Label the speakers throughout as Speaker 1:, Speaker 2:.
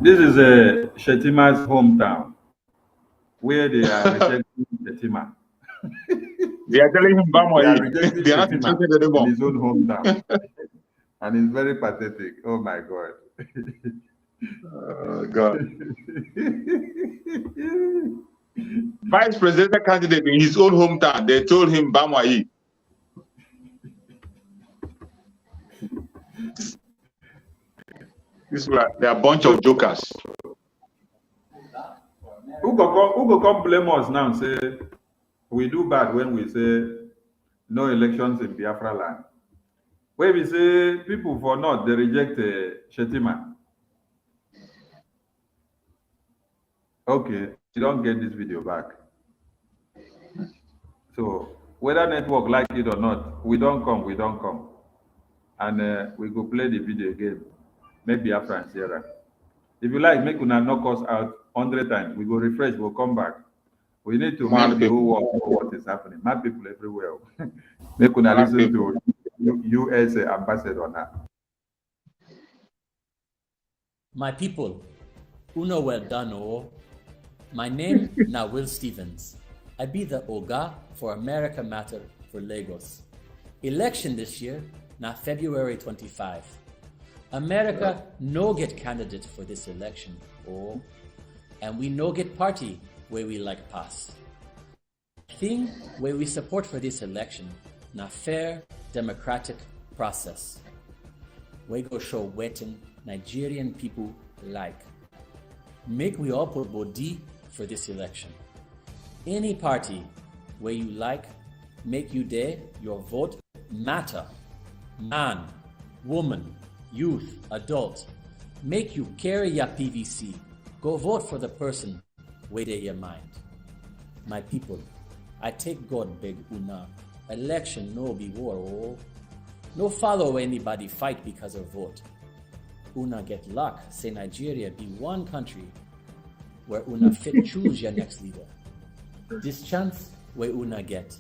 Speaker 1: This is Shetima's hometown, where they are rejecting Shetima.
Speaker 2: They are telling him,
Speaker 1: they are rejecting
Speaker 2: they are not
Speaker 1: Shetima
Speaker 2: interested anymore.
Speaker 1: in his own hometown. And it's very pathetic. Oh my God.
Speaker 2: Oh God. Vice presidential candidate in his own hometown, they told him Bamwai. They are a bunch of jokers.
Speaker 1: Who go come blame us now? Say we do bad when we say no elections in Biafra land. Where we say people for North, they reject Shetima. Okay, you don't get this video back. So whether network like it or not, we don't come. And we go play the video again. Maybe Biafrans here. If you like, make una knock us out 100 times. We go refresh, we'll come back. We need to make the whole world know what is happening. Mad people everywhere. Make una listen to US ambassador now.
Speaker 3: My people, uno well done, oh. My name now Will Stevens. I be the Oga for America Matter for Lagos. Election this year, now February 25. America no get candidate for this election, oh, and we no get party where we like pass. Thing where we support for this election, na fair democratic process. We go show wetin Nigerian people like. Make we all put body for this election. Any party where you like, make you there, your vote matter. Man, woman, youth, adult, make you carry your PVC. Go vote for the person where they your mind. My people, I take God beg una. Election no be war, oh. No follow anybody fight because of vote. Una get luck, say Nigeria be one country where una fit choose your next leader. This chance where una get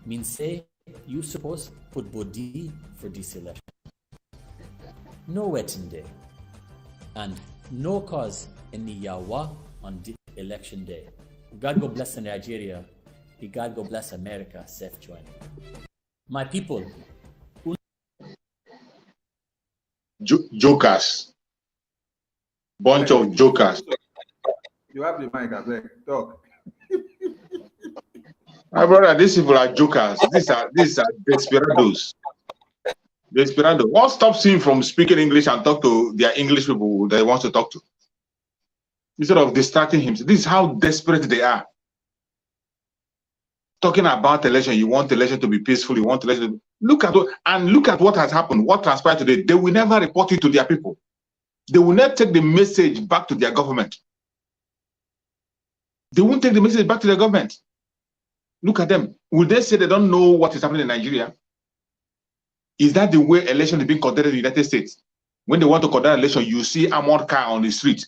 Speaker 3: means say you suppose put body for this election. No waiting day and no cause any yawa on the election day. God go bless Nigeria. God go bless America. Safe join. My people.
Speaker 2: Jokers. Bunch of jokers.
Speaker 1: You have the mic, I beg. Talk.
Speaker 2: My brother, these people are jokers. These are desperados. Desperado. What stops him from speaking English and talk to their English people that he wants to talk to? Instead of distracting him. This is how desperate they are. Talking about election, you want election to be peaceful, you want election to... Look at what has happened, what transpired today. They will never report it to their people. They will not take the message back to their government. They won't take the message back to their government. Look at them. Will they say they don't know what is happening in Nigeria? Is that the way election is being conducted in the United States? When they want to conduct election, you see armored car on the street.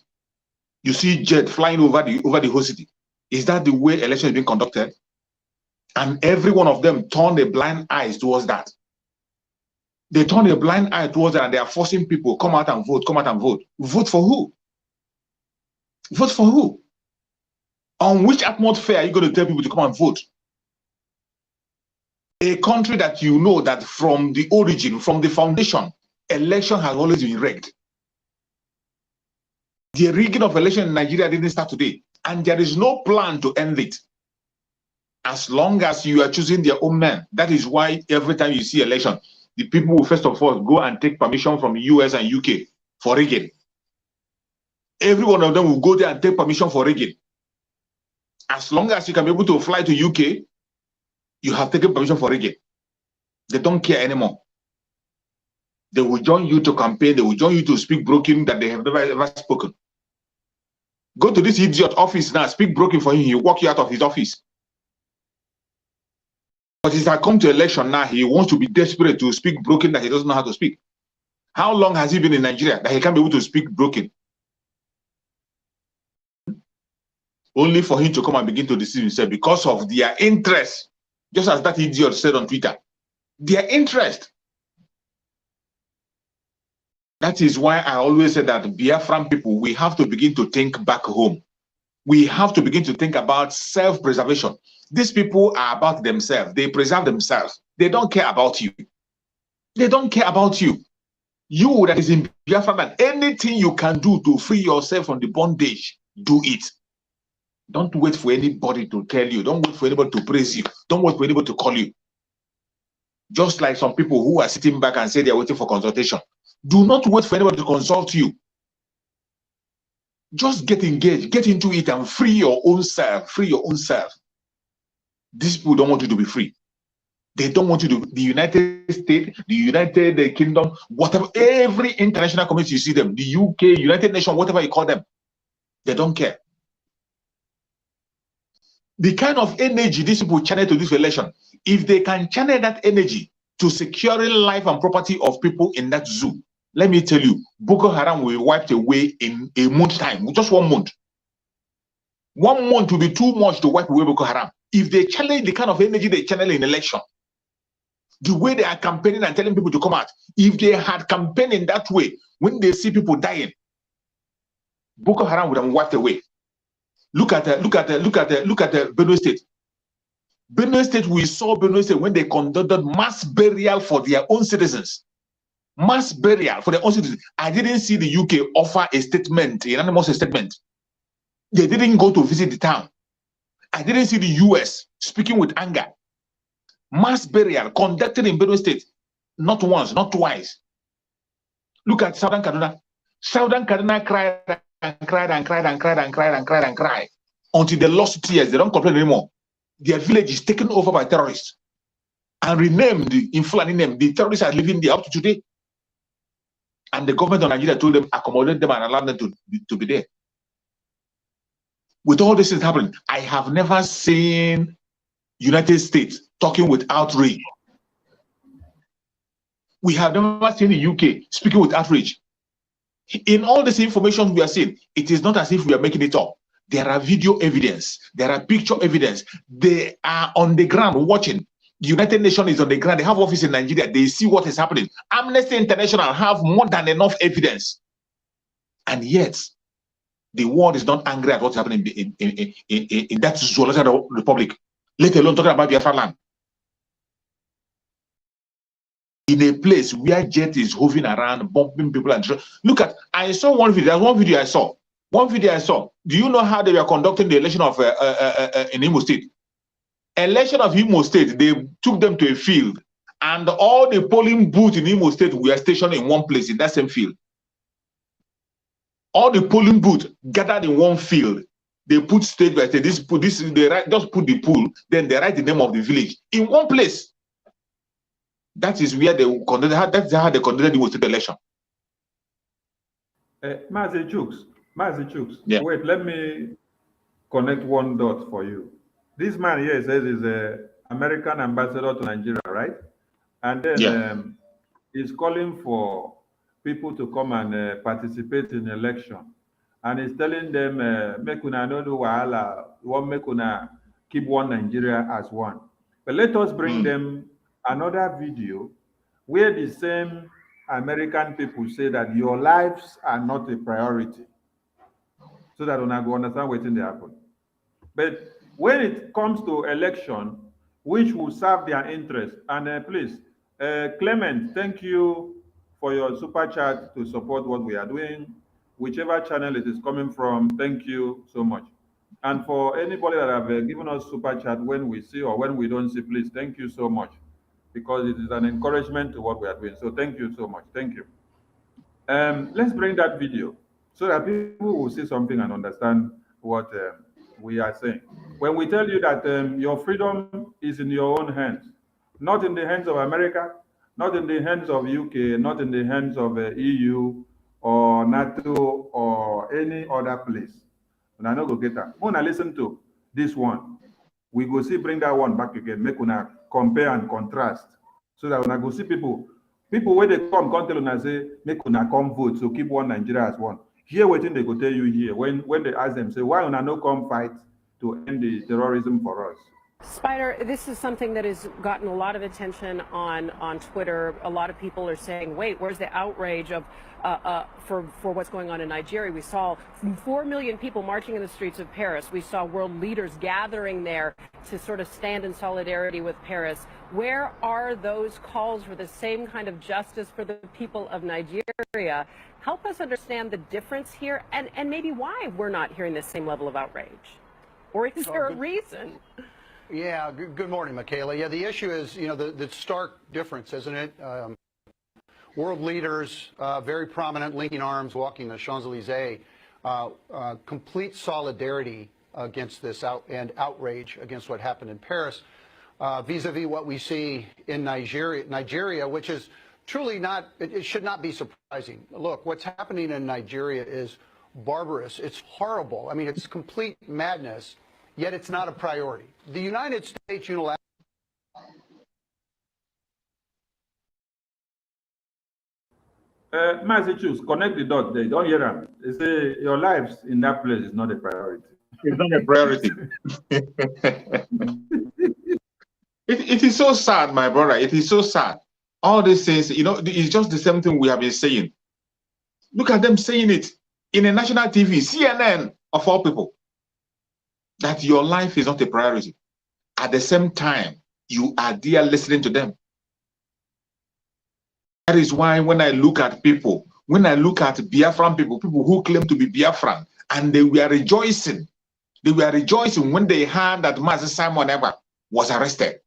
Speaker 2: You see jet flying over the whole city. Is that the way election is being conducted? And every one of them turn a blind eye towards that. They turn a blind eye towards that and they are forcing people, come out and vote, come out and vote. Vote for who? Vote for who? On which atmosphere are you going to tell people to come and vote? A country that you know that from the origin, from the foundation, election has always been rigged. The rigging of election in Nigeria didn't start today, and there is no plan to end it. As long as you are choosing their own men, that is why every time you see election, the people will first of all go and take permission from the US and UK for rigging. Every one of them will go there and take permission for rigging. As long as you can be able to fly to UK, you have taken permission for rigging. They don't care anymore. They will join you to campaign. They will join you to speak broken that they have never ever spoken. Go to this idiot office now, speak broken for him. He'll walk you out of his office. But since I come to election now, he wants to be desperate to speak broken that he doesn't know how to speak. How long has he been in Nigeria that he can't be able to speak broken? Only for him to come and begin to deceive himself because of their interest. Just as that idiot said on Twitter, their interest. That is why I always say that Biafran people, we have to begin to think back home. We have to begin to think about self-preservation. These people are about themselves. They preserve themselves. They don't care about you. They don't care about you. You that is in Biafra, that anything you can do to free yourself from the bondage, do it. Don't wait for anybody to tell you. Don't wait for anybody to praise you. Don't wait for anybody to call you. Just like some people who are sitting back and say they are waiting for consultation. Do not wait for anybody to consult you. Just get engaged, get into it and free your own self. Free your own self. These people don't want you to be free. They don't want you to, the United States, the United Kingdom, whatever, every international community you see them, the UK, United Nations, whatever you call them, they don't care. The kind of energy these people channel to this election, if they can channel that energy to securing life and property of people in that zoo, let me tell you, Boko Haram will be wiped away in a month's time, just 1 month. 1 month will be too much to wipe away Boko Haram. If they challenge the kind of energy they channel in election, the way they are campaigning and telling people to come out, if they had campaigned in that way, when they see people dying, Boko Haram would have wiped away. Look at Benue State. Benue State, we saw Benue State when they conducted mass burial for their own citizens. Mass burial for their own citizens. I didn't see the UK offer a statement, an anonymous statement. They didn't go to visit the town. I didn't see the US speaking with anger. Mass burial conducted in Benue State, not once, not twice. Look at Southern Kaduna. Southern Kaduna cried and cried and cried and cried and cried and cried and cried until they lost tears. They don't complain anymore. Their village is taken over by terrorists and renamed in Fulani name. The terrorists are living there up to today. And the government of Nigeria told them, accommodate them and allow them to be there. With all this is happening, I have never seen United States talking with outrage. We have never seen the UK speaking with outrage. In all this information we are seeing, it is not as if we are making it up. There are video evidence. There are picture evidence. They are on the ground watching. The United Nations is on the ground. They have office in Nigeria. They see what is happening. Amnesty International have more than enough evidence. And yet, the world is not angry at what's happening in that zoological republic, let alone talking about Biafra land. In a place where jet is hovering around, bombing people and look at. I saw one video. There's one video I saw. One video I saw. Do you know how they were conducting the election of in Imo State? Election of Imo State. They took them to a field, and all the polling booths in Imo State were stationed in one place in that same field. All the polling booths gathered in one field. They put stage by stage. Just put the pool. Then they write the name of the village in one place. That is where they conducted. That's how they conducted the Imo State election.
Speaker 1: Mazi Chooks.
Speaker 2: Yeah.
Speaker 1: Wait, let me connect one dot for you. This man here says he's an American ambassador to Nigeria, right? And then he's calling for people to come and participate in election. And he's telling them, make una no do wahala, make una keep one Nigeria as one. But let us bring them another video where the same American people say that your lives are not a priority, so that una go understand what they happen. But when it comes to election, which will serve their interest, and please, Clement, thank you for your super chat to support what we are doing. Whichever channel it is coming from, thank you so much. And for anybody that have given us super chat when we see or when we don't see, please, thank you so much, because it is an encouragement to what we are doing. So thank you so much. Thank you. Let's bring that video so that people will see something and understand what we are saying. When we tell you that your freedom is in your own hands, not in the hands of America, not in the hands of UK, not in the hands of EU or NATO or any other place. And I know go get that. When I listen to this one, we go see bring that one back again, make una compare and contrast, so that when I go see people where they come tell una say make una come vote, so keep one Nigeria as one. Here waiting they go tell you here when they ask them say why una no come fight to end the terrorism for us.
Speaker 4: Spider, this is something that has gotten a lot of attention on Twitter. A lot of people are saying, wait, where's the outrage of for what's going on in Nigeria? We saw 4 million people marching in the streets of Paris. We saw world leaders gathering there to sort of stand in solidarity with Paris. Where are those calls for the same kind of justice for the people of Nigeria? Help us understand the difference here and maybe why we're not hearing the same level of outrage. Or is there a reason?
Speaker 5: Yeah, good morning, Michaela. Yeah, the issue is, the stark difference, isn't it? World leaders, very prominent, linking arms, walking the Champs-Elysees, complete solidarity against this and outrage against what happened in Paris, vis-a-vis what we see in Nigeria, which is truly not, it should not be surprising. Look, what's happening in Nigeria is barbarous. It's horrible. I mean, it's complete madness. Yet it's not a priority. The United States unilaterally.
Speaker 1: Massachusetts, connect the dot there. Don't hear them. They say your lives in that place is not a priority.
Speaker 2: It's not a priority. It is so sad, my brother. It is so sad. All these things, it's just the same thing we have been saying. Look at them saying it in a national TV, CNN, of all people, that your life is not a priority. At the same time, you are there listening to them. That is why when I look at people, when I look at Biafran people who claim to be Biafran, and they were rejoicing when they heard that Mazi Simon Ekpa was arrested.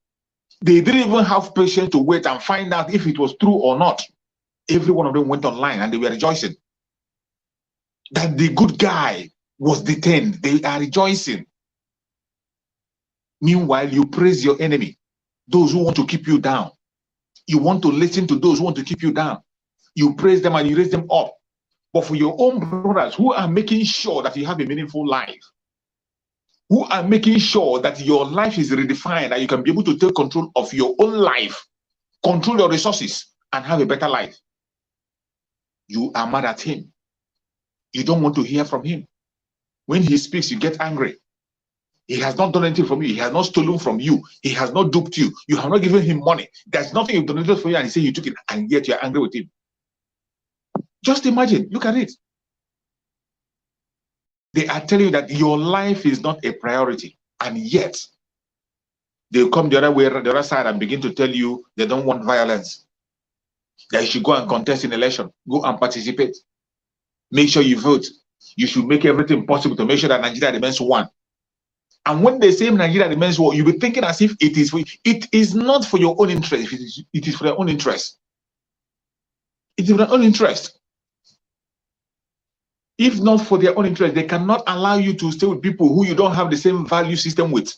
Speaker 2: They didn't even have patience to wait and find out if it was true or not. Every one of them went online and they were rejoicing that the good guy was detained. They are rejoicing. Meanwhile, you praise your enemy, those who want to keep you down. You want to listen to those who want to keep you down. You praise them and you raise them up. But for your own brothers who are making sure that you have a meaningful life, who are making sure that your life is redefined and you can be able to take control of your own life, control your resources, and have a better life, you are mad at him. You don't want to hear from him. When he speaks, you get angry. He has not done anything from you. He has not stolen from you. He has not duped you. You have not given him money. There's nothing you've donated for you, and he says you took it, and yet you're angry with him. Just imagine. Look at it. They are telling you that your life is not a priority, and yet they'll come the other side and begin to tell you they don't want violence. That you should go and contest in election. Go and participate. Make sure you vote. You should make everything possible to make sure that Nigeria remains one. And when they say Nigeria remains one, you'll be thinking as if it is for you. It is not for your own interest. It is for their own interest. It is for their own interest. If not for their own interest, they cannot allow you to stay with people who you don't have the same value system with.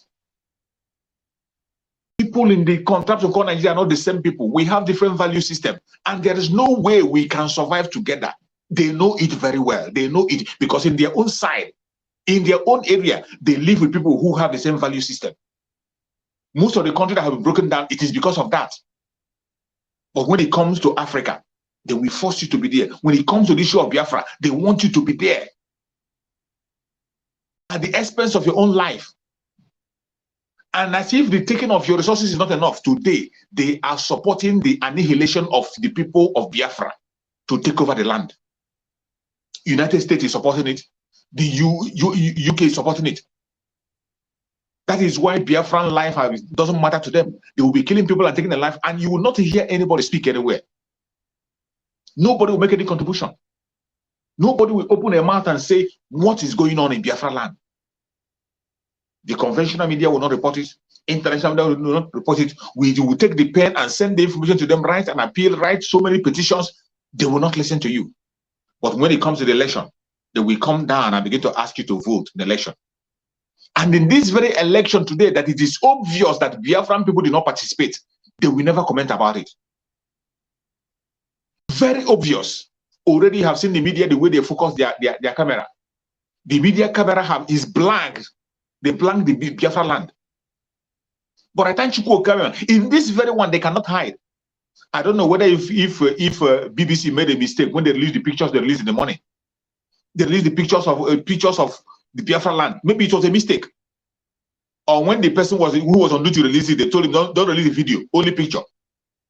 Speaker 2: People in the contraption called Nigeria are not the same people. We have different value system, and there is no way we can survive together. They know it very well. They know it because in their own side, in their own area, they live with people who have the same value system. Most of the countries that have been broken down, it is because of that. But when it comes to Africa, they will force you to be there. When it comes to the issue of Biafra, they want you to be there at the expense of your own life. And as if the taking of your resources is not enough, today they are supporting the annihilation of the people of Biafra to take over the land. United States is supporting it. The UK is supporting it. That is why Biafran life doesn't matter to them. They will be killing people and taking their life, and you will not hear anybody speak anywhere. Nobody will make any contribution. Nobody will open their mouth and say what is going on in Biafra land. The conventional media will not report it. International media will not report it. We will take the pen and send the information to them, write an appeal, write so many petitions. They will not listen to you. But when it comes to the election, they will come down and begin to ask you to vote in the election. And in this very election today, that it is obvious that Biafran people did not participate, they will never comment about it. Very obvious. Already have seen the media, the way they focus their camera. The media camera is blank. They blank the Biafra land. But I think in this very one, they cannot hide. I don't know whether if BBC made a mistake when they released the pictures they released in the morning. They released the pictures of the Biafra land. Maybe it was a mistake. Or when the person who was on duty released it, they told him don't release the video, only picture.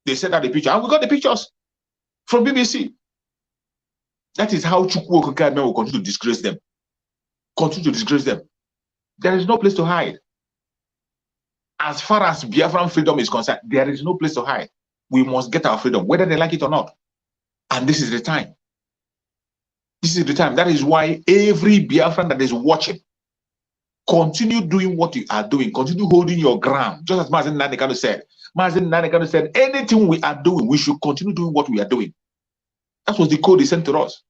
Speaker 2: They sent out the picture, and we got the pictures from BBC. That is how Chukwu Okeke will continue to disgrace them. Continue to disgrace them. There is no place to hide. As far as Biafran freedom is concerned, there is no place to hide. We must get our freedom, whether they like it or not. And this is the time. This is the time. That is why every Biafran that is watching, continue doing what you are doing. Continue holding your ground. Just as Mazen Nanekano said. Mazen Nanekano said, anything we are doing, we should continue doing what we are doing. That was the code he sent to us.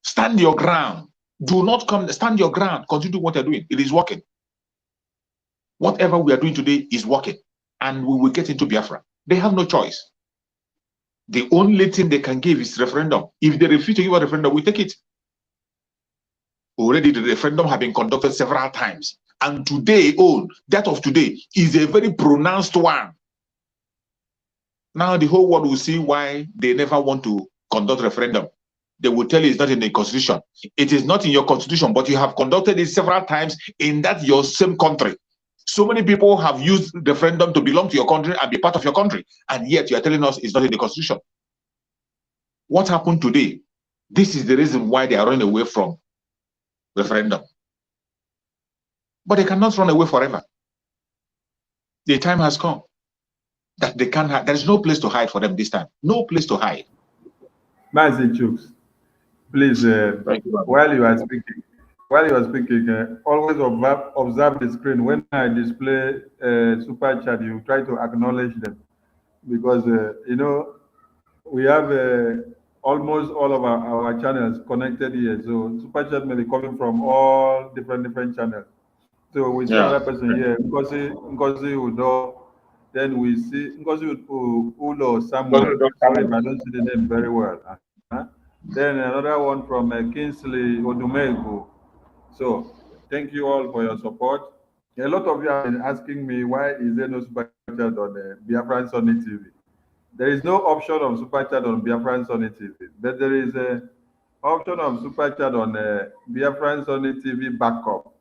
Speaker 2: Stand your ground. Do not come, stand your ground. Continue what you're doing. It is working. Whatever we are doing today is working. And we will get into Biafra. They have no choice. The only thing they can give is referendum. If they refuse to give a referendum, we take it. Already the referendum have been conducted several times. And today, that of today is a very pronounced one. Now the whole world will see why they never want to conduct referendum. They will tell you it's not in the constitution. It is not in your constitution, but you have conducted it several times in that your same country. So many people have used referendum to belong to your country and be part of your country. And yet you are telling us it's not in the constitution. What happened today? This is the reason why they are running away from referendum. But they cannot run away forever. The time has come that they can't hide. There's no place to hide for them this time. No place to hide.
Speaker 1: Mazi Chooks, please, while you are speaking, always observe the screen. When I display super chat, you try to acknowledge them, because you know we have almost all of our channels connected here. So super chat may be coming from all different channels. So we see another person here, Ngozi Udo. Then we see Ngozi Udo Samuel. Sorry if I don't see the name very well. Then another one from Kingsley Odumegu. So thank you all for your support. A lot of you have been asking me, why is there no super chat on Biafran Sunny TV? There is no option of super chat on Biafran Sunny TV, but there is a option of super chat on Biafran Sunny TV backup.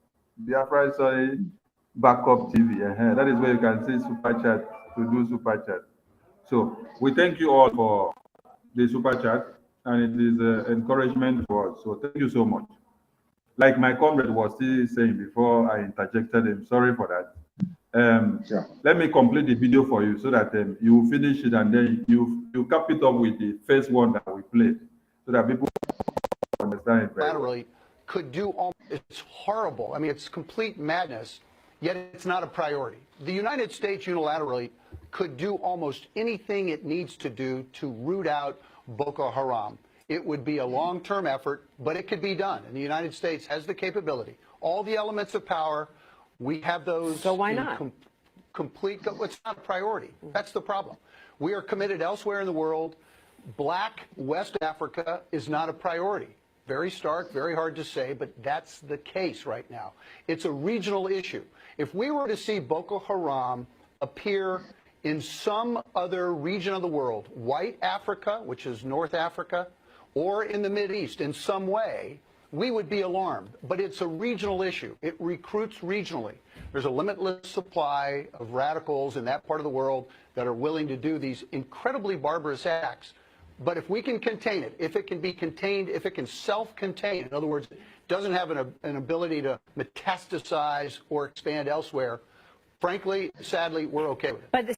Speaker 1: Biafran Sunny backup TV. That is where you can see super chat to do super chat. So we thank you all for the super chat, and it is encouragement for us. So thank you so much. Like my comrade was still saying before I interjected him, sorry for that. Let me complete the video for you so that you finish it, and then you cap it up with the first one that we played, so that people understand it better.
Speaker 5: Laterally could do all, it's horrible. I mean, it's complete madness, yet it's not a priority. The United States unilaterally could do almost anything it needs to do to root out Boko Haram. It would be a long-term effort, but it could be done. And the United States has the capability. All the elements of power, we have those.
Speaker 4: So why not?
Speaker 5: Complete, it's not a priority. That's the problem. We are committed elsewhere in the world. Black West Africa is not a priority. Very stark, very hard to say, but that's the case right now. It's a regional issue. If we were to see Boko Haram appear in some other region of the world, white Africa, which is North Africa, or in the Mideast in some way, we would be alarmed. But it's a regional issue. It recruits regionally. There's a limitless supply of radicals in that part of the world that are willing to do these incredibly barbarous acts. But if we can contain it, if it can be contained, if it can self-contain, in other words, it doesn't have an ability to metastasize or expand elsewhere, frankly, sadly, we're okay with it.
Speaker 4: But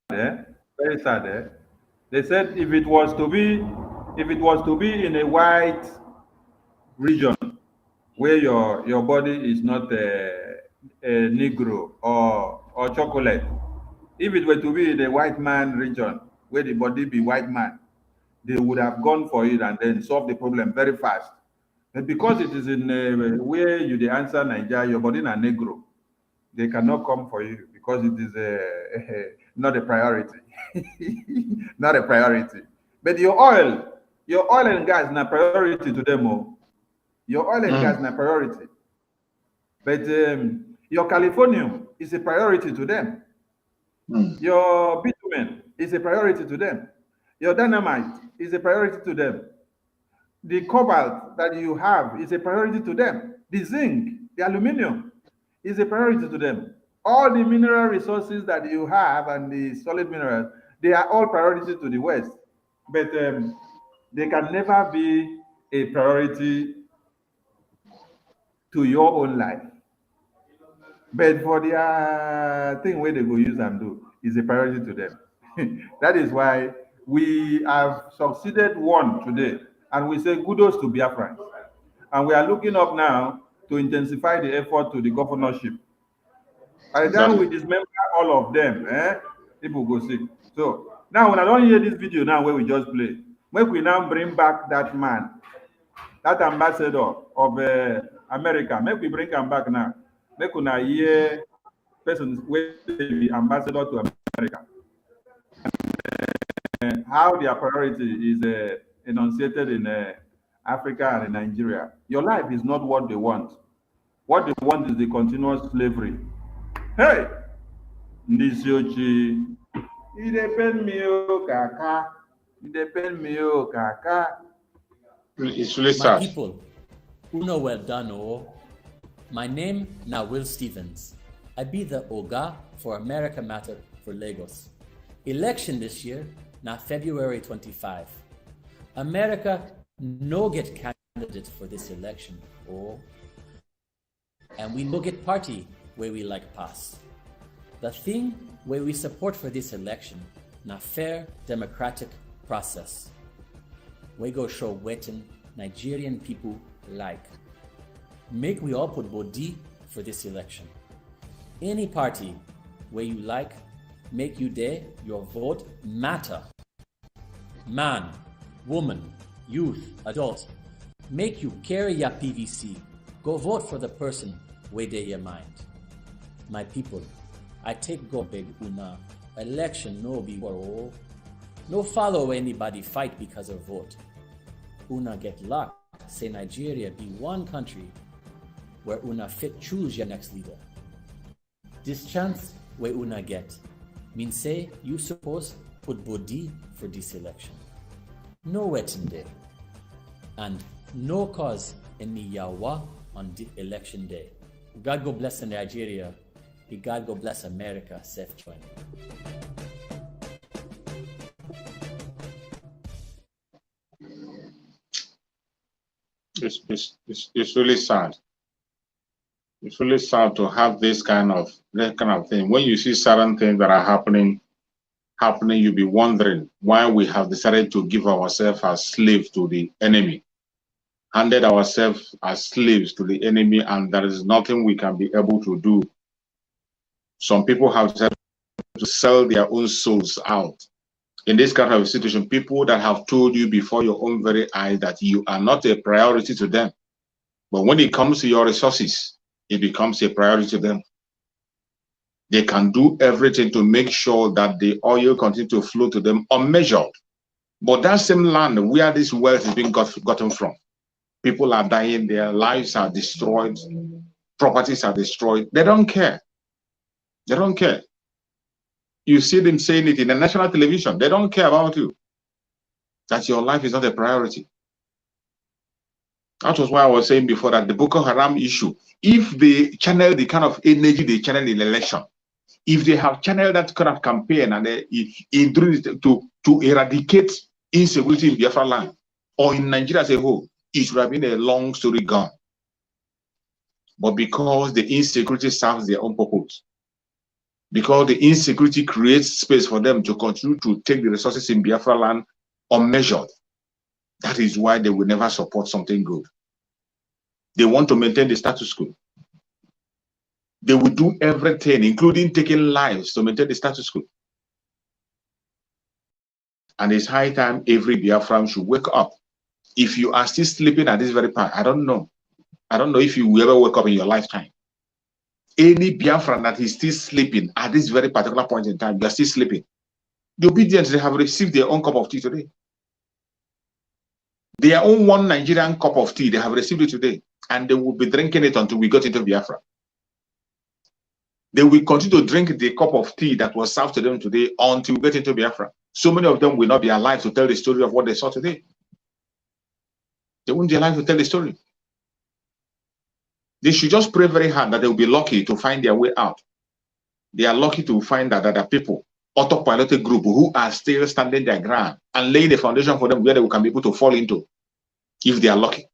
Speaker 1: Very sad. They said if it was to be in a white region where your body is not a Negro or chocolate, if it were to be in a white man region where the body be white man, they would have gone for it and then solve the problem very fast. But because it is in where you the answer Nigeria, your body na Negro, they cannot come for you because it is not a priority. Not a priority. But your oil and gas na priority to them all. Your oil and gas na priority. But your Californium is a priority to them. Your bitumen is a priority to them. Your dynamite is a priority to them. The cobalt that you have is a priority to them. The zinc, the aluminum is a priority to them. All the mineral resources that you have and the solid minerals, they are all priority to the West. But they can never be a priority to your own life. But for their thing where they go use and do is a priority to them. That is why we have succeeded one today, and we say kudos to Biafrans. And we are looking up now to intensify the effort to the governorship. By the time we dismember all of them, people go sick. So now when I don't hear this video now where we just play, make we now bring back that man, that ambassador of America. Make we bring him back now. Make una hear person wey be ambassador to America. How their priority is enunciated in Africa and in Nigeria. Your life is not what they want. What they want is the continuous slavery. Hey, Nisiochi, it depend me o kaka, it depend me o kaka.
Speaker 2: It's really
Speaker 3: My
Speaker 2: sad.
Speaker 3: people, uno well done, oh. My name na Will Stevens. I be the Oga for America Matter for Lagos. Election this year na February 25. America no get candidate for this election, oh. And we no get party where we like pass. The thing where we support for this election na fair democratic process. We go show wetin Nigerian people like. Make we all put body for this election. Any party where you like, make you there, your vote matter. Man, woman, youth, adult, make you carry your PVC. Go vote for the person where they your mind. My people, I take go beg una. Election no be war. No follow anybody fight because of vote. Una get luck, say Nigeria be one country where una fit choose your next leader. This chance where una get mean say you suppose put body for this election. No waiting day. And no cause any yawa on the election day. God go bless Nigeria. God go bless America. Safe join.
Speaker 2: It's really sad. It's really sad to have this kind of thing. When you see certain things that are happening, you'll be wondering why we have decided to give ourselves as slaves to the enemy, handed ourselves as slaves to the enemy, and there is nothing we can be able to do. Some people have decided to sell their own souls out. In this kind of situation, people that have told you before your own very eyes that you are not a priority to them. But when it comes to your resources, it becomes a priority to them. They can do everything to make sure that the oil continues to flow to them unmeasured. But that same land where this wealth is being gotten from, people are dying, their lives are destroyed, properties are destroyed. They don't care. They don't care. You see them saying it in the national television. They don't care about you. That your life is not a priority. That was why I was saying before that the Boko Haram issue, if they channel the kind of energy they channel in election, if they have channeled that kind of campaign and to eradicate insecurity in Biafra land or in Nigeria as a whole, it would have been a long story gone. But because the insecurity serves their own purpose, because the insecurity creates space for them to continue to take the resources in Biafra land unmeasured, that is why they will never support something good. They want to maintain the status quo. They will do everything, including taking lives, to maintain the status quo. And it's high time every Biafran should wake up. If you are still sleeping at this very part, I don't know. I don't know if you will ever wake up in your lifetime. Any Biafran that is still sleeping at this very particular point in time, you are still sleeping. The obedience, they have received their own cup of tea today. Their own one Nigerian cup of tea, they have received it today. And they will be drinking it until we got into Biafra. They will continue to drink the cup of tea that was served to them today until we get into Biafra. So many of them will not be alive to tell the story of what they saw today. They won't be alive to tell the story. They should just pray very hard that they will be lucky to find their way out. They are lucky to find that there are people, autopiloted group, who are still standing their ground and laying the foundation for them where they can be able to fall into, if they are lucky.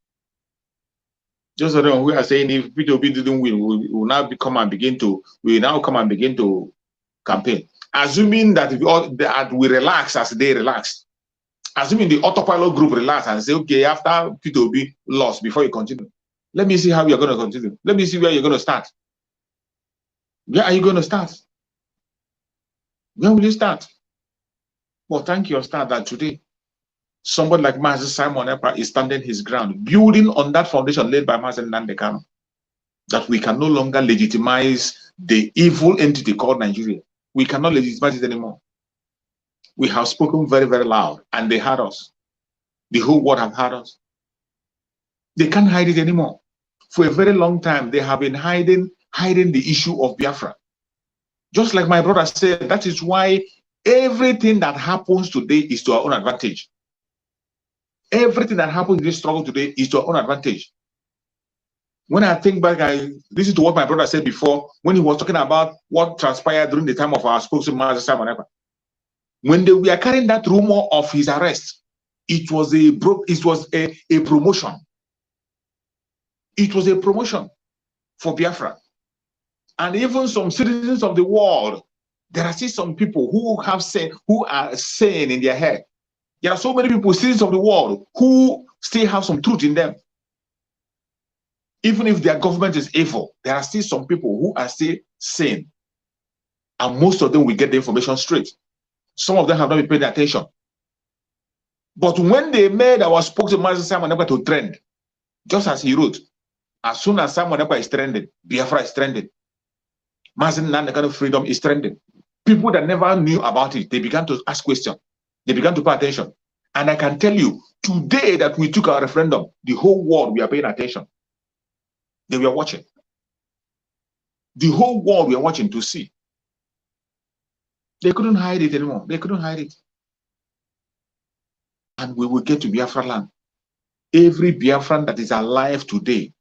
Speaker 2: Just so we are saying, if P2B didn't win, we will now come and begin to campaign. Assuming that we relax as they relax. Assuming the autopilot group relax and say, okay, after P2B lost, before you continue, let me see how you're going to continue. Let me see where you're going to start. Where are you going to start? Where will you start? Well, thank your star that today, somebody like Master Simon Ekpa is standing his ground, building on that foundation laid by Master Nandekano, that we can no longer legitimize the evil entity called Nigeria. We cannot legitimize it anymore. We have spoken very, very loud, and they heard us. The whole world have heard us. They can't hide it anymore. For a very long time, they have been hiding the issue of Biafra. Just like my brother said, that is why everything that happens today is to our own advantage. Everything that happens in this struggle today is to our own advantage. When I think back, I listen to what my brother said before when he was talking about what transpired during the time of our spokesman, Master Simon Ekpa. When they were carrying that rumor of his arrest, it was a promotion. It was a promotion for Biafra. And even some citizens of the world, there are still some people who are saying in their head. There are so many people, citizens of the world, who still have some truth in them. Even if their government is evil, there are still some people who are still sane. And most of them will get the information straight. Some of them have not been paying attention. But when they made our spokesman, Master Simon Ekpa, to trend, just as he wrote, as soon as Simon Ekpa is trending, Biafra is trending. Master Nandekano freedom is trending. People that never knew about it, they began to ask questions. They began to pay attention. And I can tell you, today that we took our referendum, the whole world were paying attention. They were watching. The whole world were watching to see. They couldn't hide it anymore. They couldn't hide it. And we will get to Biafra land. Every Biafran that is alive today,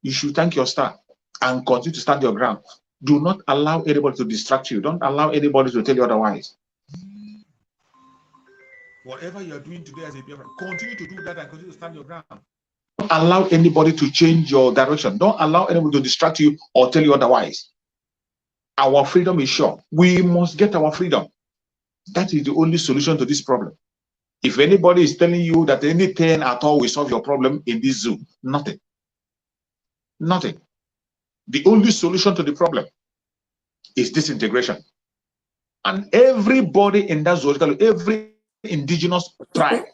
Speaker 2: you should thank your star and continue to stand your ground. Do not allow anybody to distract you. Don't allow anybody to tell you otherwise. Whatever you're doing today as a Biafran, continue to do that and continue to stand your ground. Don't allow anybody to change your direction. Don't allow anybody to distract you or tell you otherwise. Our freedom is sure. We must get our freedom. That is the only solution to this problem. If anybody is telling you that anything at all will solve your problem in this zoo, nothing. Nothing. The only solution to the problem is disintegration. And everybody in that zoological, every indigenous tribe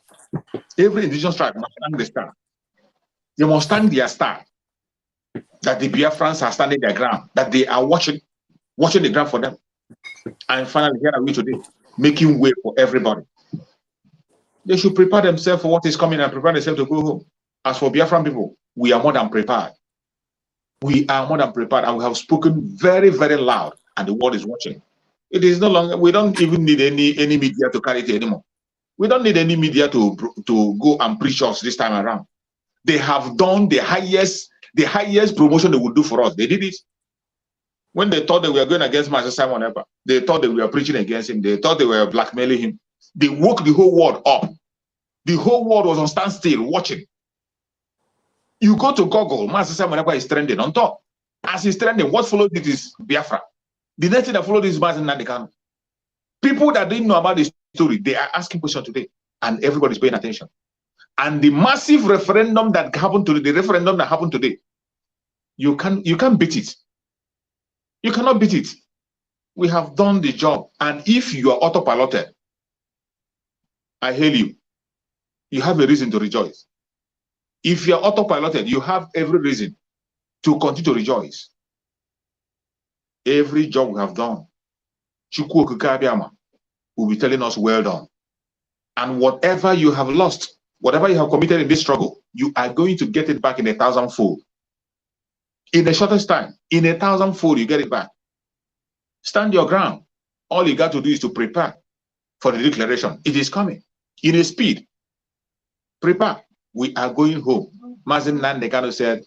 Speaker 2: must stand the star. They must stand their star. That the Biafrans are standing their ground, that they are watching the ground for them. And finally, here are we today, making way for everybody. They should prepare themselves for what is coming and prepare themselves to go home. As for Biafran people, we are more than prepared. We are more than prepared, and we have spoken very, very loud, and the world is watching. It is no longer, we don't even need any media to carry it anymore. We don't need any media to go and preach us this time around. They have done the highest promotion they would do for us. They did it. When they thought they were going against Master Simon Ekpa, they thought they were preaching against him. They thought they were blackmailing him. They woke the whole world up. The whole world was on standstill watching. You go to Google, Master Simon Ekpa is trending on top. As he's trending, what followed it is Biafra. The next thing that followed is Master Nandekano. People that didn't know about the story, they are asking questions today, and everybody's paying attention. And the massive referendum that happened today, you can't beat it. You cannot beat it. We have done the job. And if you are autopiloted, I hail you. You have a reason to rejoice. If you are autopiloted, you have every reason to continue to rejoice. Every job we have done, Chukwu Okike Abiama will be telling us, well done. And whatever you have lost, whatever you have committed in this struggle, you are going to get it back in 1,000-fold. In the shortest time, in 1,000-fold, you get it back. Stand your ground. All you got to do is to prepare for the declaration. It is coming in a speed. Prepare. we are going home. Mazin Nandekano said,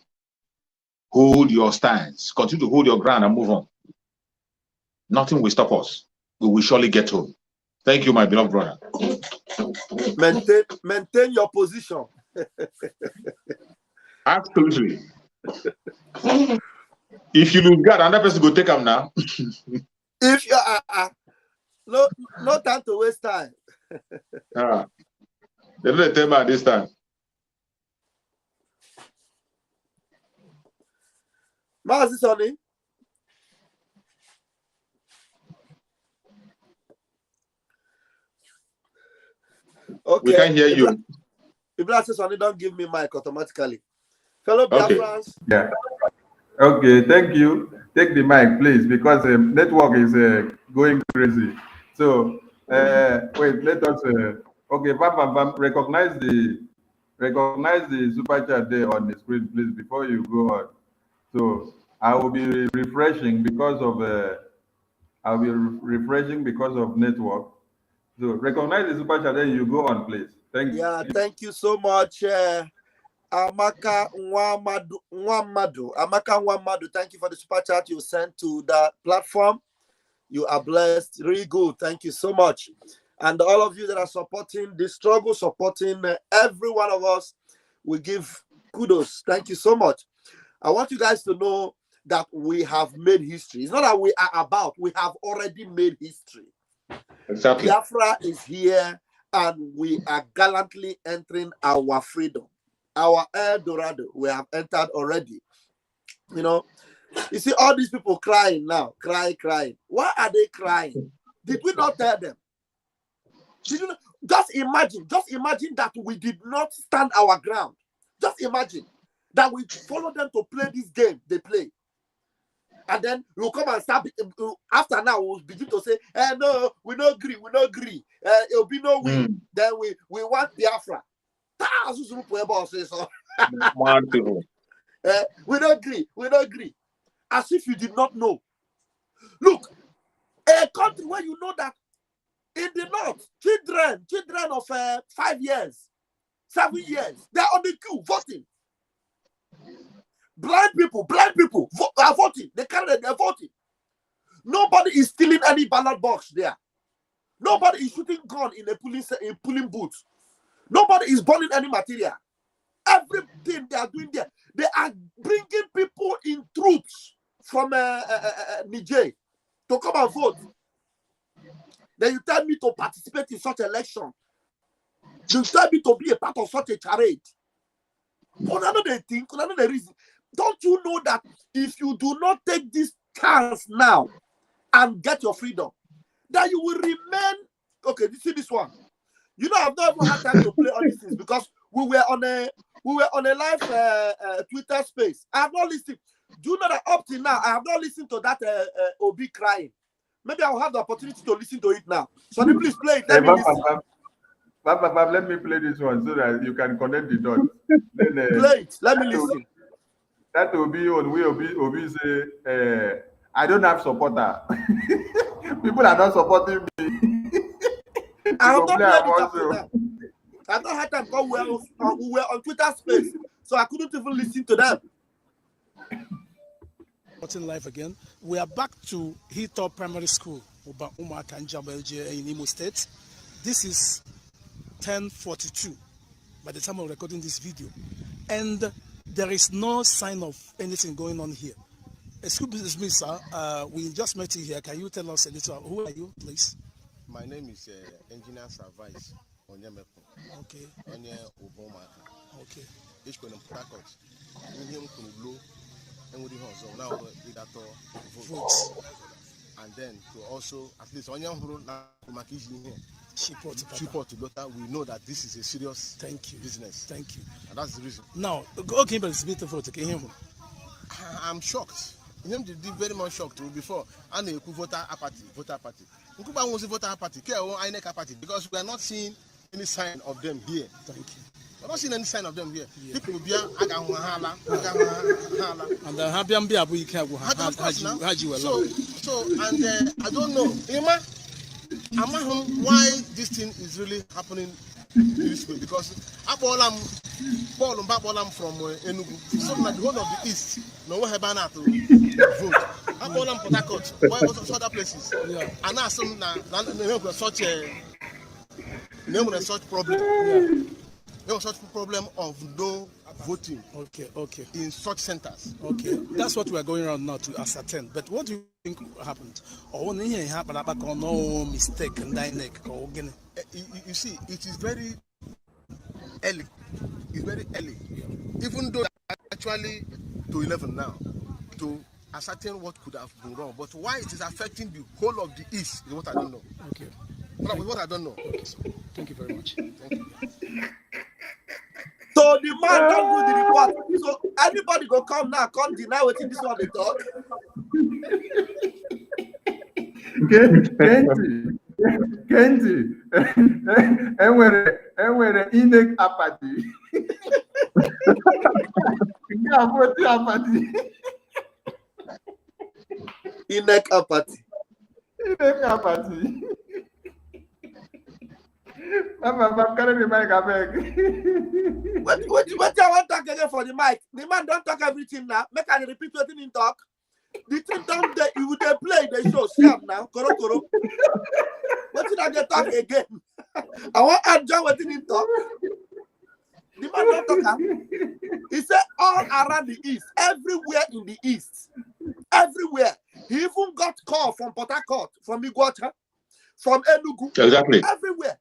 Speaker 2: hold your stance, continue to hold your ground and move on. Nothing will stop us. We will surely get home. Thank you, my beloved brother.
Speaker 6: Maintain your position.
Speaker 2: Absolutely. If you lose God, another person go take him now.
Speaker 6: If you no time to waste time.
Speaker 2: They don't tell me this time.
Speaker 6: Mazi Sonny. Okay.
Speaker 2: We can't hear you.
Speaker 6: If I say Sonny, don't give me mic automatically. Fellow
Speaker 2: Okay.
Speaker 6: Biafrans.
Speaker 1: Yeah. Okay, thank you. Take the mic, please, because the network is going crazy. So, wait, let us. Okay, Bam, recognize the super chat there on the screen, please, before you go on. So, I will be refreshing because of network. So, recognize the super chat, then you go on, please. Thank you.
Speaker 6: Yeah, thank you so much. Amaka Nwamadu, thank you for the super chat you sent to the platform. You are blessed. Really good. Thank you so much. And all of you that are supporting this struggle, supporting every one of us, we give kudos. Thank you so much. I want you guys to know that we have made history. It's not that we are about, we have already made history.
Speaker 2: Exactly.
Speaker 6: Biafra is here and we are gallantly entering our freedom. Our El Dorado, we have entered already. You know, you see all these people crying now, crying. Why are they crying? Did we not tell them? Did you know? Just imagine that we did not stand our ground. Just imagine that we follow them to play this game they play. And then we'll come and start, after now we'll begin to say, no, we don't agree. It'll be no win. Then we want Biafra. We don't agree. As if you did not know. Look, a country where you know that in the north, children of 5 years, 7 years, they're on the queue voting. Blind people are voting. They're voting. Nobody is stealing any ballot box there. Nobody is shooting gun in a polling booth. Nobody is burning any material. Everything they are doing there, they are bringing people in troops from Niger to come and vote. Then you tell me to participate in such election. You tell me to be a part of such a charade. Another thing, another reason. Don't you know that if you do not take this chance now and get your freedom, that you will remain? Okay, you see this one. You know, I've never had time to play all these things because we were on a live Twitter space. I have not listened. Do you know that up till now I have not listened to that Obi crying? Maybe I will have the opportunity to listen to it now. So please play it. Let me listen.
Speaker 1: Let me play this one so that you can connect the dots. Then,
Speaker 6: play it. Let me listen.
Speaker 1: That will be on. Obi say, I don't have supporter. People are not supporting me.
Speaker 6: I have not played it after that. I've not had time because we were on Twitter space, so I couldn't even listen to them.
Speaker 7: Life again. We are back to Hilltop Primary School, in Imo State. This is 10:42 by the time of recording this video, and there is no sign of anything going on here. Excuse me, sir. We just met you here. Can you tell us a little? Who are you, please?
Speaker 8: My name is Engineer Service Onyemepo.
Speaker 7: Okay.
Speaker 8: Onye Obomaka.
Speaker 7: Okay.
Speaker 8: Each one in Port now votes. And then to also at least we know that this is a serious business.
Speaker 7: Thank you.
Speaker 8: And that's the reason.
Speaker 7: Now, okay, but it's beautiful to hear him.
Speaker 8: I'm shocked. Him did very much shocked before. And the voter party. Nkuba wants voter party. Because we are not seeing any sign of them here.
Speaker 7: Thank you.
Speaker 8: We're not seeing any sign of them here. People will be and I don't know, Emma, why this thing is really happening this way because Abolam from Enugu, so like the whole of the east, no one have to vote. Abolam Port Harcourt, why was other places? Yeah. And now some such problem. Yeah. There was such problem of no voting. Okay. In such centers. Okay.
Speaker 7: That's what we are going around now to ascertain. But what do you think happened? Or when it happened, no mistake and
Speaker 8: you see, it is very early. It's very early. Even though actually to 11 now to ascertain what could have been wrong. But why it is affecting the whole of the East is what I don't know.
Speaker 7: Okay.
Speaker 8: What I don't know.
Speaker 7: Okay. So, thank you very much. Thank you.
Speaker 6: So the man don't do the report. So anybody go come now, come deny what this one they talk.
Speaker 1: Kenji, enwere inek apathy.
Speaker 6: Inek apathy.
Speaker 1: I'm carrying the mic, I beg.
Speaker 6: What you want to talk again for the mic? The man don't talk everything now. Make I repeat what he talk. The thing down there, you would play the show. Sham now. Koro. What did I get talk again? I want to add John what he talk. The man don't talk. He said all around the east, everywhere in the east, everywhere. He even got call from Port Harcourt, from Iguacha, from Enugu.
Speaker 2: Exactly.
Speaker 6: Everywhere.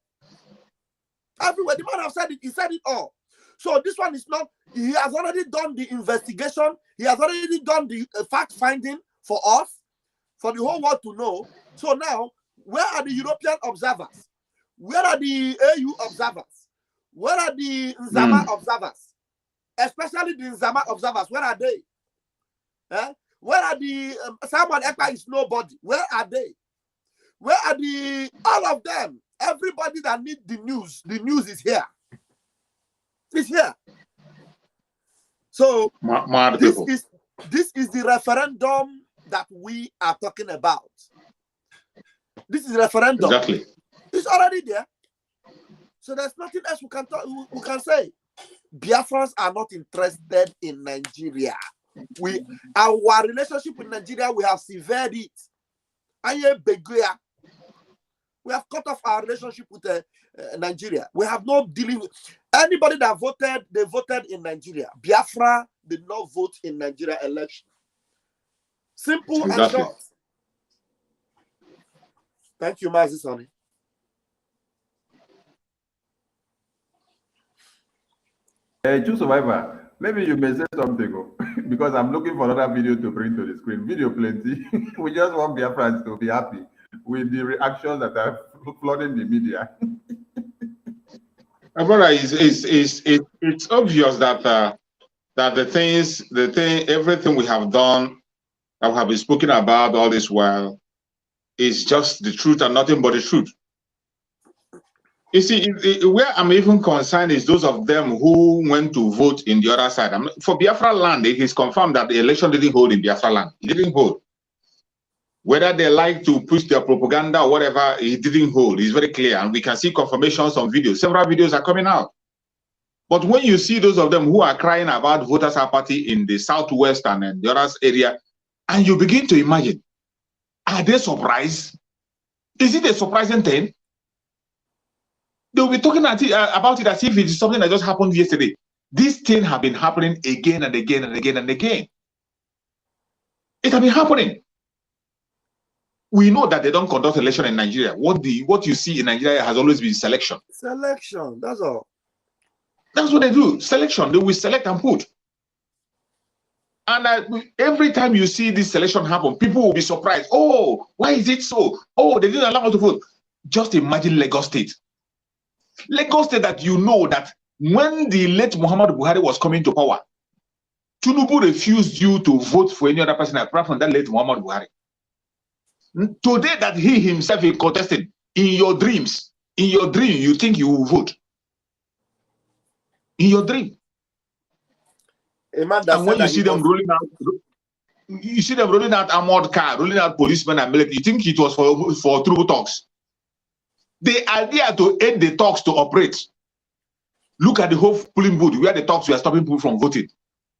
Speaker 6: The man have said it. He said it all. So this one is not. He has already done the investigation. He has already done the fact finding for us, for the whole world to know. So now, where are the European observers? Where are the AU observers? Where are the Nzama observers? Especially the Nzama observers. Where are they? Where are the Simon EKPA is nobody? Where are they? Where are the all of them? Everybody that needs the news is here. It's here. So this is the referendum that we are talking about. This is referendum.
Speaker 2: Exactly.
Speaker 6: It's already there. So there's nothing else we can say. Biafrans are not interested in Nigeria. Our relationship with Nigeria, we have severed it. We have cut off our relationship with Nigeria. We have no dealing with anybody that voted. They voted in Nigeria. Biafra did not vote in Nigeria election. Simple and short. Thank you, Mazi Sonny.
Speaker 1: True survivor, maybe you may say something because I'm looking for another video to bring to the screen. Video plenty. We just want Biafrans to be happy with the reactions that are flooding the media.
Speaker 2: Brother, it's obvious that everything we have done, that we have been speaking about all this while, is just the truth and nothing but the truth. You see, where I'm even concerned is those of them who went to vote in the other side. For Biafra land, it is confirmed that the election didn't hold in Biafra land. It didn't hold. Whether they like to push their propaganda or whatever, it didn't hold. It's very clear. And we can see confirmations on videos. Several videos are coming out. But when you see those of them who are crying about voters' apathy in the southwest and in the other area, and you begin to imagine, are they surprised? Is it a surprising thing? They'll be talking about it as if it is something that just happened yesterday. This thing has been happening again and again and again and again. It has been happening. We know that they don't conduct election in Nigeria. What you see in Nigeria has always been selection.
Speaker 6: Selection, that's all.
Speaker 2: That's what they do. Selection. They will select and put. And every time you see this selection happen, people will be surprised. Oh, why is it so? Oh, they didn't allow us to vote. Just imagine Lagos State. Lagos State, that you know that when the late Muhammad Buhari was coming to power, Tinubu refused you to vote for any other person apart from that late Muhammad Buhari. Today that he himself is contested, in your dream, you think you will vote. In your dream. And when you see them rolling out, armored car, rolling out policemen and military, you think it was for true talks. They are there to aid the talks to operate. Look at the whole polling booth where the talks were stopping people from voting.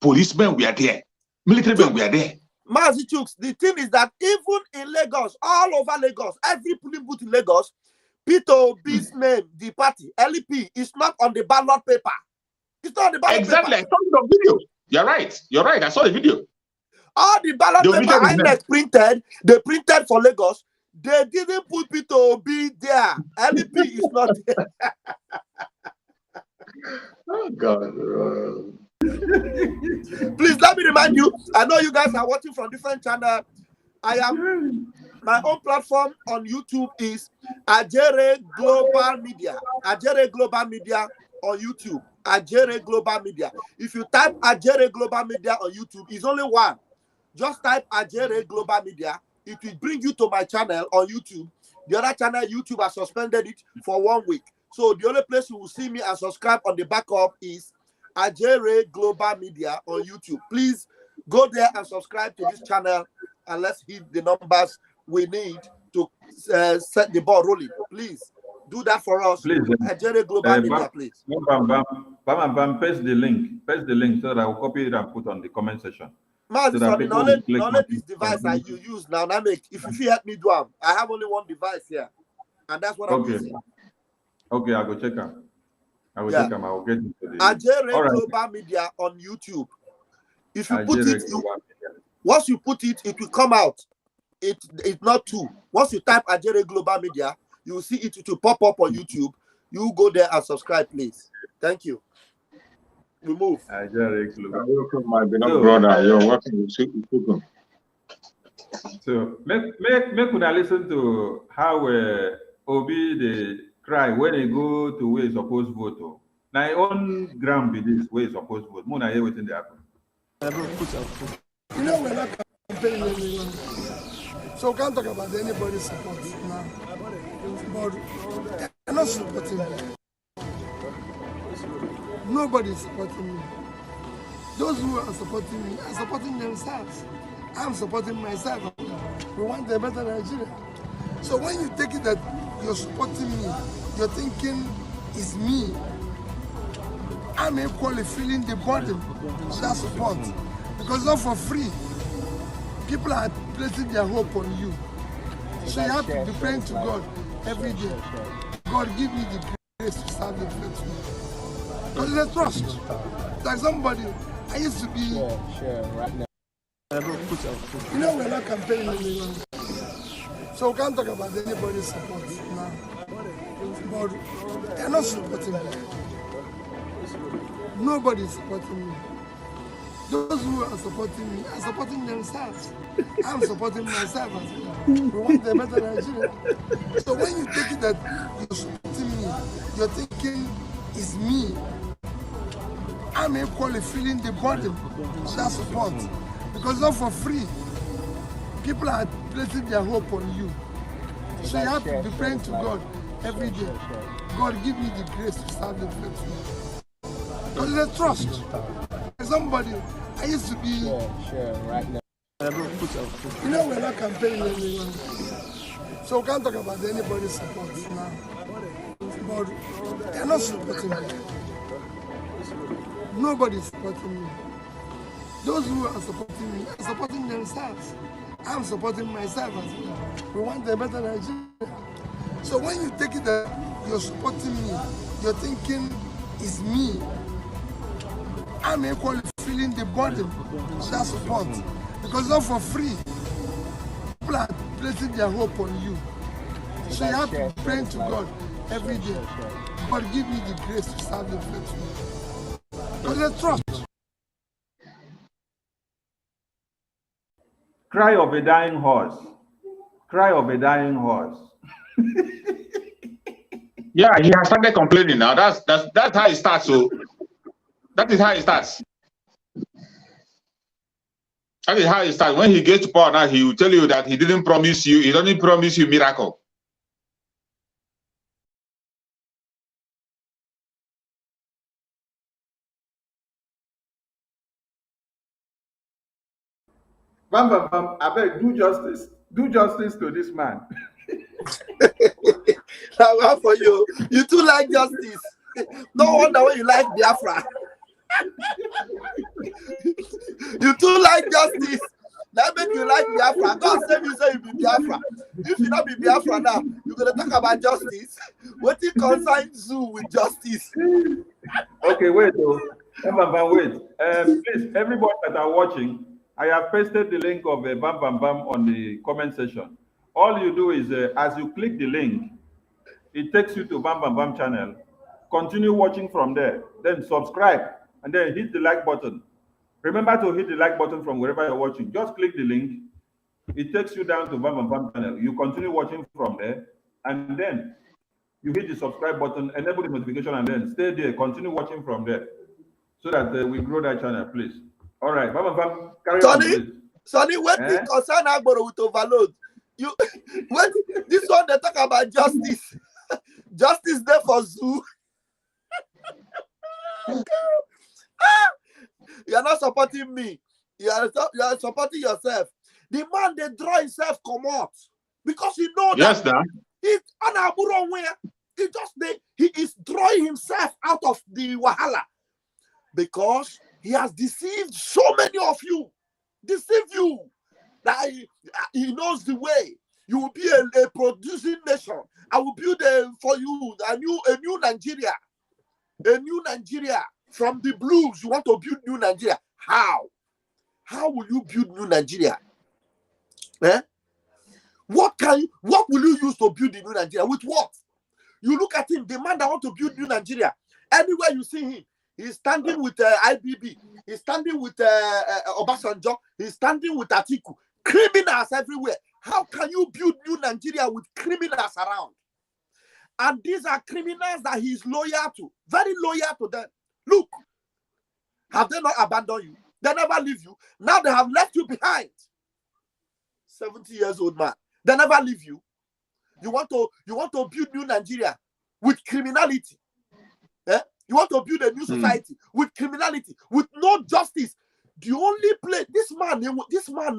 Speaker 2: Policemen were there. Military men were there.
Speaker 6: Mazi Chooks, the thing is that even in Lagos, all over Lagos, every polling booth in Lagos, Peter Obi's name, the party, LEP, is not on the ballot paper. It's not on the ballot
Speaker 2: Exactly.
Speaker 6: paper.
Speaker 2: I saw the video. You're right. You're right. I saw the video.
Speaker 6: All the ballot paper INEC printed, they printed for Lagos. They didn't put Peter Obi there. LEP is not there.
Speaker 2: Oh, God.
Speaker 6: Please let me remind you, I know you guys are watching from different channels. My own platform on YouTube is Ajere Global Media. Ajere Global Media on YouTube. Ajere Global Media. If you type Ajere Global Media on YouTube, it's only one. Just type Ajere Global Media. It will bring you to my channel on YouTube. The other channel, YouTube has suspended it for 1 week. So the only place you will see me and subscribe on the backup is Ajere Global Media on YouTube. Please go there and subscribe to this channel and let's hit the numbers we need to set the ball rolling. Please do that for us.
Speaker 1: Please,
Speaker 6: Ajere Global Media, please.
Speaker 1: Bam, paste the link. Paste the link so that I will copy it and put on the comment section.
Speaker 6: Man, so only this device that you use now. If you help me do it, I have only one device here, and that's what I'm using.
Speaker 1: Okay, I'll go check them. I will check them. I will get into the
Speaker 6: Ajere Global Media on YouTube. If you put it, once you put it, it will come out. It's not two. Once you type Ajere Global Media, you will see it will pop up on YouTube. You go there and subscribe, please. Thank you. We move.
Speaker 2: Welcome, my beloved brother. You're welcome.
Speaker 1: So make una listen to how Obi they cry when they go to where supposed vote. Now own ground be this where supposed vote. Mona hear waiting they happen.
Speaker 9: You know we're not campaigning anyone, so we can't talk about anybody's support now. But they're not supporting me. Nobody's supporting me. Those who are supporting me are supporting themselves. I'm supporting myself. We want a better Nigeria. So when you take it that you're supporting me, you're thinking it's me, I'm equally feeling the burden of that support. Because not for free. People are placing their hope on you. So you have to be praying to God every day. God, give me the grace to serve you faithfully. Because it's a trust. Like somebody, I used to be... right now. You know we're not campaigning anyone. So we can't talk about anybody's support now. But they're not supporting me. Nobody's supporting me. Those who are supporting me are supporting themselves. I'm supporting myself as well. We want a better Nigeria. So when you take it that you're supporting me, you're thinking it's me, I'm equally feeling the burden of that support. Because not for free. People are placing their hope on you. So you have to be praying to God every day. God, give me the grace to serve you faithfully. Because it's a trust. Like somebody, I used to be... right now. You know we're not campaigning anyone. So we can't talk about anybody's support now. But they're not supporting me. Nobody's supporting me. Those who are supporting me are supporting themselves. I'm supporting myself as well. We want a better Nigeria. So when you take it that you're supporting me, you're thinking it's me, I'm equally feeling the burden of that support. Because not for free. People are placing their hope on you. So you have to be praying to God every day. God, give me the grace to serve you faithfully. Because it's a trust.
Speaker 1: Cry of a dying horse. Cry of a dying horse.
Speaker 2: Yeah, he has started complaining now. That's how it starts. So that is how it starts. That is how it starts. When he gets to power now, he will tell you that he didn't promise you, he doesn't promise you miracle.
Speaker 1: Bam, bam, bam. I beg, do justice. Do justice to this man.
Speaker 6: Now, for you, you too like justice. No wonder why you like Biafra. You too like justice. That make you like Biafra. God save you say you be Biafra. If you not be Biafra now, you're gonna talk about justice. What it concerns you with justice?
Speaker 1: Okay, wait. Wait. Please, everybody that are watching, I have pasted the link of Bam Bam Bam on the comment section. All you do is, as you click the link, it takes you to Bam Bam Bam channel. Continue watching from there. Then subscribe and then hit the like button. Remember to hit the like button from wherever you're watching. Just click the link. It takes you down to Bam Bam Bam channel. You continue watching from there, and then you hit the subscribe button, enable the notification, and then stay there. Continue watching from there, so that we grow that channel, please. All right, Bam Bam Bam, carry on, please.
Speaker 6: Sonny, what is concern Agboro with overload? You, what? This one they talk about justice. Justice there for zoo. You are not supporting me. You are supporting yourself. The man they draw himself come out because he know
Speaker 2: Yes,
Speaker 6: that he's on where he is drawing himself out of the wahala because he has deceived so many of you. Deceive you that he knows the way. You will be a producing nation. I will build for you a new Nigeria. A new Nigeria. From the blues, you want to build new Nigeria. How? How will you build new Nigeria? Eh? What will you use to build the new Nigeria? With what? You look at him, the man that want to build new Nigeria. Anywhere you see him, he's standing with IBB. He's standing with Obasanjo. He's standing with Atiku. Criminals everywhere. How can you build new Nigeria with criminals around? And these are criminals that he's loyal to. Very loyal to them. Look, have they not abandoned you? They never leave you. Now they have left you behind. 70 years old man. They never leave you. You want to build new Nigeria with criminality. Eh? You want to build a new society with criminality, with no justice. The only place this man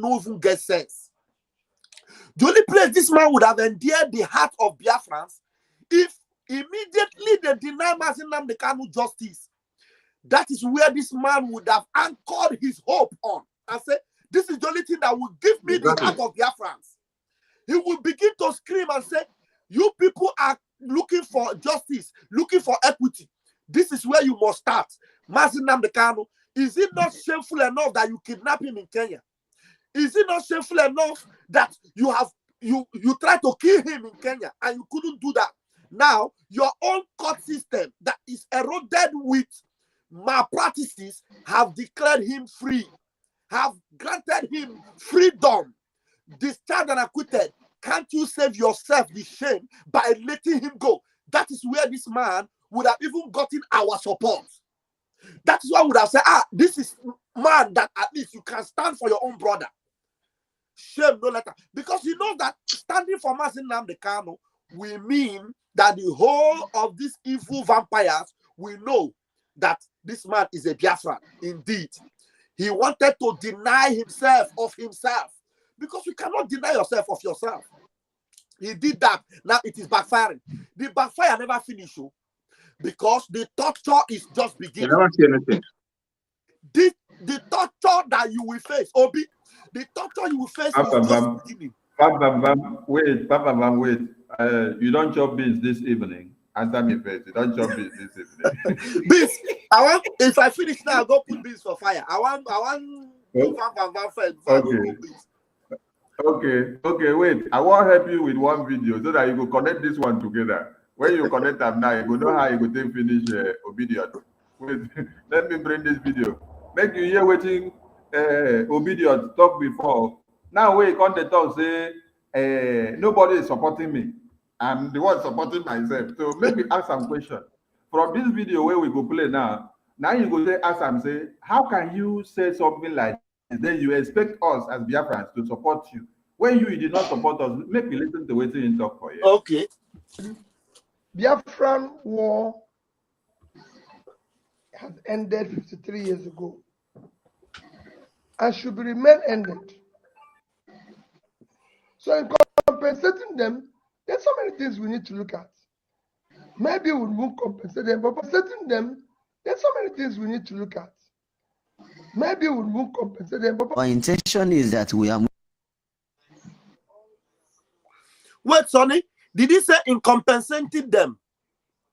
Speaker 6: no even get sense. The only place this man would have endeared the heart of Biafrans if immediately they deny Mazi Nnamdi Kanu justice. That is where this man would have anchored his hope on and say, this is the only thing that will give me the heart of Biafrans. He will begin to scream and say, you people are looking for justice, looking for equity. This is where you must start. Mazi Nnamdi Kanu, is it not shameful enough that you kidnap him in Kenya? Is it not shameful enough that you try to kill him in Kenya and you couldn't do that? Now, your own court system that is eroded with malpractices have declared him free, have granted him freedom, discharged and acquitted. Can't you save yourself the shame by letting him go? That is where this man would have even gotten our support. That is why we would have said, this is man that at least you can stand for your own brother. Shame no letter. Because you know that standing for Mazi Nnamdi Kanu will mean that the whole of these evil vampires will know that this man is a Biafran. Indeed. He wanted to deny himself of himself. Because you cannot deny yourself of yourself. He did that. Now it is backfiring. The backfire never finished. Because the torture is just beginning.
Speaker 2: You never see anything.
Speaker 6: The torture that you will face, Obi, the torture you will face is just beginning.
Speaker 1: Wait. You don't chop beans this evening. Answer me first. You don't chop beans this evening.
Speaker 6: Beans. If I finish now, I'll go put beans for fire. I want
Speaker 1: Okay, wait. I want to help you with one video so that you will connect this one together. When you connect them now, you will know how you will then finish Obedience. Wait, let me bring this video. Make you hear waiting Obedience talk before. Now we come to talk say nobody is supporting me. I'm the one supporting myself. So maybe ask some question. From this video where we go play now you go say ask them say, how can you say something like this? Then you expect us as Biafrans to support you. When you did not support us, make me listen to what you talk for you.
Speaker 6: Okay.
Speaker 9: Biafran war has ended 53 years ago and should remain ended. So in compensating them, there's so many things we need to look at. Maybe we won't compensate them, but compensating them, there's so many things we need to look at. Maybe we won't compensate them, but
Speaker 10: our intention is that we are.
Speaker 6: Wait, Sonny, did he say in compensating them?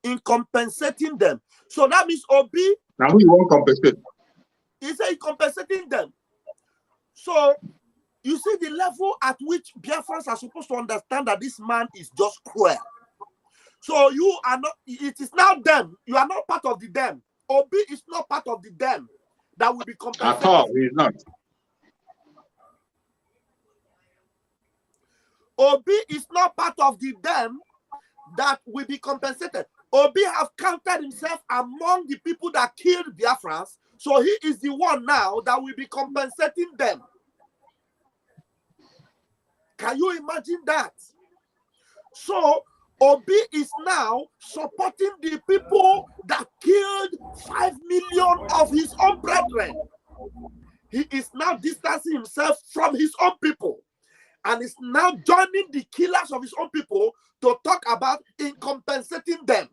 Speaker 6: In compensating them. So that means Obi.
Speaker 2: Now who you want compensate?
Speaker 6: He said in compensating them. So you see the level at which Biafrans are supposed to understand that this man is just cruel. So you are not, it is now them. You are not part of the them. Obi is not part of the them that will be compensated.
Speaker 2: At all, he is not.
Speaker 6: Obi is not part of the them that will be compensated. Obi have counted himself among the people that killed Biafrans. So he is the one now that will be compensating them. Can you imagine that? So Obi is now supporting the people that killed 5 million of his own brethren. He is now distancing himself from his own people and is now joining the killers of his own people to talk about in compensating them.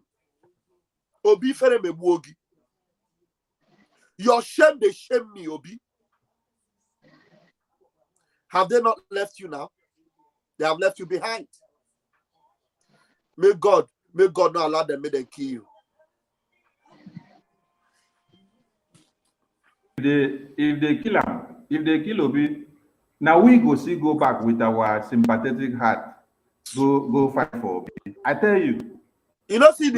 Speaker 6: Obi Fereme Buogi. Your shame, they shame me, Obi. Have they not left you now? They have left you behind. May God not allow them, may they kill you.
Speaker 1: If they kill him, if they kill Obi, now we go back with our sympathetic heart, go fight for Obi. I tell you.
Speaker 6: You know, see,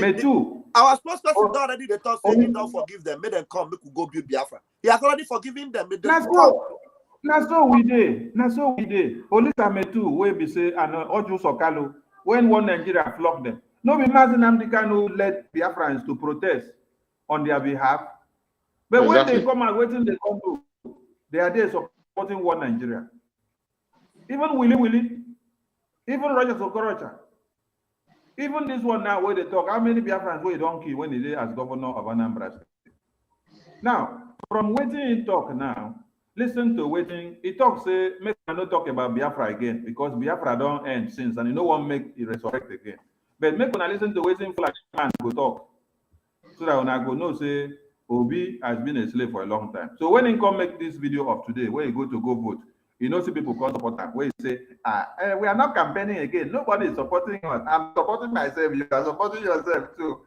Speaker 6: our spokesperson already they thought say he don't forgive them. Make them come, make we go build Biafra. He has already forgiven them.
Speaker 1: Now so we did. Police are too. We be say and Oju Sokalo when one Nigeria flock them. No, we imagine Amdekano led Biafrans to protest on their behalf. But exactly. When they come and waiting, they come to, they are there supporting one Nigeria. Even Willie, even Roger Sokorocha, even this one now where they talk, how many Biafrans were don't kill when he did as governor of Anambra State? Now, from waiting in talk now, listen to waiting. He talks say, make I not talk about Biafra again because Biafra don't end since and you no one make it resurrect again. But make when I listen to waiting for man go talk. So that when I go no say Obi has been a slave for a long time. So when he come make this video of today, where he go vote, you know see people come support him, where he say, we are not campaigning again. Nobody is supporting us. I'm supporting myself. You are supporting yourself too.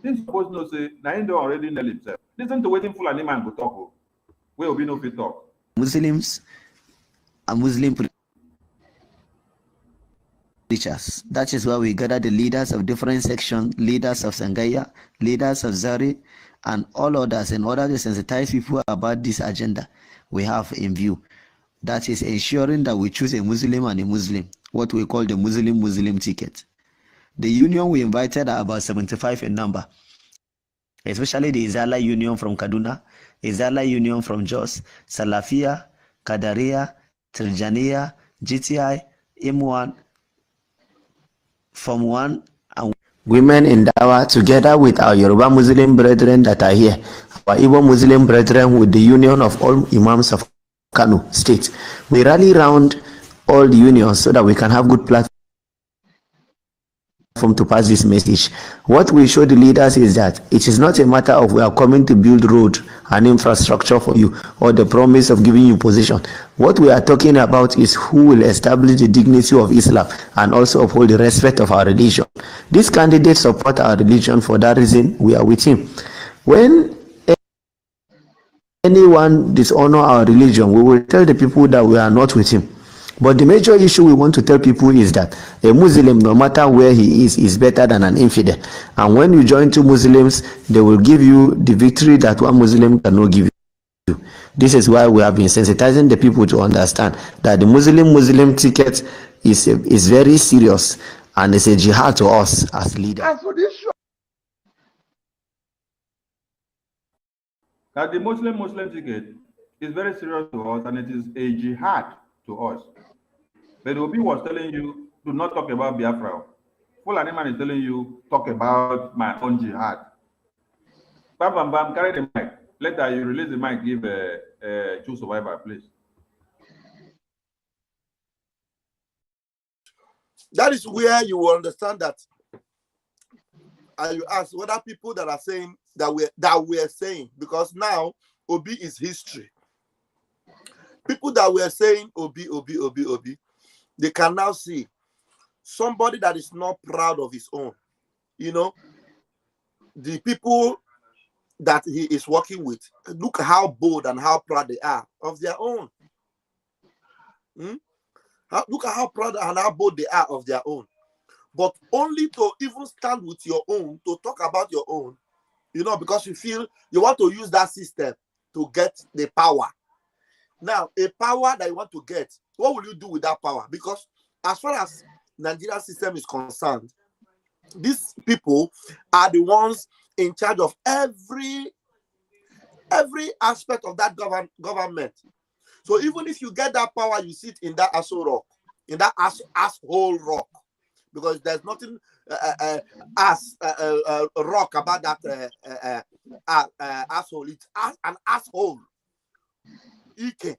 Speaker 1: This supposed to say, now he don't already nail himself. Listen to waiting for an man go talk. Where Obi no fit talk.
Speaker 10: Muslims and Muslim preachers. That is why we gather the leaders of different sections, leaders of Sangaya, leaders of Zari, and all others in order to sensitize people about this agenda we have in view. That is ensuring that we choose a Muslim and a Muslim, what we call the Muslim ticket. The union we invited are about 75 in number, especially the Izala Union from Kaduna, Izala Union from Jos, Salafia, Kadaria, Tirjaniya, GTI, M1, Form 1, and women in Dawa, together with our Yoruba Muslim brethren that are here, our Igbo Muslim brethren with the union of all Imams of Kano State. We rally around all the unions so that we can have good platform to pass this message. What we show the leaders is that it is not a matter of we are coming to build road and infrastructure for you or the promise of giving you position. What we are talking about is who will establish the dignity of Islam and also uphold the respect of our religion. These candidates support our religion. For that reason, we are with him. When anyone dishonor our religion, we will tell the people that we are not with him. But the major issue we want to tell people is that a Muslim, no matter where he is better than an infidel. And when you join two Muslims, they will give you the victory that one Muslim cannot give you. This is why we have been sensitizing the people to understand that the Muslim ticket is very serious and it's a jihad to us as leaders.
Speaker 1: That the Muslim ticket is very serious to us and it is a jihad to us. But Obi was telling you, do not talk about Biafra. Fulani man is telling you, talk about my own jihad. Bam, bam, bam, carry the mic. Later you release the mic, give a true survivor, please.
Speaker 6: That is where you will understand that and you ask whether people that are saying that we're saying, because now Obi is history. People that were saying Obi, they can now see somebody that is not proud of his own. You know, the people that he is working with, look how bold and how proud they are of their own. Look at how proud and how bold they are of their own. But only to even stand with your own, to talk about your own, you know, because you feel you want to use that system to get the power. Now, a power that you want to get, what will you do with that power? Because as far as Nigerian system is concerned, these people are the ones in charge of every aspect of that government. So even if you get that power, you sit in that asshole rock, in that asshole rock, because there's nothing rock about that asshole. It's an asshole. EK.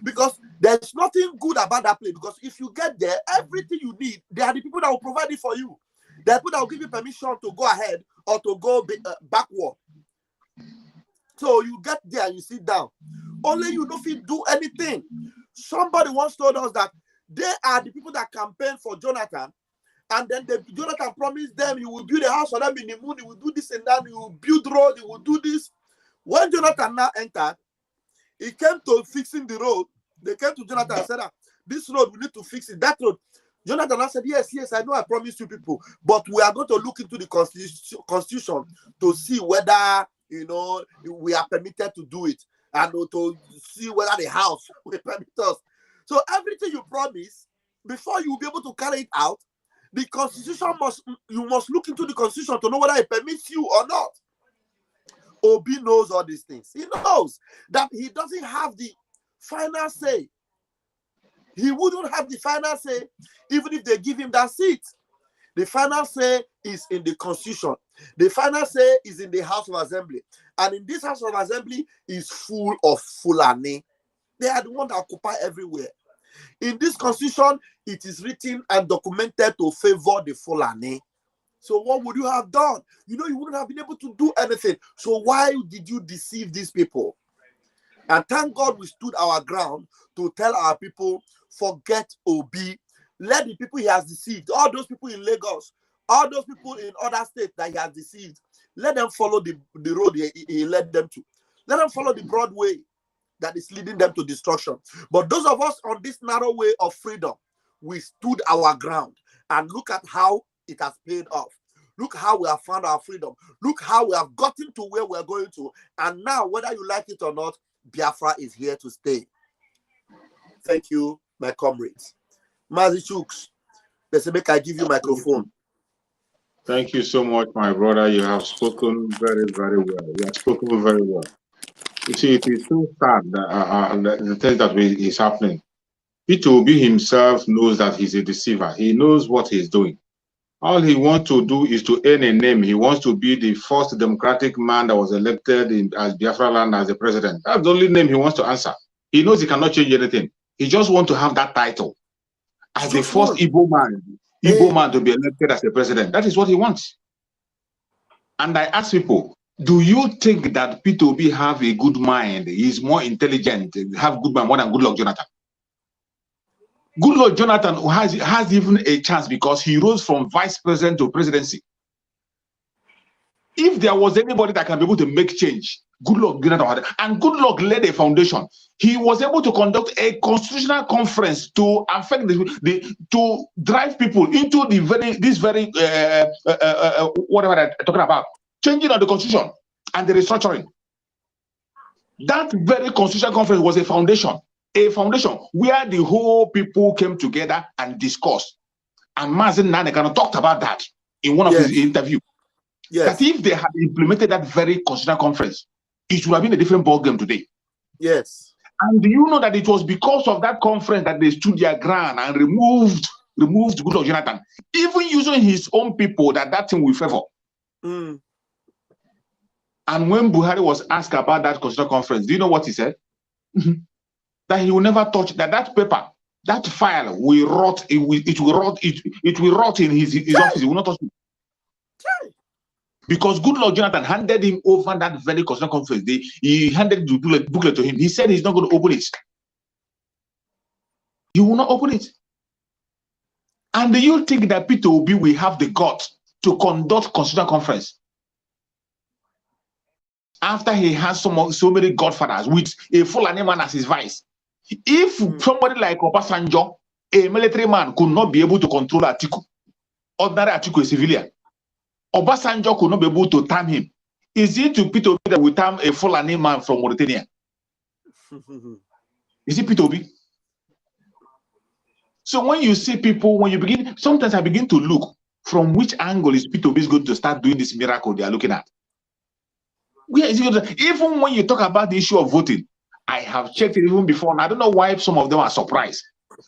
Speaker 6: Because there's nothing good about that place. Because if you get there, everything you need, they are the people that will provide it for you. They are people that will give you permission to go ahead or to go backward. So you get there and you sit down. Only you don't feel do anything. Somebody once told us that they are the people that campaign for Jonathan, and then Jonathan promised them he will build a house for them in the moon, he will do this and that, he will build road, he will do this. When Jonathan now entered, he came to fixing the road. They came to Jonathan and said, this road, we need to fix it. That road. Jonathan said, yes, I know I promised you people, but we are going to look into the constitution to see whether, you know, we are permitted to do it, and to see whether the house will permit us. So everything you promise, before you will be able to carry it out, the constitution you must look into the constitution to know whether it permits you or not. Obi knows all these things. He knows that he doesn't have the final say. He wouldn't have the final say even if they give him that seat. The final say is in the constitution. The final say is in the House of Assembly. And in this House of Assembly is full of Fulani. They are the ones that occupy everywhere. In this constitution, it is written and documented to favor the Fulani. So what would you have done? You know, you wouldn't have been able to do anything. So why did you deceive these people? And thank God we stood our ground to tell our people, forget Obi. Let the people he has deceived, all those people in Lagos, all those people in other states that he has deceived, let them follow the road he led them to. Let them follow the broad way that is leading them to destruction. But those of us on this narrow way of freedom, we stood our ground. And look at how it has paid off. Look how we have found our freedom. Look how we have gotten to where we're going to. And now, whether you like it or not, Biafra is here to stay. Thank you, my comrades. Mazi Chooks, let's make I give you microphone.
Speaker 2: Thank you so much, my brother. You have spoken very, very well. You have spoken very well. You see, it is so sad that the thing that is happening. P2B himself knows that he's a deceiver. He knows what he's doing. All he wants to do is to earn a name. He wants to be the first democratic man that was elected as Biafra land as the president. That's the only name he wants to answer. He knows he cannot change anything. He just wants to have that title as the first Igbo man to be elected as the president. That is what he wants. And I ask people, do you think that P2B have a good mind? He's more intelligent, have good mind more than Goodluck Jonathan? Goodluck Jonathan has even a chance because he rose from vice president to presidency. If there was anybody that can be able to make change, Goodluck Jonathan had, and Goodluck led a foundation. He was able to conduct a constitutional conference to affect to drive people into whatever they're talking about, changing of the constitution and the restructuring. That very constitutional conference was a foundation where the whole people came together and discussed. And Mazen Nanekano talked about that in one of his interviews. Yes. That if they had implemented that very constitutional conference, it would have been a different ballgame today.
Speaker 6: Yes.
Speaker 2: And do you know that it was because of that conference that they stood their ground and removed Goodluck Jonathan, even using his own people that thing will favor.
Speaker 6: Mm.
Speaker 2: And when Buhari was asked about that constitutional conference, do you know what he said? That he will never touch that paper, that file will rot. It will rot in his office. He will not touch it. Because Goodluck Jonathan handed him over that very constitutional conference day. He handed the booklet to him. He said he's not going to open it. He will not open it. And do you think that Peter Obi will have the guts to conduct constitutional conference after he has so many godfathers with a Fulani man as his vice? If somebody like Obasanjo, a military man, could not be able to control Atiku, ordinary Atiku, a civilian, Obasanjo could not be able to time him. Is it to Peter Obi that will time a Fulani man from Mauritania? Is it Peter Obi? So when you see people, when you begin, sometimes I begin to look from which angle is Peter Obi going to start doing this miracle they are looking at. Where is it? Even when you talk about the issue of voting, I have checked it even before, and I don't know why some of them are surprised.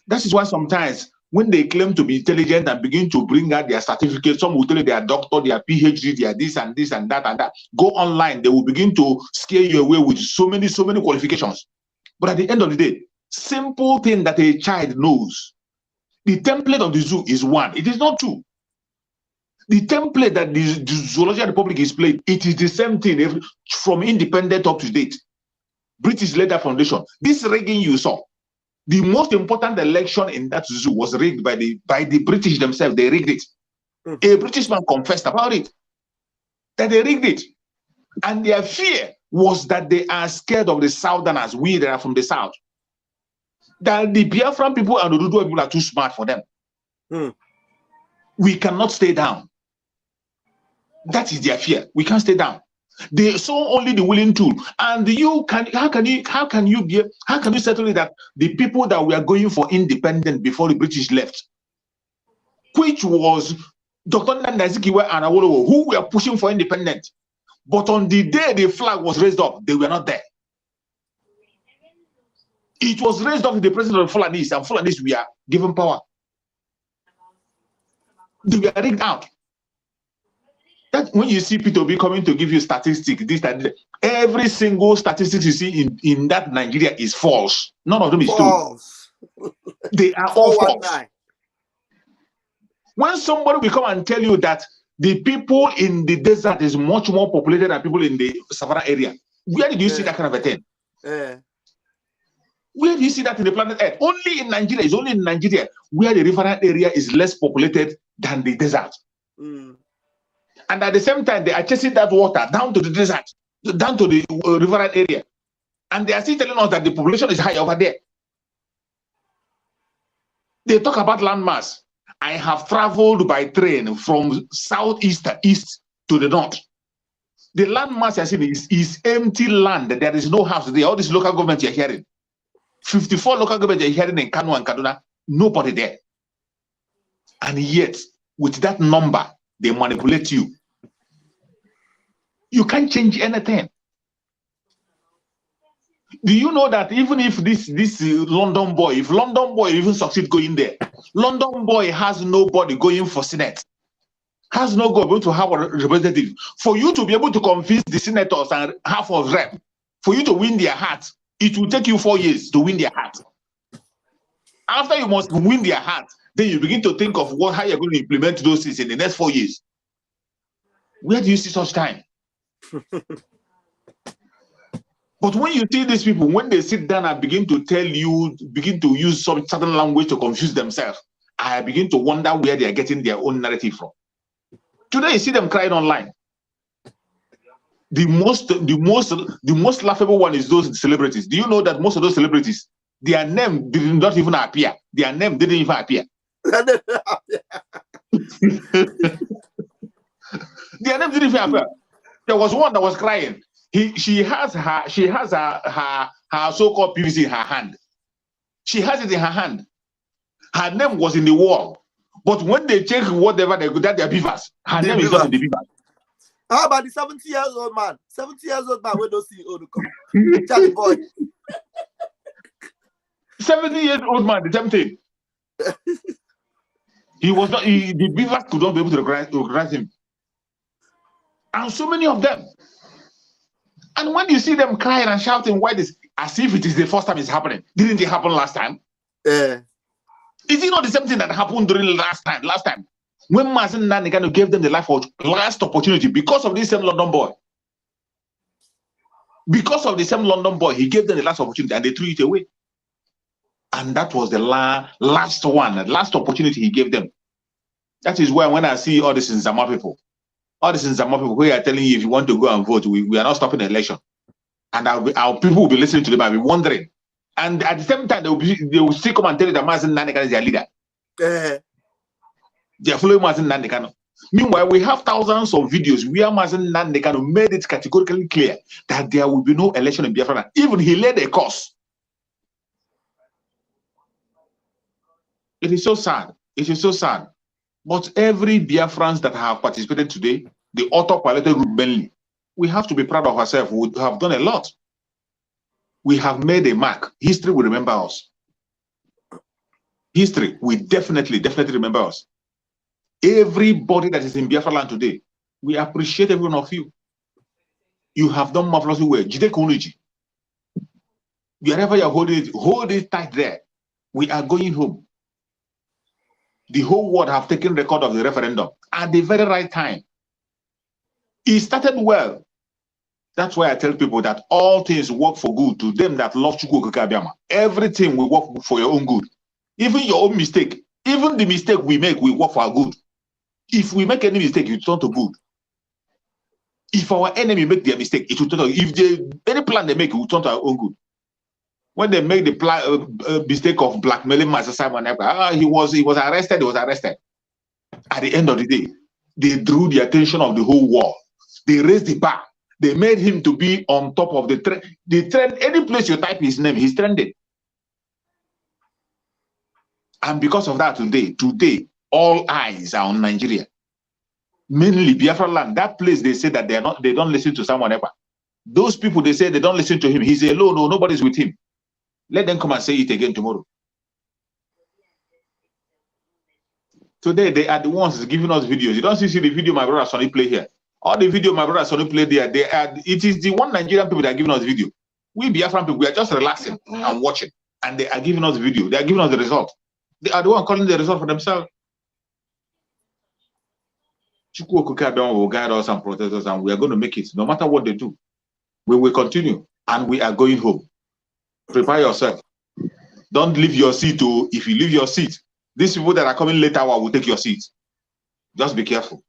Speaker 2: That is why sometimes when they claim to be intelligent and begin to bring out their certificates, some will tell you they are doctor, they are PhD, they are this and this and that and that. Go online, they will begin to scare you away with so many qualifications. But at the end of the day, simple thing that a child knows. The template of the zoo is one. It is not two. The template that the Zoological Republic is playing, it is the same thing from independent up to date. British Leather Foundation. This rigging you saw, the most important election in that zoo was rigged by the British themselves. They rigged it. A British man confessed about it, that they rigged it. And their fear was that they are scared of the Southerners, we that are from the South. That the Biafran people and the Oduduwa people are too smart for them. We cannot stay down. That is their fear. We can't stay down. They saw only the willing tool. And how can you settle it that the people that were going for independence before the British left, which was Dr. Nnazikiwe and Awolowo, who were pushing for independence, but on the day the flag was raised up, they were not there. It was raised up to the president of Fulanis, and Fulanis were given power. They were rigged out. That when you see Peter Obi coming to give you statistics, this and every single statistic you see in that Nigeria is false. None of them is false. They are all false. When somebody will come and tell you that the people in the desert is much more populated than people in the Savannah area, where did you see that kind of a thing? Where do you see that in the planet Earth? Only in Nigeria. It's only in Nigeria where the riverine area is less populated than the desert. And at the same time, they are chasing that water down to the desert, down to the riverine area. And they are still telling us that the population is high over there. They talk about landmass. I have traveled by train from southeast to east to the north. The landmass I see is empty land. There is no house there. All these local governments you're hearing. 54 local governments you're hearing in Kano and Kaduna, nobody there. And yet, with that number, they manipulate you. You can't change anything. Do you know that even if this London boy, if London boy even succeed going there, London boy has nobody going for Senate, has no go able to have a representative. For you to be able to convince the senators and half of rep, for you to win their heart, it will take you 4 years to win their heart. After you must win their heart, then you begin to think of how you're going to implement those things in the next 4 years. Where do you see such time? But when you see these people, when they sit down and begin to tell you, begin to use some certain language to confuse themselves, I begin to wonder where they are getting their own narrative from. Today, you see them crying online. The most laughable one is those celebrities. Do you know that most of those celebrities, their name did not even appear? Their name didn't even appear. Their name didn't even appear. There was one that was crying. She has her so-called PVC in her hand. She has it in her hand. Her name was in the wall. But when they check whatever they got, they're beavers. Her name is not in the beavers.
Speaker 6: How about the 70-year-old man? 70-year-old man, we don't see old come. Charlie boy.
Speaker 2: 70-year-old man, the same thing. He was not. The beavers could not be able to recognize him. And so many of them. And when you see them crying and shouting, why this? As if it is the first time it's happening. Didn't it happen last time? Is it not the same thing that happened during last time? When Mazen Nanigano gave them the last opportunity because of this same London boy. Because of the same London boy, he gave them the last opportunity and they threw it away. And that was the last one, the last opportunity he gave them. That is why when I see all these Nzama people, who are telling you if you want to go and vote, we are not stopping the election. And our people will be listening to them and be wondering. And at the same time, they will still come and tell you that Mazen Nanigano is their leader. They are following Mazen Nanigano. Meanwhile, we have thousands of videos where Mazen Nanigano made it categorically clear that there will be no election in Biafra. Even he led a course. It is so sad. It is so sad. But every Biafrans that have participated today, the autopiloted group mainly, we have to be proud of ourselves. We have done a lot. We have made a mark. History will remember us. History will definitely remember us. Everybody that is in Biafra land today, we appreciate every one of you. You have done marvelously well. Jide Kunuji. Wherever you're holding it, hold it tight there. We are going home. The whole world have taken record of the referendum at the very right time. It started well. That's why I tell people that all things work for good to them that love Chukwu Kabiama. Everything will work for your own good. Even your own mistake, even the mistake we make will work for our good. If we make any mistake, it will turn to good. If our enemy make their mistake, it will turn to, any plan they make, it will turn to our own good. When they make the mistake of blackmailing Master Simon, he was arrested. He was arrested. At the end of the day, they drew the attention of the whole world. They raised the bar. They made him to be on top of the trend. The trend, any place you type his name, he's trending. And because of that, today, all eyes are on Nigeria. Mainly Biafra land. That place, they say that they don't listen to someone ever. Those people, they say they don't listen to him. He's alone. No, nobody's with him. Let them come and say it again tomorrow. Today, they are the ones giving us videos. You don't see the video my brother Sonny play here. All the video my brother Sonny play there, it is the one Nigerian people that are giving us video. We Biafran people, we are just relaxing and watching. And they are giving us video. They are giving us the result. They are the one calling the result for themselves. Chukwu Okukabiyama will guide us and protect us, and we are going to make it. No matter what they do, we will continue, and we are going home. Prepare yourself. Don't leave your seat. If you leave your seat, these people that are coming later will take your seat. Just be careful.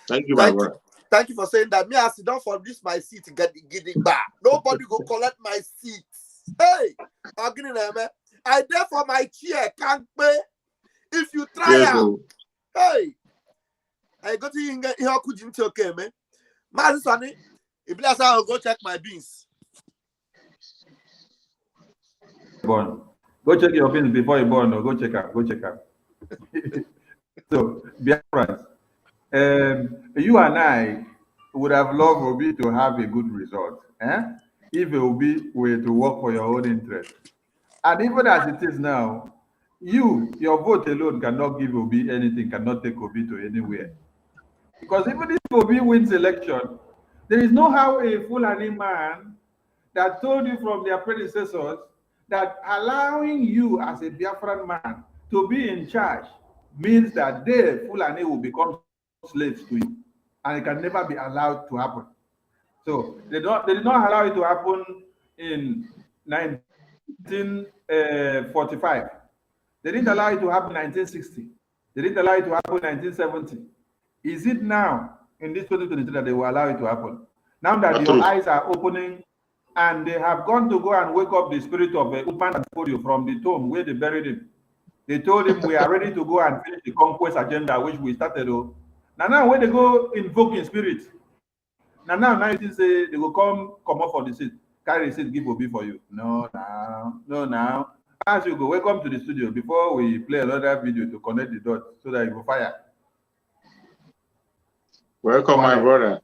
Speaker 2: Thank you, my brother.
Speaker 6: Thank you for saying that. Me, I sit down for this my seat, get it back. Nobody go collect my seat. Hey, I there for my chair, can't pay. If you try out, hey, I go to here, could you okay, man? Man, Sonny, if I'll go check my beans.
Speaker 1: Born. Go check your beans before you born. Or go check out. Go check out. So, Biafrans, you and I would have loved Obi to have a good result. If Obi were to work for your own interest. And even as it is now, your vote alone cannot give Obi anything, cannot take Obi to anywhere. Because even if Obi wins election, there is no how a Fulani man that told you from their predecessors that allowing you as a Biafran man to be in charge means that they, Fulani, will become slaves to you. And it can never be allowed to happen. So they did not allow it to happen in 1945. They didn't allow it to happen in 1960. They didn't allow it to happen in 1970. Is it now, in this 2023, that they will allow it to happen? Now that your eyes are opening and they have gone to go and wake up the spirit of Upan and Fodio from the tomb where they buried him. They told him, we are ready to go and finish the conquest agenda, which we started. Now when they go invoke in spirit, now you say they will come up for the seat, carry the seat, give Obi for you. No, now. As you go, welcome to the studio. Before we play another video to connect the dots so that you will fire.
Speaker 2: Welcome, my brother.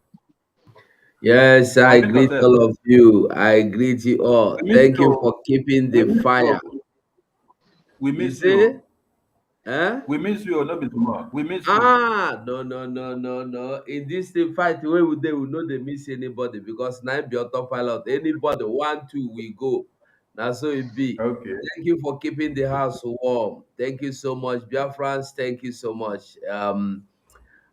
Speaker 11: Yes, I greet all of you. I greet you all. Thank you for keeping the fire.
Speaker 1: We miss you.
Speaker 11: Huh?
Speaker 1: We miss you, not tomorrow. We miss you.
Speaker 11: No. In this fight, we will know they miss anybody because now be autopilot. Anybody 1, 2, we go. That's so it be.
Speaker 1: Okay.
Speaker 11: Thank you for keeping the house warm. Thank you so much, Biafrans. Thank you so much.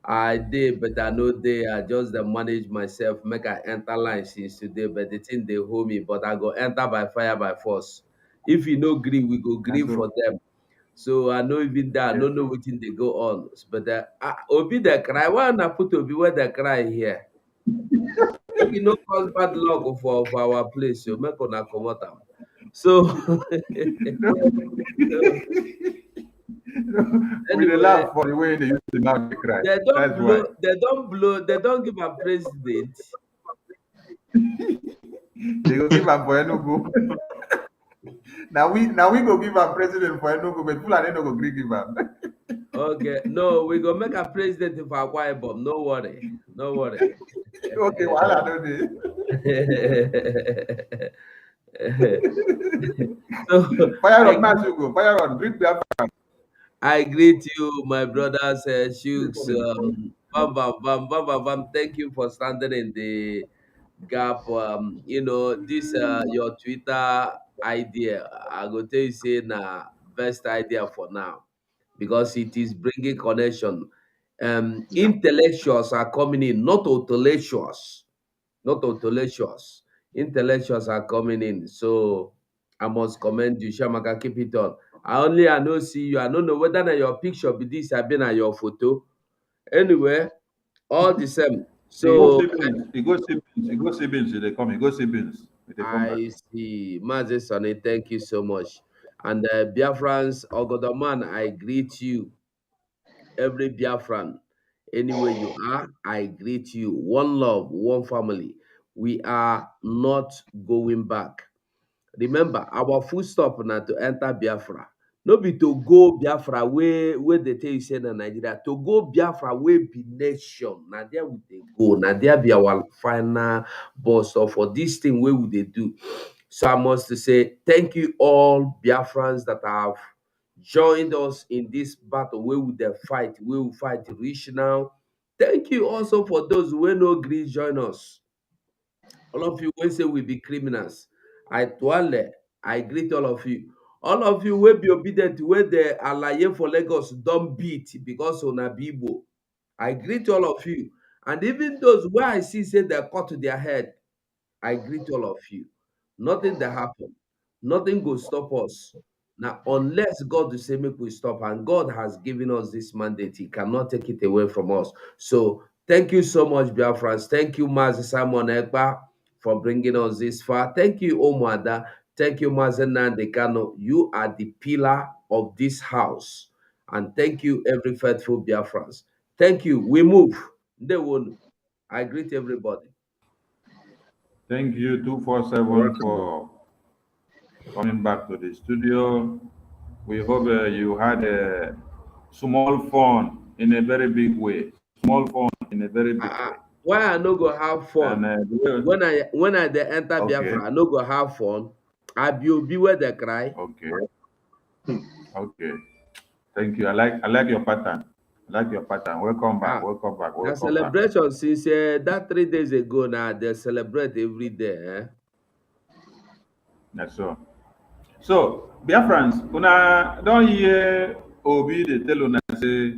Speaker 11: I did, but I know they are just the manage myself. Make I enter line since today, but the thing they hold me. But I go enter by fire by force. If you no agree, we go agree
Speaker 1: That's
Speaker 11: for
Speaker 1: all.
Speaker 11: them. So I know even that. I
Speaker 1: Yes.
Speaker 11: don't know what thing they go on. But Obi the cry. Why not put Obi where the cry here? Make you no cause bad luck for our place. So make una comot am. So
Speaker 1: We dey
Speaker 11: anyway,
Speaker 1: laugh for the way they used to laugh they cry.
Speaker 11: they don't
Speaker 1: That's why.
Speaker 11: blow. They don't blow. They don't give a president.
Speaker 1: They go give am for Enugu. Now we go give am president for Enugu, but Fulani no go gree give am.
Speaker 11: Okay, no, we go make a president for Akwa Ibom. No worry, no worry.
Speaker 1: Okay, wahala no dey.
Speaker 11: So
Speaker 1: Fire on Mass you go. Fire on. Greet Biafra.
Speaker 11: I greet you, my brothers, Shooks. Bam, bam, bam, bam, bam, bam. Thank you for standing in the gap. This your Twitter idea. I go tell you, say na best idea for now because it is bringing connection. Intellectuals are coming in, not intellectuals, not intellectuals. Intellectuals are coming in. So I must commend you, Shamaka. Keep it on. I know see you. I don't know whether na your picture be this, I been at your photo. Anyway, all the same.
Speaker 1: He go
Speaker 11: So
Speaker 1: see beans. He go see beans. He go see beans. They come. He go see beans. They come back.
Speaker 11: I see. Mazi Sonny, thank you so much. And Biafrans, Ogodoman, I greet you. Every Biafran, anywhere you are, I greet you. One love, one family. We are not going back. Remember, our full stop now to enter Biafra. No be to go Biafra where they tell you say na Nigeria. To go Biafra where be nation. Now there we dey go. Now there be our final boss of for this thing where would they do. So I must say thank you all Biafrans that have joined us in this battle where we dey fight, where we fight reach now. Thank you also for those who no agree join us. All of you will say we be criminals. I greet all of you. All of you will be obedient where the alaye for Lagos don't beat because on a Bibo. I greet all of you. And even those where I see say they cut to their head, I greet all of you. Nothing that happen. Nothing will stop us. Now, unless God will say make we stop, and God has given us this mandate, He cannot take it away from us. So thank you so much, Biafrans. Thank you, Mazi Simon Ekpa, for bringing us this far. Thank you, Omada. Thank you, Mazen Nandekano. You are the pillar of this house. And thank you, every faithful Biafrans. Thank you. We move. They won't. I greet everybody.
Speaker 1: Thank you, 247, for coming back to the studio. We hope you had a small fun in a very big way. Small fun in a very big way.
Speaker 11: Why I no go have fun?
Speaker 1: And,
Speaker 11: when I dey enter
Speaker 1: okay.
Speaker 11: Biafra, I no go have fun. I be where they cry.
Speaker 1: Okay. Okay. Thank you. I like your pattern. I like your pattern. Welcome back. Welcome back.
Speaker 11: The
Speaker 1: Welcome
Speaker 11: celebration
Speaker 1: back.
Speaker 11: since that 3 days ago now, they celebrate every day.
Speaker 1: That's so. So, Biafrans, una don't hear Obi they tell una say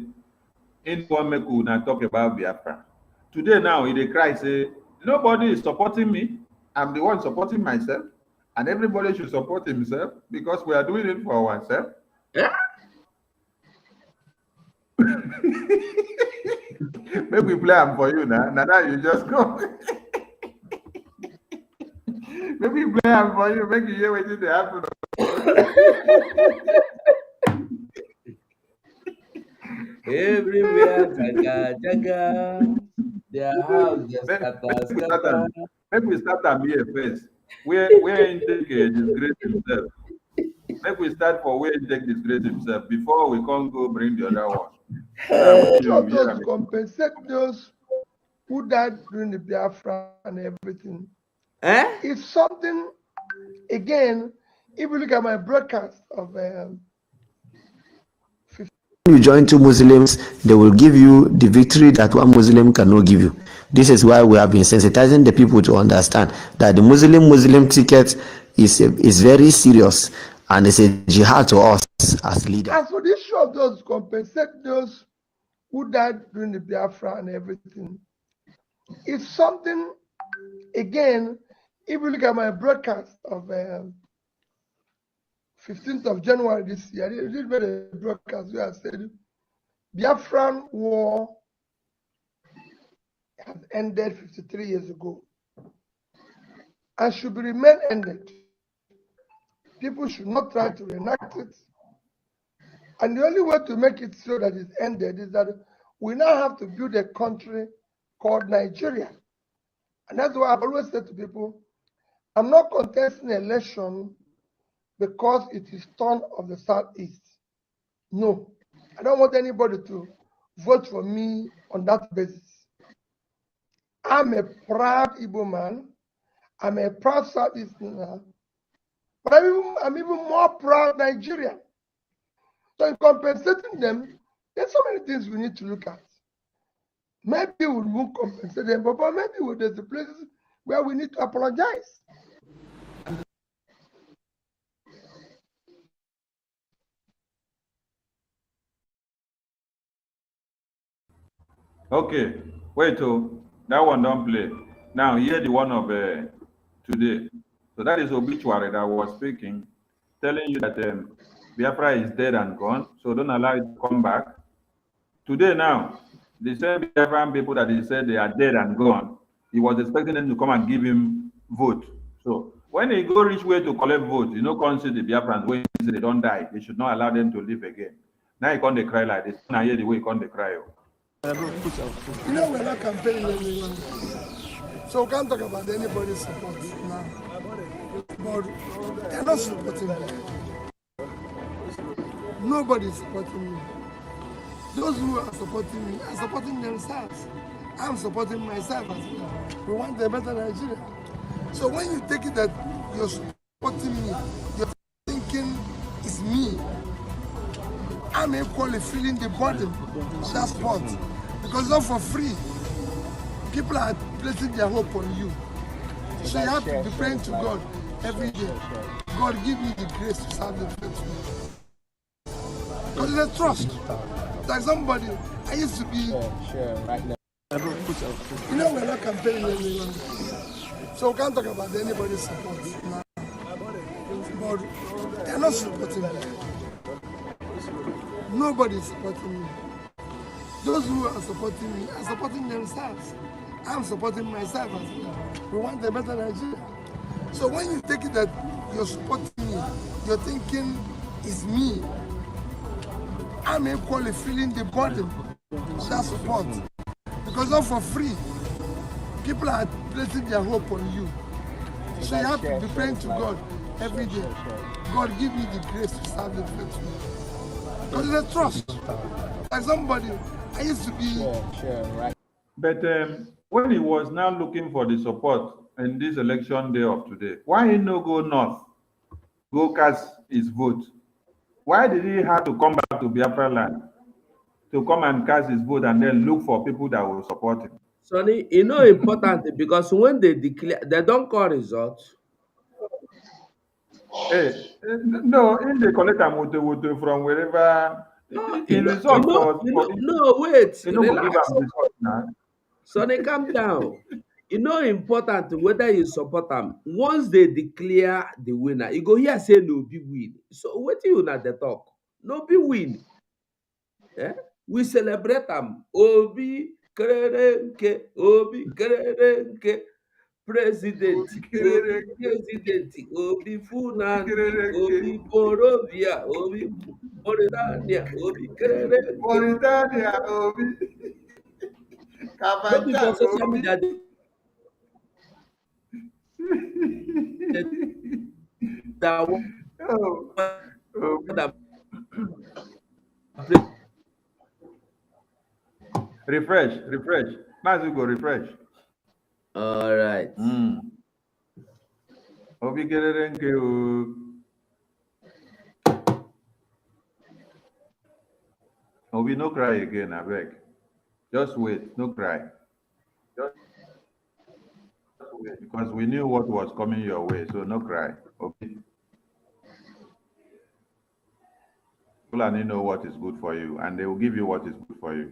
Speaker 1: anyone make una talk about Biafra. Today now he dey cry say nobody is supporting me. I'm the one supporting myself, and everybody should support himself because we are doing it for ourselves.
Speaker 11: Yeah.
Speaker 1: Make we play am for you now. Now you just go. Make we play am for you. Make you hear wetin dey happen.
Speaker 11: Everywhere, jaga, jaga. Their house just scatter.
Speaker 1: Make we start am here first. Where he take disgrace himself. Make we start for where he take disgrace himself before we can go bring the other one.
Speaker 9: To compensate those who died during the Biafra and everything. It's something, again, if you look at my broadcast of
Speaker 10: you join two Muslims, they will give you the victory that one Muslim cannot give you. This is why we have been sensitizing the people to understand that the Muslim ticket is very serious, and it's a jihad to us as leaders.
Speaker 9: As for the issue of those compensate those who died during the Biafra and everything, it's something, again, if you look at my broadcast of 15th of January this year, I did a broadcast where I said Biafran war has ended 53 years ago and should remain ended. People should not try to reenact it. And the only way to make it so that it's ended is that we now have to build a country called Nigeria. And that's why I've always said to people, I'm not contesting an election because it is turn of the Southeast. No, I don't want anybody to vote for me on that basis. I'm a proud Igbo man. I'm a proud Southeasterner. But I'm even more proud Nigerian. So in compensating them, there's so many things we need to look at. Maybe we won't compensate them, but maybe there's the places where we need to apologize.
Speaker 1: Okay, wait, oh, that one don't play. Now, here the one of today. So that is obituary that was speaking, telling you that Biafra is dead and gone, so don't allow it to come back. Today now, the same Biafran people that he said they are dead and gone, he was expecting them to come and give him vote. So when he go reach way to collect vote, you know, can't see the Biafrans when they don't die, they should not allow them to live again. Now he can't cry like this. Now hear the way he can't cry.
Speaker 9: You know, we're not campaigning anyone, so we can't talk about anybody's support now. But they're not supporting me. Nobody is supporting me. Those who are supporting me are supporting themselves. I'm supporting myself as well. We want a better Nigeria. So when you take it that you're supporting me, you're thinking it's me. I'm equally feeling the burden of that spot. Because not for free. People are placing their hope on you. So you have to be praying to God every day. God, give me the grace to serve the faithful. Because it's a trust. Like somebody, I used to be. You know, we're not campaigning anyone, so we can't talk about anybody's support now. But they're not supporting me. Nobody is supporting me. Those who are supporting me are supporting themselves. I'm supporting myself as well. We want a better Nigeria. So when you take it that you're supporting me, you're thinking it's me. I'm equally feeling the burden of that support. Because not for free. People are placing their hope on you. So you have to be praying to God every day. God, give me the grace to serve the faithful. Because it's a trust. Like somebody, I used to be.
Speaker 1: But when he was now looking for the support in this election day of today, why he no go north, go cast his vote? Why did he have to come back to Biafra land to come and cast his vote and then look for people that will support him?
Speaker 11: Sonny, you know important because when they declare, they don't call results.
Speaker 1: Hey, no, in the collect wote from wherever.
Speaker 11: No,
Speaker 1: In result
Speaker 11: no, wait,
Speaker 1: you know, give
Speaker 11: relax.
Speaker 1: him result now.
Speaker 11: Sonny, calm down. You know important whether you support them. Once they declare the winner, you go here say no be win. So what do you not the talk? No be win. Eh? We celebrate them. Obi Kerenke, Obi Kerenke, President, Obi President, Obi Funandi, Obi Borovia, Obi Mauritania, Obi Kerenke.
Speaker 1: Mauritania, Obi.
Speaker 11: No be for social media. That
Speaker 1: Refresh. Now you go refresh.
Speaker 11: All right.
Speaker 1: Obi Kerenke. Obi, no cry again, I beg. Just wait, no cry. Just wait, because we knew what was coming your way, so no cry. Okay. Fulani know what is good for you, and they will give you what is good for you.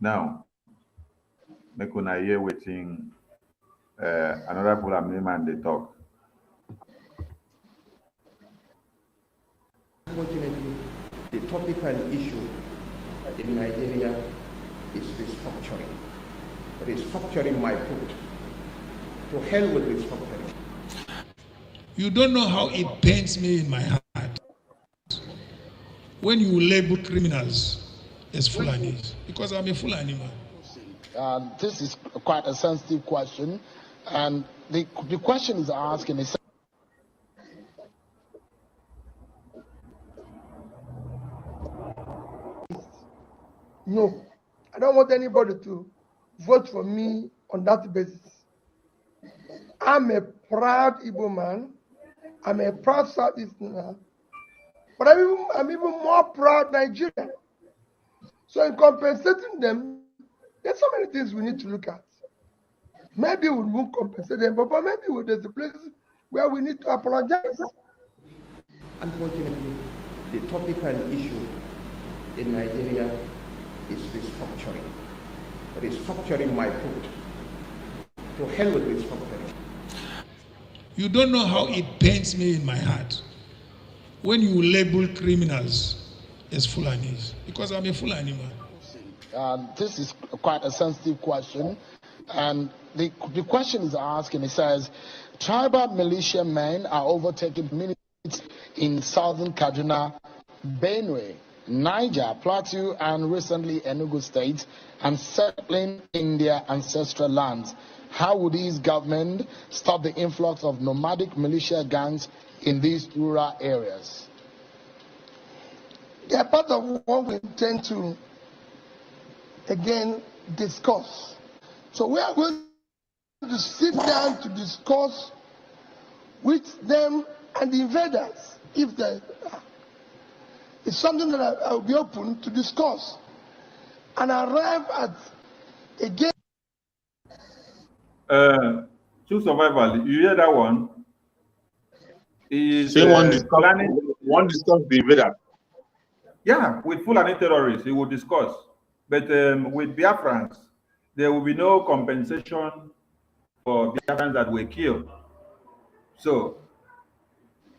Speaker 1: Now, make una hear waiting another Fulani man they talk.
Speaker 12: Unfortunately, the topical issue in Nigeria is restructuring. Restructuring my foot. To hell with restructuring.
Speaker 7: You don't know how it pains me in my heart when you label criminals as Fulanis, because I'm a Fulani man.
Speaker 9: This is quite a sensitive question, and the question is asking is. No, I don't want anybody to vote for me on that basis. I'm a proud Igbo man. I'm a proud Southeasterner. But I'm even more proud Nigerian. So in compensating them, there's so many things we need to look at. Maybe we won't compensate them, but maybe there's a place where we need to apologize.
Speaker 12: Unfortunately, the topical issue in Nigeria is restructuring. Restructuring my foot. To hell with restructuring.
Speaker 7: You don't know how it pains me in my heart when you label criminals as Fulanis, because I'm a Fulani man.
Speaker 9: This is quite a sensitive question, and the question is asking, it says, tribal militia men are overtaking communities in southern Kaduna, Benue, Niger, Plateau, and recently Enugu states, and settling in their ancestral lands. How would these government stop the influx of nomadic militia gangs in these rural areas? They are part of what we intend to, again, discuss. So we are going to sit down to discuss with them and the invaders, if they are. It's something that I will be open to discuss and arrive at, again.
Speaker 1: True survival, you hear that one? Is
Speaker 2: one discuss the invader.
Speaker 1: Yeah, with Fulani terrorists, he will discuss. But with Biafrans, there will be no compensation for Biafrans that were killed. So,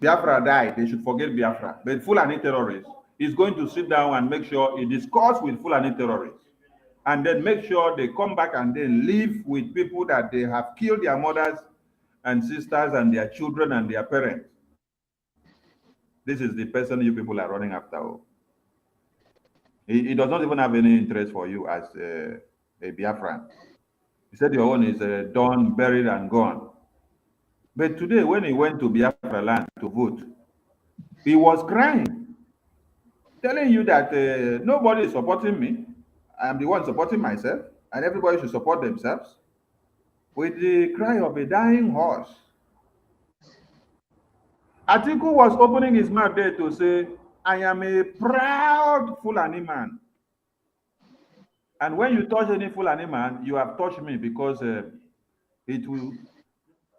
Speaker 1: Biafra died, they should forget Biafra. But Fulani terrorists is going to sit down and make sure he discuss with Fulani terrorists. And then make sure they come back and then live with people that they have killed their mothers and sisters and their children and their parents. This is the person you people are running after. He does not even have any interest for you as a Biafran. He said your own is done, buried, and gone. But today, when he went to Biafra land to vote, he was crying, telling you that nobody is supporting me. I am the one supporting myself, and everybody should support themselves. With the cry of a dying horse. Atiku was opening his mouth there to say, I am a proud Fulani man. And when you touch any Fulani man, you have touched me, because it will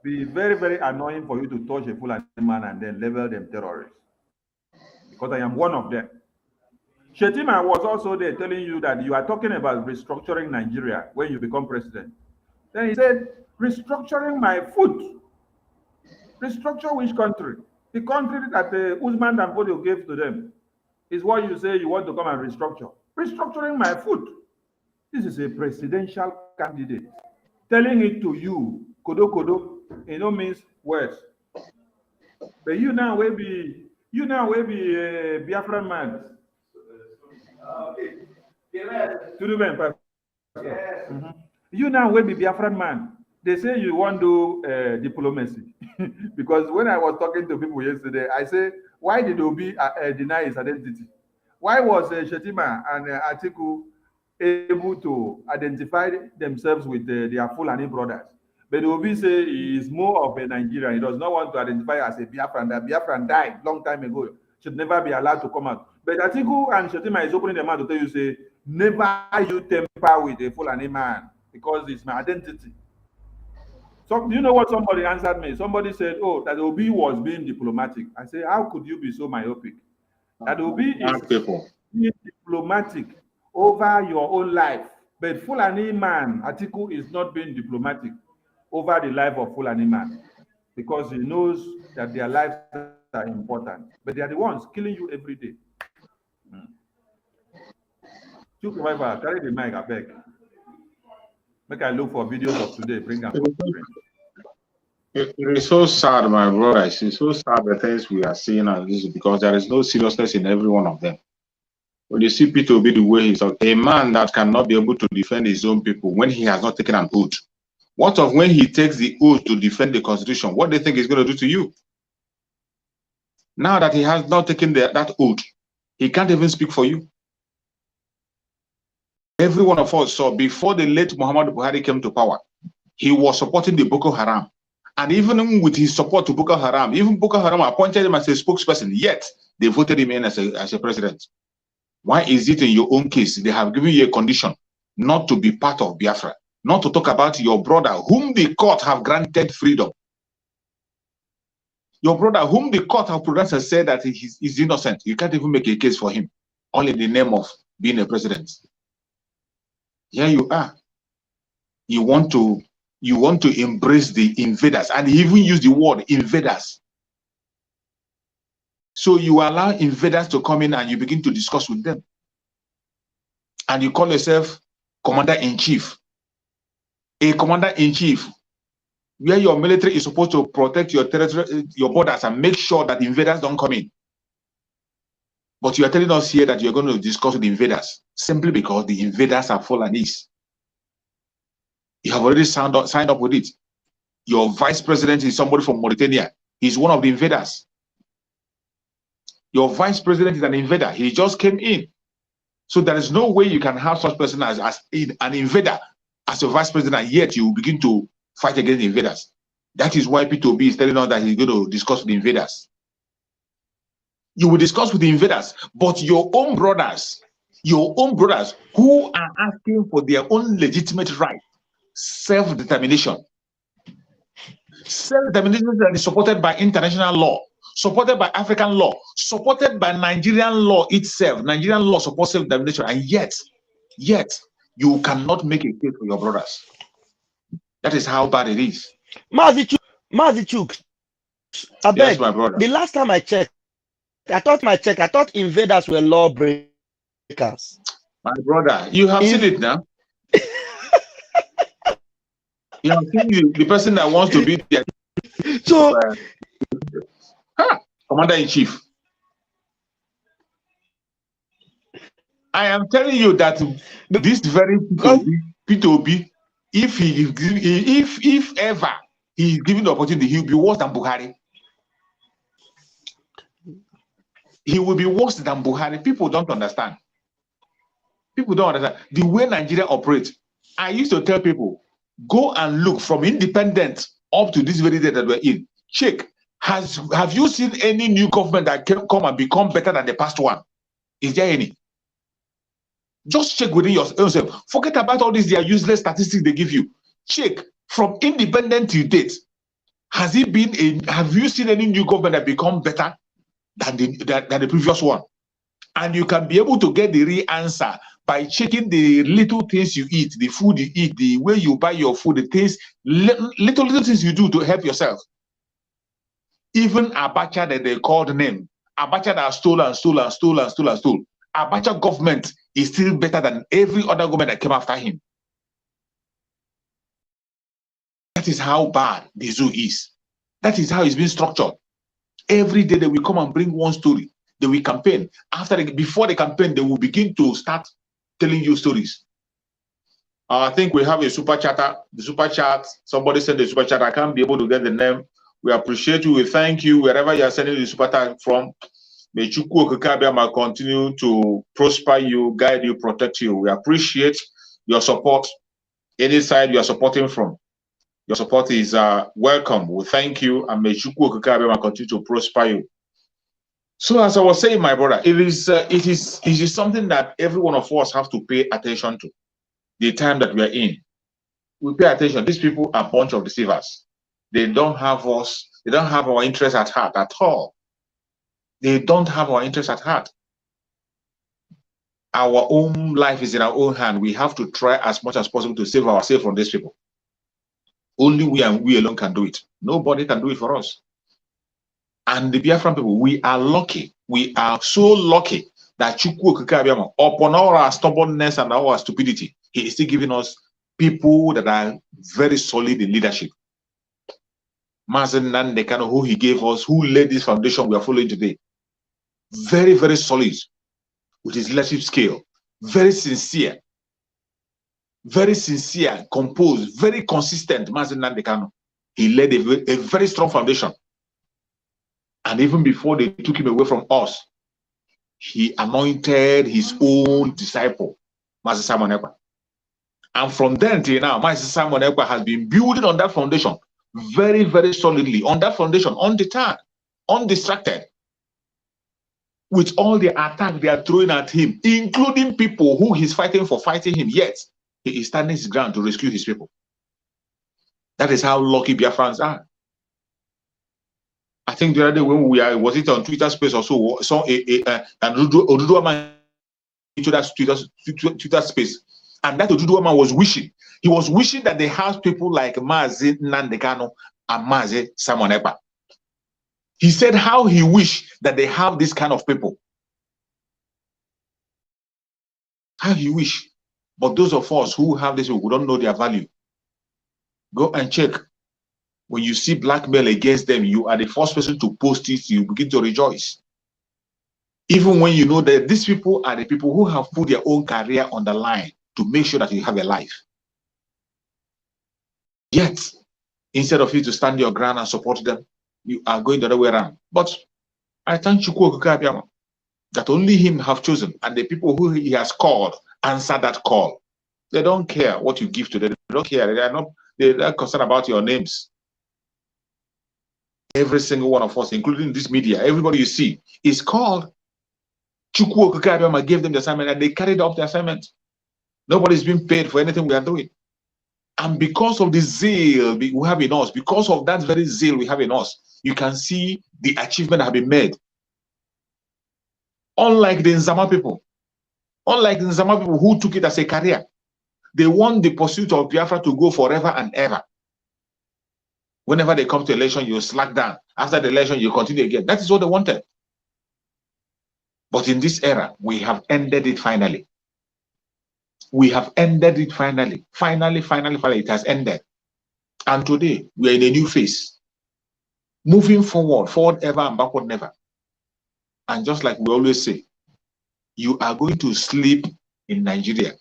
Speaker 1: be very, very annoying for you to touch a Fulani man and then label them terrorists. Because I am one of them. Shetima was also there telling you that you are talking about restructuring Nigeria when you become president. Then he said, restructuring my foot. Restructure which country? The country that Usman Danfodio gave to them is what you say you want to come and restructure. Restructuring my foot. This is a presidential candidate telling it to you, kodo kodo, means words. But you now will be Biafran man. You now will be Biafran man. They say you want to do diplomacy. Because when I was talking to people yesterday, I say, why did Obi deny his identity? Why was Shetima and Atiku able to identify themselves with their Fulani brothers? But Obi say he is more of a Nigerian. He does not want to identify as a Biafran. That Biafran died long time ago. Should never be allowed to come out. But Atiku and Shetima is opening their mouth to tell you, say, never you temper with a Fulani man because it's my identity. So, you know what somebody answered me? Somebody said, oh, that Obi was being diplomatic. I said, how could you be so myopic? That Obi is being diplomatic over your own life. But Fulani man, Atiku is not being diplomatic over the life of Fulani man because he knows that their lives are important. But they are the ones killing you every day. Chief Survivor, carry the mic, I beg. Make I look for videos of today, bring them.
Speaker 2: It is so sad, my brother. It's so sad the things we are seeing, and this is because there is no seriousness in every one of them. When you see Peter Obi the way he's a man that cannot be able to defend his own people when he has not taken an oath. What of when he takes the oath to defend the constitution? What do you think he's going to do to you? Now that he has not taken that oath, he can't even speak for you. Every one of us saw before the late Muhammad Buhari came to power, he was supporting the Boko Haram. And even with his support to Boko Haram, even Boko Haram appointed him as a spokesperson, yet they voted him in as a president. Why is it in your own case, they have given you a condition not to be part of Biafra, not to talk about your brother whom the court have granted freedom? Your brother whom the court have pronounced and said that he's innocent. You can't even make a case for him, all in the name of being a president. Here you are. You want to embrace the invaders, and he even used the word invaders. So you allow invaders to come in and you begin to discuss with them. And you call yourself commander-in-chief. A commander-in-chief, where your military is supposed to protect your territory, your borders, and make sure that invaders don't come in. But you are telling us here that you're going to discuss with the invaders simply because the invaders are Fulanese. You have already signed up with it. Your vice president is somebody from Mauritania. He's one of the invaders. Your vice president is an invader. He just came in. So there is no way you can have such person as an invader as your vice president, and yet you begin to fight against the invaders. That is why P2B is telling us that he's going to discuss with the invaders. You will discuss with the invaders, but your own brothers who are asking for their own legitimate right, self-determination that is supported by international law, supported by African law, supported by Nigerian law itself. Nigerian law supports self-determination, and yet you cannot make a case for your brothers. That is how bad it is.
Speaker 13: Mazichuk, I beg,
Speaker 2: yes, my brother.
Speaker 13: The last time I checked, I thought invaders were lawbreakers.
Speaker 2: My brother, you have seen it now. You have seen the person that wants to be there.
Speaker 13: So,
Speaker 2: Commander-in-Chief. I am telling you that this very P2B, if ever he is given the opportunity, he will be worse than Buhari. He will be worse than Buhari. People don't understand. People don't understand the way Nigeria operates. I used to tell people, go and look from independent up to this very day that we're in. Check. Have you seen any new government that can come and become better than the past one? Is there any? Just check within yourself. Forget about all these their useless statistics they give you. Check from independent to date. Have you seen any new government that become better than the previous one? And you can be able to get the real answer by checking the little things you eat, the food you eat, the way you buy your food, the things, little things you do to help yourself. Even Abacha that they called name, Abacha that stole. Abacha government is still better than every other government that came after him. That is how bad the zoo is. That is how it's been structured. Every day they will come and bring one story. They will campaign. Before the campaign, they will begin to start telling you stories. I think we have a super chatter. The super chat. Somebody sent the super chat. I can't be able to get the name. We appreciate you. We thank you wherever you are sending the super chat from. May Chukwu Okikabiyama continue to prosper you, guide you, protect you. We appreciate your support. Any side you are supporting from, your support is welcome. We thank you, and may Chukwu Okikabiyama continue to prosper you. So as I was saying, my brother, it is something that every one of us have to pay attention to. The time that we are in, we pay attention. These people are a bunch of deceivers. They don't have us. They don't have our interest at heart at all. They don't have our interest at heart. Our own life is in our own hand. We have to try as much as possible to save ourselves from these people. Only we and we alone can do it. Nobody can do it for us. And the Biafran people, we are lucky. We are so lucky that Chukwu Okike, upon all our stubbornness and our stupidity, he is still giving us people that are very solid in leadership. Mazen Nandekano, who he gave us, who laid this foundation we are following today. Very, very solid with his leadership skill. Very sincere, composed, very consistent. Mazen Nandekano. He laid a very strong foundation. And even before they took him away from us, he anointed his own disciple, Master Simon Ekpa. And from then till now, Master Simon Ekpa has been building on that foundation very, very solidly, on that foundation, undeterred, undistracted, with all the attacks they are throwing at him, including people who he's fighting for fighting him, yet he is standing his ground to rescue his people. That is how lucky Biafrans are. I think the other day when we was it on Twitter space or so, saw and Oduduwa man into that Twitter space, and that Oduduwa man was wishing. He was wishing that they have people like Mazi Nandekano and Mazi Simon Ekpa. He said how he wished that they have this kind of people. How he wish. But those of us who have this, we don't know their value. Go and check. When you see blackmail against them, you are the first person to post it, you begin to rejoice. Even when you know that these people are the people who have put their own career on the line to make sure that you have a life. Yet, instead of you to stand your ground and support them, you are going the other way around. But I thank Chukwu Okike that only him have chosen, and the people who he has called answer that call. They don't care what you give to them. They don't care. They're not concerned about your names. Every single one of us, including this media, everybody you see, is called. Chukwu Okike gave them the assignment and they carried out the assignment. Nobody's been paid for anything we are doing. And because of the zeal we have in us, because of that very zeal we have in us, you can see the achievement that have been made. Unlike the Nzama people who took it as a career, they want the pursuit of Biafra to go forever and ever. Whenever they come to election, you slack down. After the election, you continue again. That is what they wanted. But in this era, we have ended it finally. We have ended it finally. Finally, it has ended. And today, we are in a new phase. Moving forward ever and backward never. And just like we always say, you are going to sleep in Nigeria,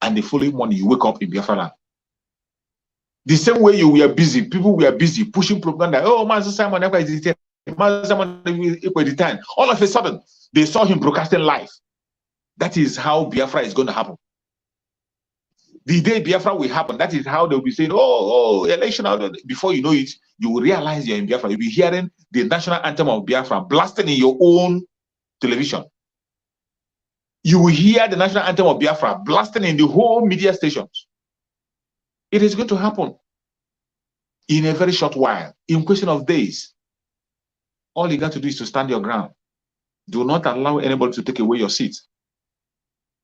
Speaker 2: and the following morning, you wake up in Biafra land. The same way you were busy, people were busy pushing propaganda. Oh, Master Simon Ekpa is the Master Simon Ekpa is the time. All of a sudden, they saw him broadcasting live. That is how Biafra is going to happen. The day Biafra will happen, that is how they'll be saying, oh, election. Before you know it, you will realize you're in Biafra. You'll be hearing the national anthem of Biafra blasting in your own television. You will hear the national anthem of Biafra blasting in the whole media stations. It is going to happen in a very short while, in question of days. All you got to do is to stand your ground. Do not allow anybody to take away your seat.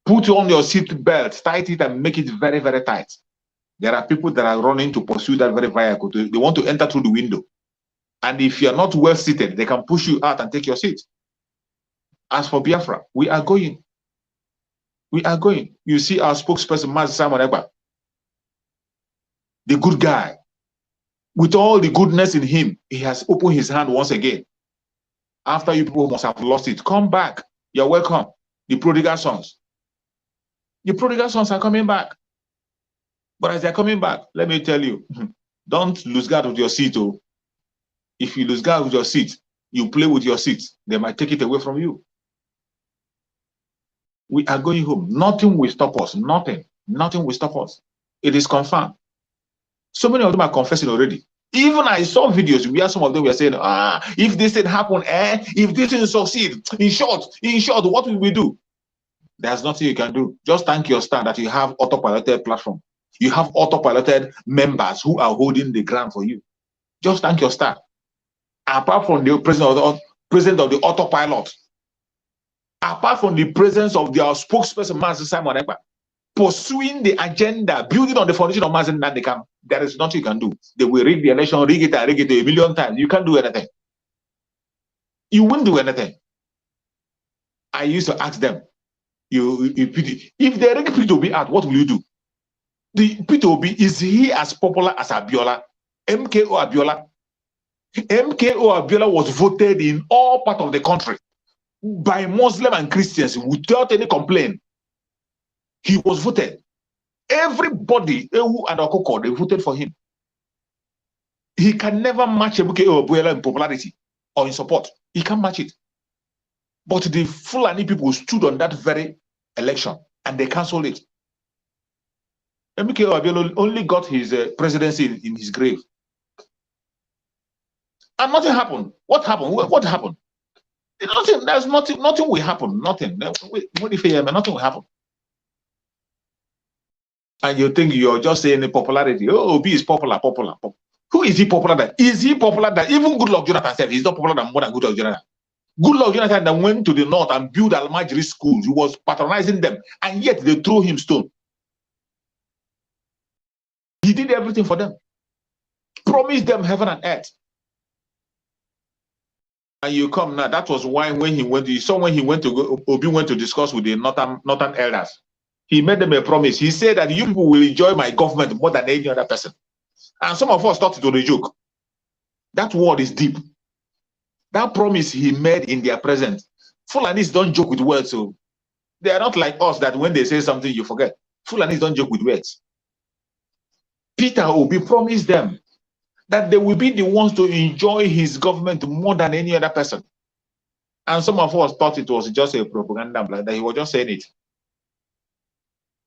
Speaker 2: Put on your seat belt, tight it and make it very, very tight. There are people that are running to pursue that very vehicle. They want to enter through the window. And if you're not well seated, they can push you out and take your seat. As for Biafra, we are going. We are going. You see our spokesperson, Master Simon Ekpa, the good guy. With all the goodness in him, he has opened his hand once again. After you people must have lost it, come back. You're welcome. The prodigal sons. The prodigal sons are coming back. But as they're coming back, let me tell you, don't lose guard with your seat. Oh. If you lose guard with your seat, you play with your seat, they might take it away from you. We are going home. Nothing will stop us. Nothing will stop us. It is confirmed. So many of them are confessing already. Even I saw videos where some of them were saying, if this thing happen, if this thing succeed, in short, what will we do? There's nothing you can do. Just thank your star that you have autopiloted platform. You have autopiloted members who are holding the ground for you. Just thank your star. Apart from the president of the autopilot, apart from the presence of their spokesperson, Master Simon Ekpa, pursuing the agenda, building on the foundation of Mazen Nandekam, there is nothing you can do. They will rig the election, rig it a million times. You can't do anything. You won't do anything. I used to ask them, if they rig P2B out, what will you do? The P2B, is he as popular as Abiola? MKO Abiola? MKO Abiola was voted in all parts of the country by Muslim and Christians without any complaint. He was voted. Everybody, Ewu and Okoko, they voted for him. He can never match MKO Abiola in popularity or in support. He can't match it. But the Fulani people stood on that very election and they cancelled it. MKO Abiola only got his presidency in his grave. And nothing happened. What happened? What happened? Nothing. There's nothing. Nothing will happen. Nothing. Nothing will happen. And you think you're just saying the popularity. Oh, Obi is popular. Who is he popular than? Is he popular than? Even Goodluck Jonathan said he's not popular than more than Goodluck Jonathan. Goodluck Jonathan that went to the north and built Almajiri schools. He was patronizing them, and yet they threw him stone. He did everything for them. Promised them heaven and earth. And you come now. That was why when he went, you saw when he went to go, Obi went to discuss with the northern elders. He made them a promise. He said that you people will enjoy my government more than any other person. And some of us thought it was a joke. That word is deep. That promise he made in their presence. Fulanis don't joke with words, so they are not like us that when they say something you forget. Fulanis don't joke with words. Peter Obi promised them that they will be the ones to enjoy his government more than any other person. And some of us thought it was just a propaganda, like that he was just saying it.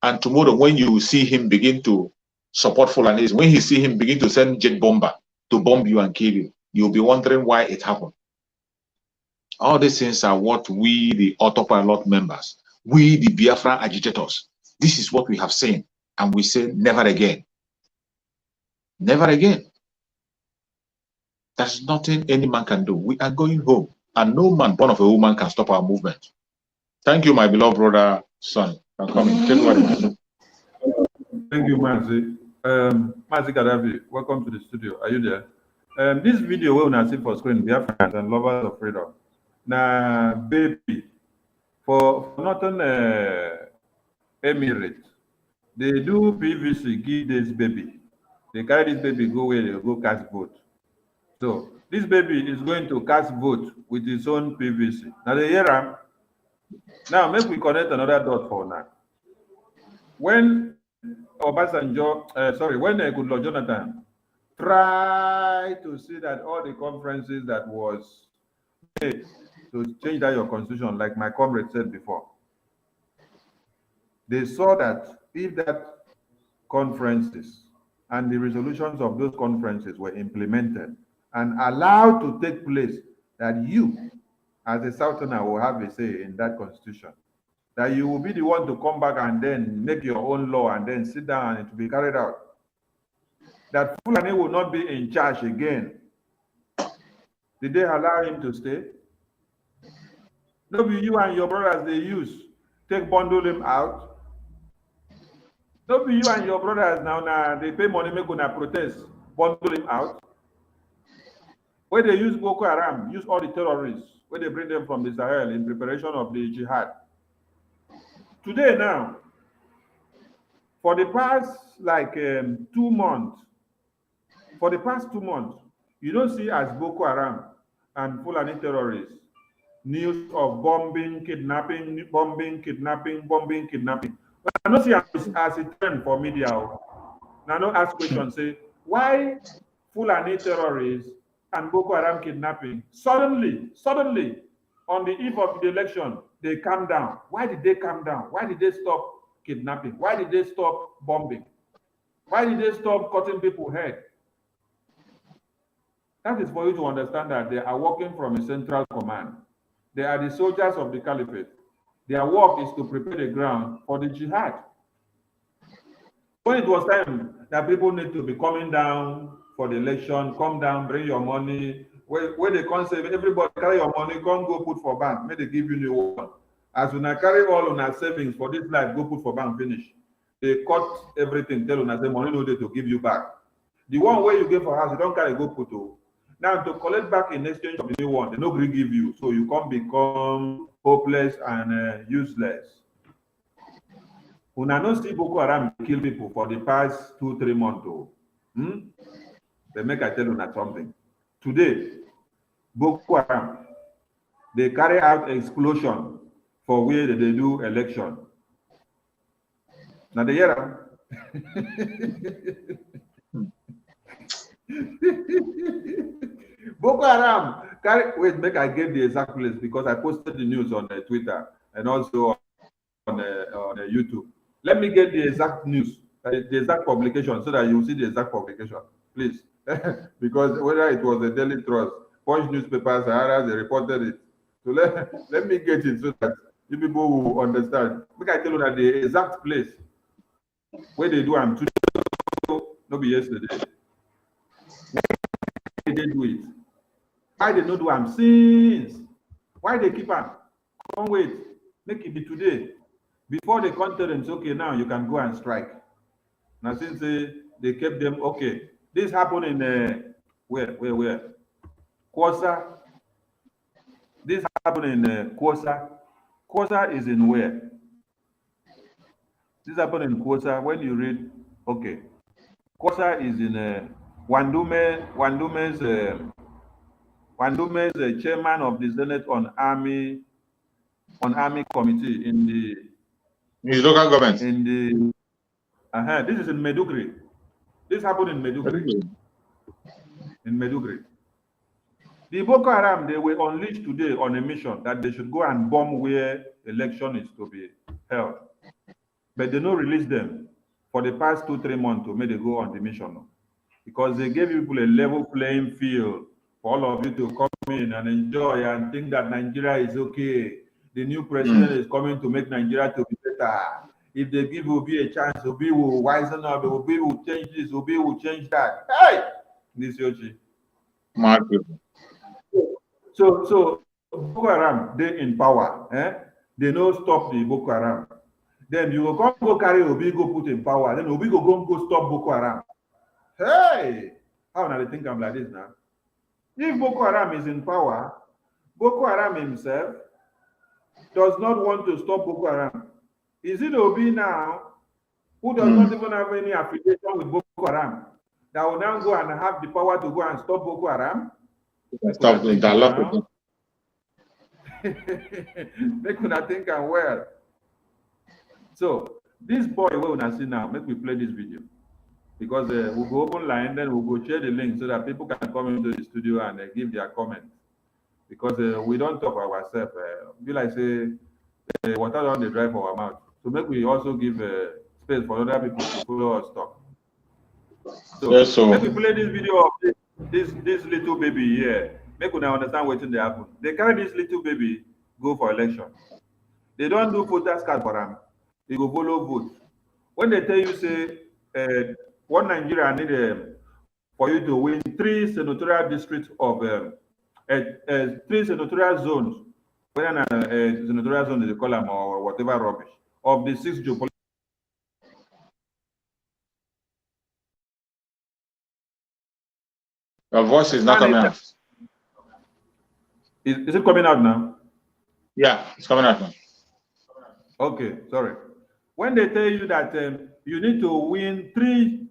Speaker 2: And tomorrow, when you see him begin to support Fulanis, when you see him begin to send jet bomber to bomb you and kill you, you'll be wondering why it happened. All these things are what we, the autopilot members, we, the Biafra agitators, this is what we have seen. And we say, never again. Never again. There's nothing any man can do. We are going home. And no man born of a woman can stop our movement. Thank you, my beloved brother, son, for coming. Take one.
Speaker 1: Thank you, Mazi. Mazi Gaddafi, welcome to the studio. Are you there? This video we will see for screen, Biafrans and lovers of freedom. Now, baby, for northern Emirates, they do PVC, give this baby. They carry this baby, go where they go cast vote. So this baby is going to cast vote with his own PVC. Now the hear now make we connect another dot for now. When Obasanjo, when Goodluck Jonathan tried to see that all the conferences that was made to change that your constitution, like my comrade said before, they saw that if that conferences and the resolutions of those conferences were implemented and allowed to take place, that you, as a Southerner, will have a say in that constitution. That you will be the one to come back and then make your own law and then sit down and it will be carried out. That Fulani will not be in charge again. Did they allow him to stay? No, be you and your brothers they use, bundle him out. No, be you and your brothers now they pay money, make una protest, bundle him out. Where they use Boko Haram, use all the terrorists, where they bring them from the Sahel in preparation of the jihad. Today now, for the past 2 months, you don't see as Boko Haram and Fulani terrorists news of bombing, kidnapping. But I don't see as a trend for media. Now don't ask questions, say, why Fulani terrorists and Boko Haram kidnapping, suddenly, on the eve of the election, they calm down. Why did they calm down? Why did they stop kidnapping? Why did they stop bombing? Why did they stop cutting people's head? That is for you to understand that they are working from a central command. They are the soldiers of the caliphate. Their work is to prepare the ground for the jihad. When it was time that people need to be coming down for the election, come down, bring your money. When they come say, everybody carry your money, come go put for bank, may they give you new one. As when I carry all on our savings for this life, go put for bank, finish. They cut everything, tell you say money no day to give you back. The one where you give for house, you don't carry go put to. Now to collect back in exchange of the new one, they no gree give you. So you can't become hopeless and useless. Una no see Boko Haram kill people for the past 2-3 months. They make I tell you that something. Today, Boko Haram, they carry out explosion for where they do election. Now they hear Boko Haram wait, make I get the exact place because I posted the news on Twitter and also on YouTube. Let me get the exact news, the exact publication, so that you see the exact publication, please. Because whether it was a Daily Trust, Punch newspaper, Sahara, they reported it. So let me get it so that you people will understand. Make I tell you that the exact place where they do them today, not be yesterday. Why they do it? Why they not do them since? Why they keep them? Don't wait. Make it be today. Before they come tell them, okay, now you can go and strike. Now since they kept them, okay. This happened in where? Kosa. This happened in Kosa. Kosa is in where? This happened in Kosa. When you read, okay. Kosa is in Wandume's chairman of the Senate on Army Committee in the
Speaker 2: his local government.
Speaker 1: In the this is in Medugri. This happened in Medugri. In Medugri. The Boko Haram, they were unleashed today on a mission that they should go and bomb where election is to be held. But they don't release them for the past 2-3 months to make they go on the mission. Because they gave people a level playing field for all of you to come in and enjoy and think that Nigeria is okay. The new president is coming to make Nigeria to be better. If they give Obi a chance, Obi will wisen up, Obi will change this, Obi will change that. Hey! This Yoshi. So Boko Haram, they in power. They no stop the Boko Haram. Then you will go carry Obi, go put in power. Then Obi go stop Boko Haram. Hey! How now they think I'm like this now? If Boko Haram is in power, Boko Haram himself does not want to stop Boko Haram. Is it Obi now, who does not even have any affiliation with Boko Haram, that will now go and have the power to go and stop Boko Haram?
Speaker 2: Stop the dialogue.
Speaker 1: They could not think I'm well. So this boy we will see now. Make me play this video because we'll go open line, then we'll go share the link so that people can come into the studio and give their comments. Because we don't talk ourselves. Be like say water on the drive for our mouth. So make we also give space for other people to follow us talk. So,
Speaker 2: yes, so
Speaker 1: let me play this video of this little baby here. Make we now understand what they happen. They carry this little baby go for election. They don't do voters card for them. They go follow vote. When they tell you say one Nigeria need for you to win 3 senatorial districts of 3 senatorial zones, whether a senatorial zone is a column or whatever rubbish, of the 6 geopolitical.
Speaker 2: Your voice is not coming out.
Speaker 1: Is it coming out now?
Speaker 2: Yeah, it's coming out now.
Speaker 1: Okay, sorry. When they tell you that you need to win 3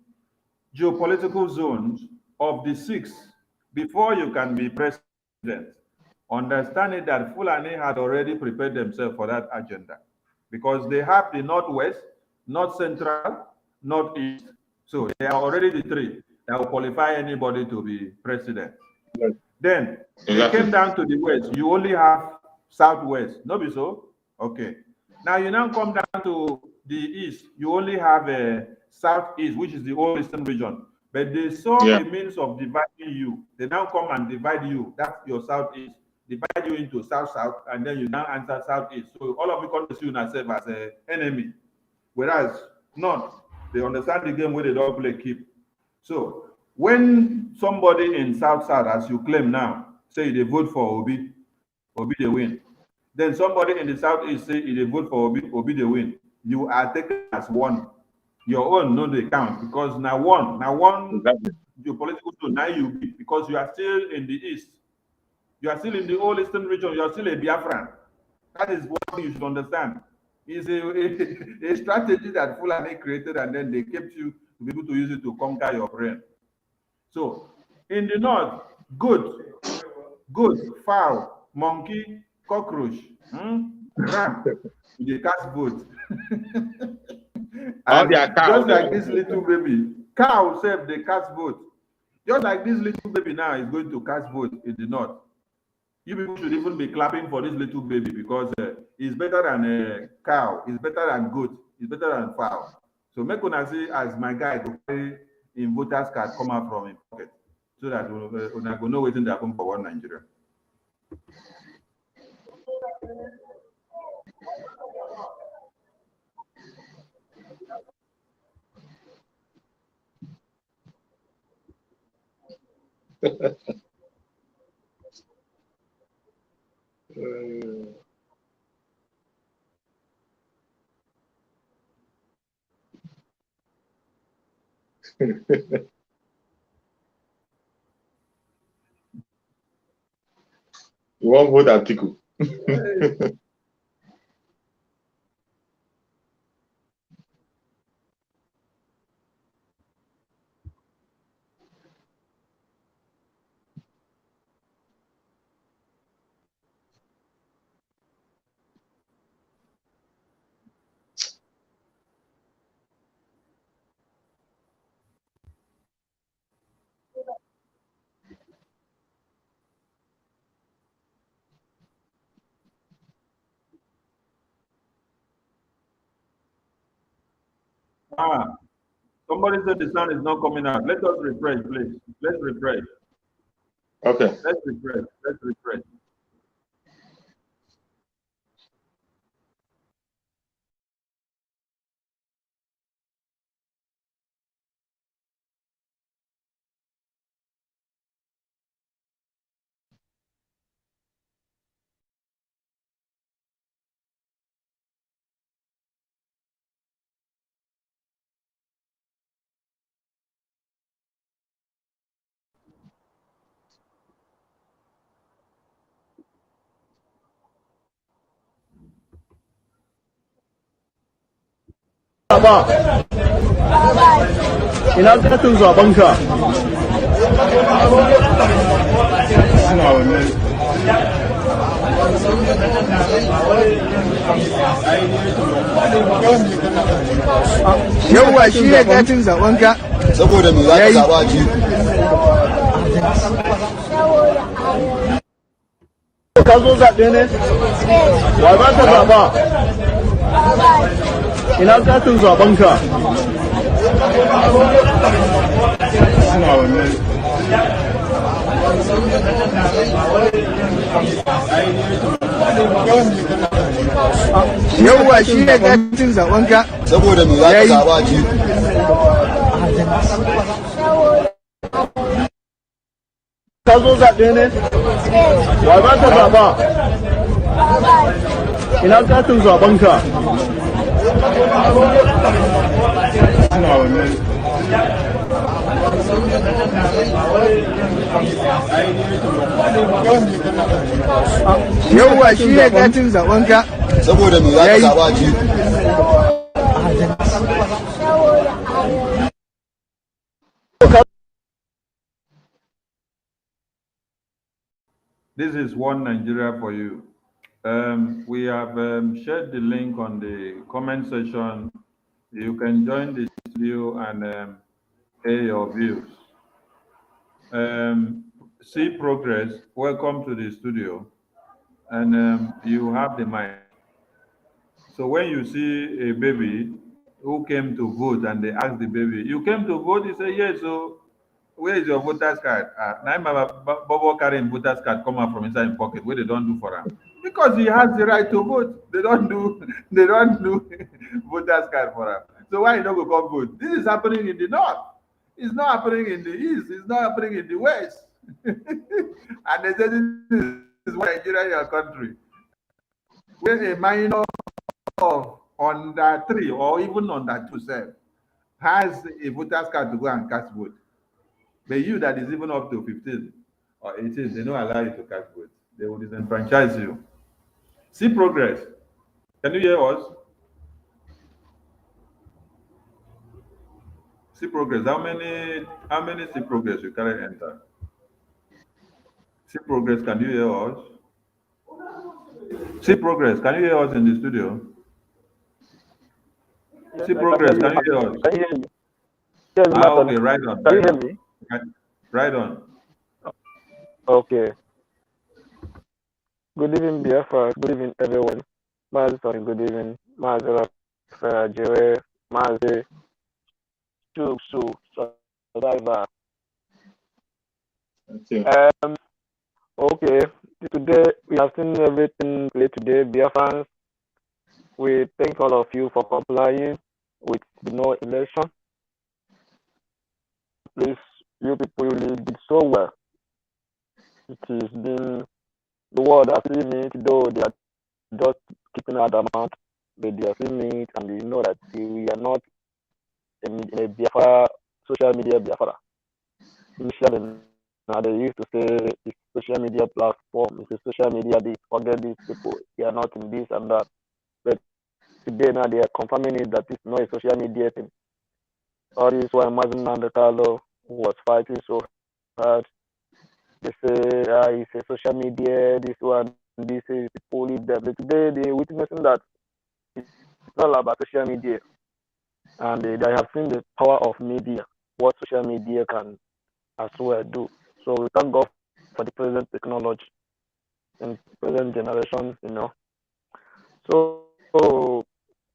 Speaker 1: geopolitical zones of the 6 before you can be president, understanding that Fulani had already prepared themselves for that agenda because they have the Northwest, North Central, Northeast. So they are already the 3 that will qualify anybody to be president.
Speaker 2: Yes.
Speaker 1: Then they came down to the West. You only have Southwest. No be so? Okay. Now you now come down to the East. You only have a Southeast, which is the old Eastern region. But they saw
Speaker 2: Yeah.
Speaker 1: a means of dividing you. They now come and divide you. That's your southeast. Divide you into south-south, and then you now answer southeast. So all of you come to see yourself as an enemy. Whereas none, they understand the game where they don't play keep. So when somebody in south-south, as you claim now, say they vote for Obi they win. Then somebody in the southeast say they vote for Obi they win. You are taken as one. Your own no they count because now one
Speaker 2: Exactly.
Speaker 1: your political zone now you be because you are still in the east. You are still in the whole eastern region. You are still a Biafran. That is what you should understand. It's a strategy that Fulani created, and then they kept you to be able to use it to conquer your brain. So in the north, good, fowl, monkey, cockroach, ram, they cast vote.
Speaker 2: All
Speaker 1: And
Speaker 2: their cows.
Speaker 1: just like this little baby, cow self they cast vote. Just like this little baby now is going to cast vote in the north. You people should even be clapping for this little baby because it's better than a cow, it's better than goat, it's better than fowl. So make una see as my guy go carry in voters card come out from his pocket so that una go know wetin dey happen for one Nigeria.
Speaker 2: You won't vote Atiku.
Speaker 1: Somebody said the sun is not coming out. Let us refresh, please. Let's refresh.
Speaker 2: Okay.
Speaker 1: Let's refresh. Let's refresh.
Speaker 13: Ina katin zabenka? Yawwa shi ne katin zabenka?
Speaker 14: Saboda me za ka zaba ji?
Speaker 13: Ka zo zaɓe ne? Wa za ka zaɓa? Ina katin zabenka? Yawwa shi ne katin zabenka?
Speaker 14: Saboda me za ka zaba ji?
Speaker 13: Ka zo zaɓe ne? Wa za ka zaɓa? Ina katin zabenka? Yawwa shi ne katin zabenka?
Speaker 14: Saboda me za ka zaba ji?
Speaker 1: This is one Nigeria for you. We have shared the link on the comment section. You can join the studio and air your views. See Progress, welcome to the studio. And you have the mic. So when you see a baby who came to vote and they ask the baby, you came to vote? He said, yes. So Where is your voters card? Now my Bobo carrying voters card come out from inside his pocket. Where they don't do for him because he has the right to vote. They don't do they don't do voters card for him. So why you don't go come vote? This is happening in the north. It's not happening in the east. It's not happening in the west. And they say this is why Nigeria is your country. Where a minor of under 3 or even under 2 self has a voters card to go and cast vote. But you that is even up to 15 or 18, they don't allow you to cast vote. They will disenfranchise you. See progress. Can you hear us? See progress. How many see progress you carry enter? See progress, can you hear us? See progress, can you hear us in the studio?
Speaker 15: Yes,
Speaker 1: See
Speaker 15: I can
Speaker 1: progress,
Speaker 15: hear
Speaker 1: can
Speaker 15: you.
Speaker 1: you hear us?
Speaker 15: Can you hear me? Yes,
Speaker 1: Okay,
Speaker 15: Martin.
Speaker 1: right on,
Speaker 15: Can you
Speaker 1: right
Speaker 15: hear
Speaker 1: on.
Speaker 15: me?
Speaker 1: Right on.
Speaker 15: Okay. Good evening, Biafra. Good evening, everyone. Master, good evening. Master, Jere, Master, Su, Survivor. Um, okay. Today, we have seen everything play today. Biafrans, we thank all of you for complying with the no election. Please, you people really did so well. It has been the world has seen it, though they are just keeping out amount, but they are seeing it and they know that we are not a Biafra, social media Biafra. Initially, now they used to say it's social media platform, it's a social media this, forget these people, they are not in this and that. But today now they are confirming it that it's not a social media thing. All this while Mazin Nandekalo was fighting so hard. They say it's a social media, this one, this is people leave them. But today they're witnessing that it's not about social media. And they have seen the power of media, what social media can as well do. So we thank God for the present technology and present generation, So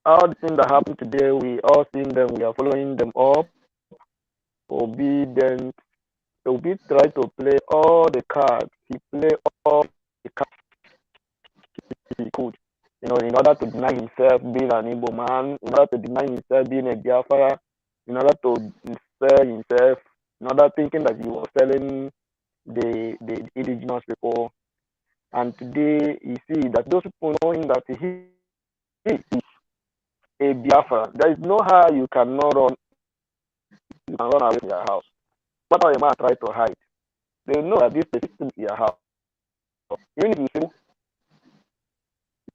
Speaker 15: all the things that happen today, we all seeing them, we are following them up, obedient. Obi try to play all the cards. He play all the cards he could, in order to deny himself being an Igbo man, in order to deny himself being a Biafra, in order to sell himself, in order thinking that he was selling the indigenous people. And today you see that those people knowing that he is a Biafra, there is no how you can run away from your house. What a man try to hide, they know that this person is in your house. Even if you say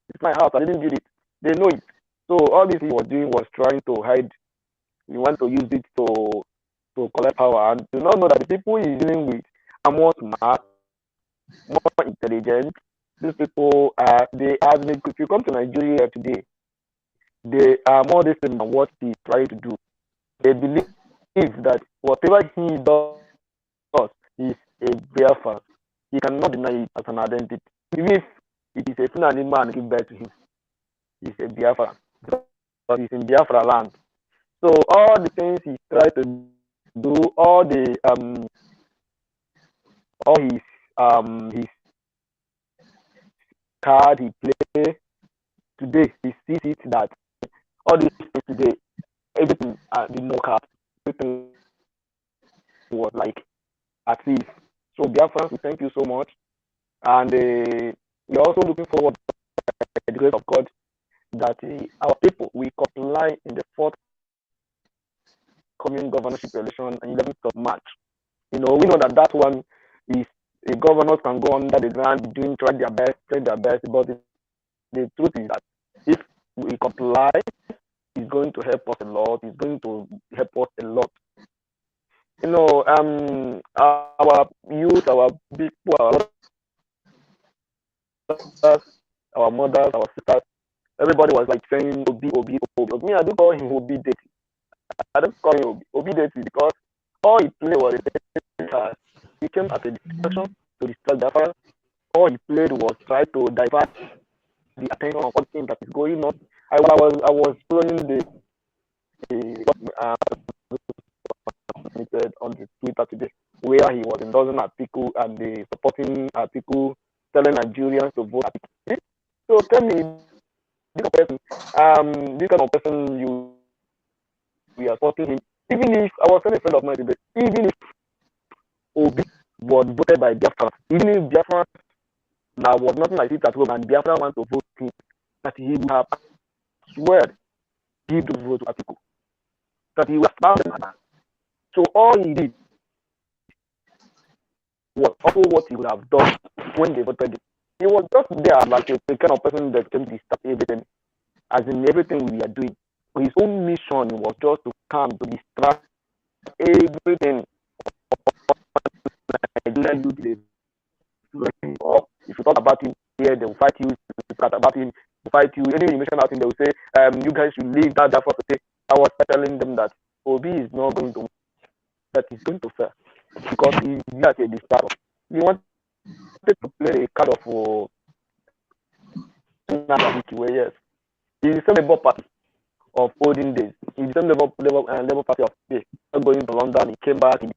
Speaker 15: it's my house, I didn't build it, they know it. So all this he was doing was trying to hide. He want to use it to collect power, and do not know that the people he's dealing with are more smart, more intelligent. These people are if you come to Nigeria today, they are more disciplined than what he's trying to do. They believe that whatever he does is a Biafra. He cannot deny it as an identity. Even if it is a Fulani man give birth to him, he's a Biafra. Because he's in Biafra land. So all the things he tried to do, all his card he play today, he sees it that all these things today, everything did not card, everything was like at ease. So Biafrans, we thank you so much, and we're also looking forward by the grace of God that our people will comply in the forthcoming governorship election on 11th of March. We know that one is the governors can go under the ground try their best, but the truth is that if we comply, it's going to help us a lot. It's going to help us a lot. Our youth, our people, our brothers, our mothers, our sisters, everybody was like saying Obi. Me, I do call him Obi Deti. I don't call him Obi Deti because all he played was he came as a distraction to distract Biafra. All he played was try to divert the attention of everything that is going on. I was following the submitted on the Twitter today, where he was endorsing article and the supporting article telling Nigerians to vote. So tell me, this kind of person we are supporting him. Even if I was telling a friend of mine today, even if Obi was voted by Biafra, even if Biafra now was nothing like it at home and Biafra want to vote him, that he would have swear give the vote to Atiku. That he was found. So all he did was also what he would have done when they voted him. He was just there like a kind of person that can disturb everything, as in everything we are doing. His own mission was just to come to distract everything. If you talk about him here, they will fight you. If you talk about him, they will fight you. Any you mention about him, they will say, you guys should leave that for today. I was telling them that Obi is not going to, that he's going to fail because he's not a distractor. He wanted to play a card of yes. He's the same Labour Party of olden days. He's the same Labour Party of today. Going to London, he came back, he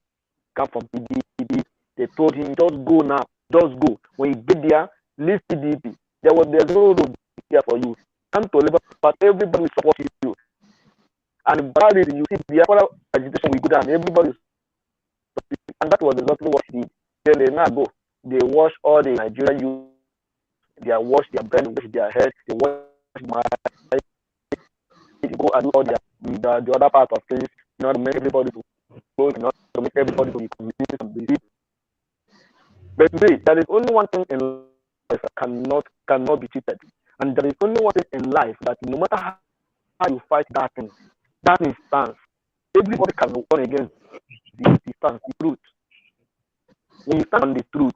Speaker 15: came from PDP. They told him, just go now, just go. When you get there, leave PDP. There's no road here for you. Come to Labour Party, everybody will support you. And bad reason, you see the Biafra agitation will go down, everybody will support you. And that was exactly what he did. Then they now go. They wash all the Nigerian youth. They wash their brain, wash their head, they wash my they go and do all the other part of things, in order to make everybody to go, in order to make everybody to be convinced and believe. But today, there is only one thing in life that cannot be cheated. And there is only one thing in life that no matter how you fight that thing stands. Everybody can run against the stance, the truth. When you stand on the truth,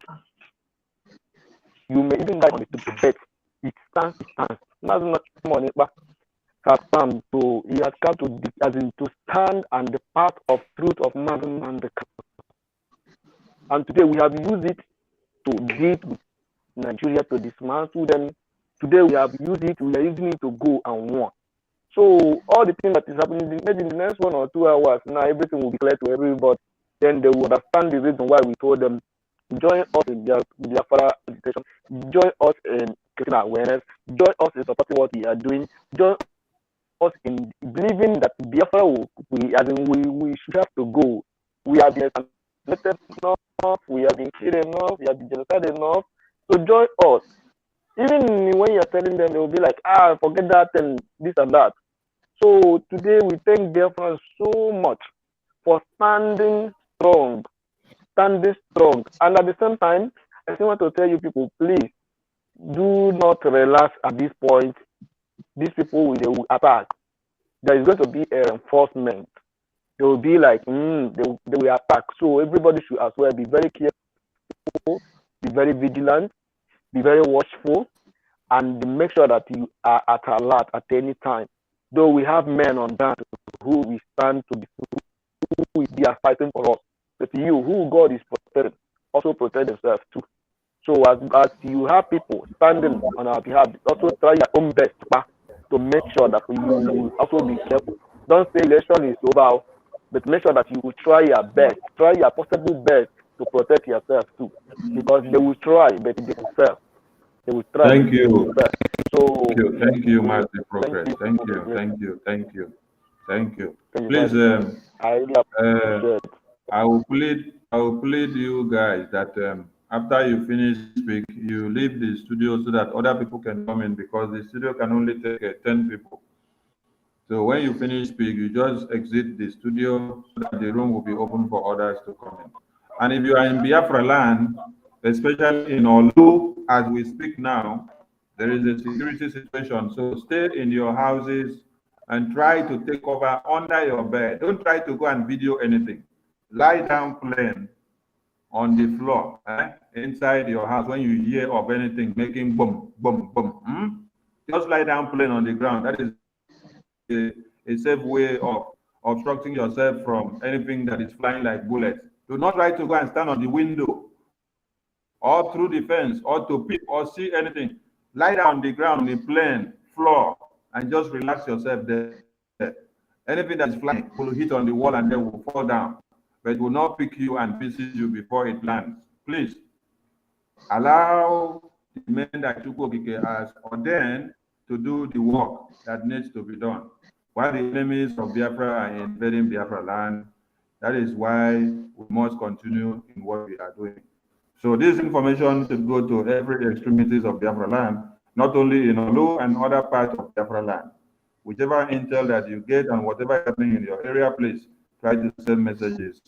Speaker 15: you may even die on the truth, but it stands. That's not money, but has come to, he has come to, as in to stand on the path of truth of man and the and today we have used it to deal with Nigeria, to dismantle them. Today we are using it to go and won. So all the things that is happening, maybe in the next 1 or 2 hours, now everything will be clear to everybody. Then they will understand the reason why we told them, join us in Biafra agitation, join us in creating awareness, join us in supporting what we are doing, join us in believing that Biafra we should have to go. We have been assassinated enough, we have been killed enough, we have been genocided enough. So join us. Even when you're telling them, they will be like, forget that and this and that. So today we thank Biafrans so much for standing strong. And at the same time, I still want to tell you people, please do not relax at this point. These people they will attack. There is going to be a reinforcement. They will be like, they will attack. So everybody should as well be very careful, be very vigilant, be very watchful, and make sure that you are at alert at any time. Though we have men on that who we stand to be, who are fighting for us. But you, who God is protecting, also protect themselves too. So as you have people standing on our behalf, also try your own best to make sure that you will also be careful. Don't say election is over, but make sure that you will try your best, try your possible best to protect yourself too. Because they will try, but they will fail. They will try.
Speaker 1: Thank you.
Speaker 15: So
Speaker 1: thank you, Master Progress. Thank you. Please, I will plead you guys that after you finish speak, you leave the studio so that other people can come in, because the studio can only take 10 people. So when you finish speak, you just exit the studio so that the room will be open for others to come in. And if you are in Biafra land, especially in Olu, as we speak now, there is a security situation. So stay in your houses and try to take cover under your bed. Don't try to go and video anything. Lie down plain on the floor inside your house. When you hear of anything making boom, boom, boom, just lie down plain on the ground. That is a safe way of obstructing yourself from anything that is flying like bullets. Do not try to go and stand on the window or through the fence or to peep or see anything. Lie down on the ground, on the plain floor, and just relax yourself there. Anything that is flying will hit on the wall and then will fall down. but it will not pick you and visit you before it lands. Please allow the men that Chukwokike has ordained to do the work that needs to be done. While the enemies of Biafra are invading Biafra land, that is why we must continue in what we are doing. So this information should go to every extremities of Biafra land, not only in Olu and other parts of Biafra land. Whichever intel that you get and whatever is happening in your area, please try to send messages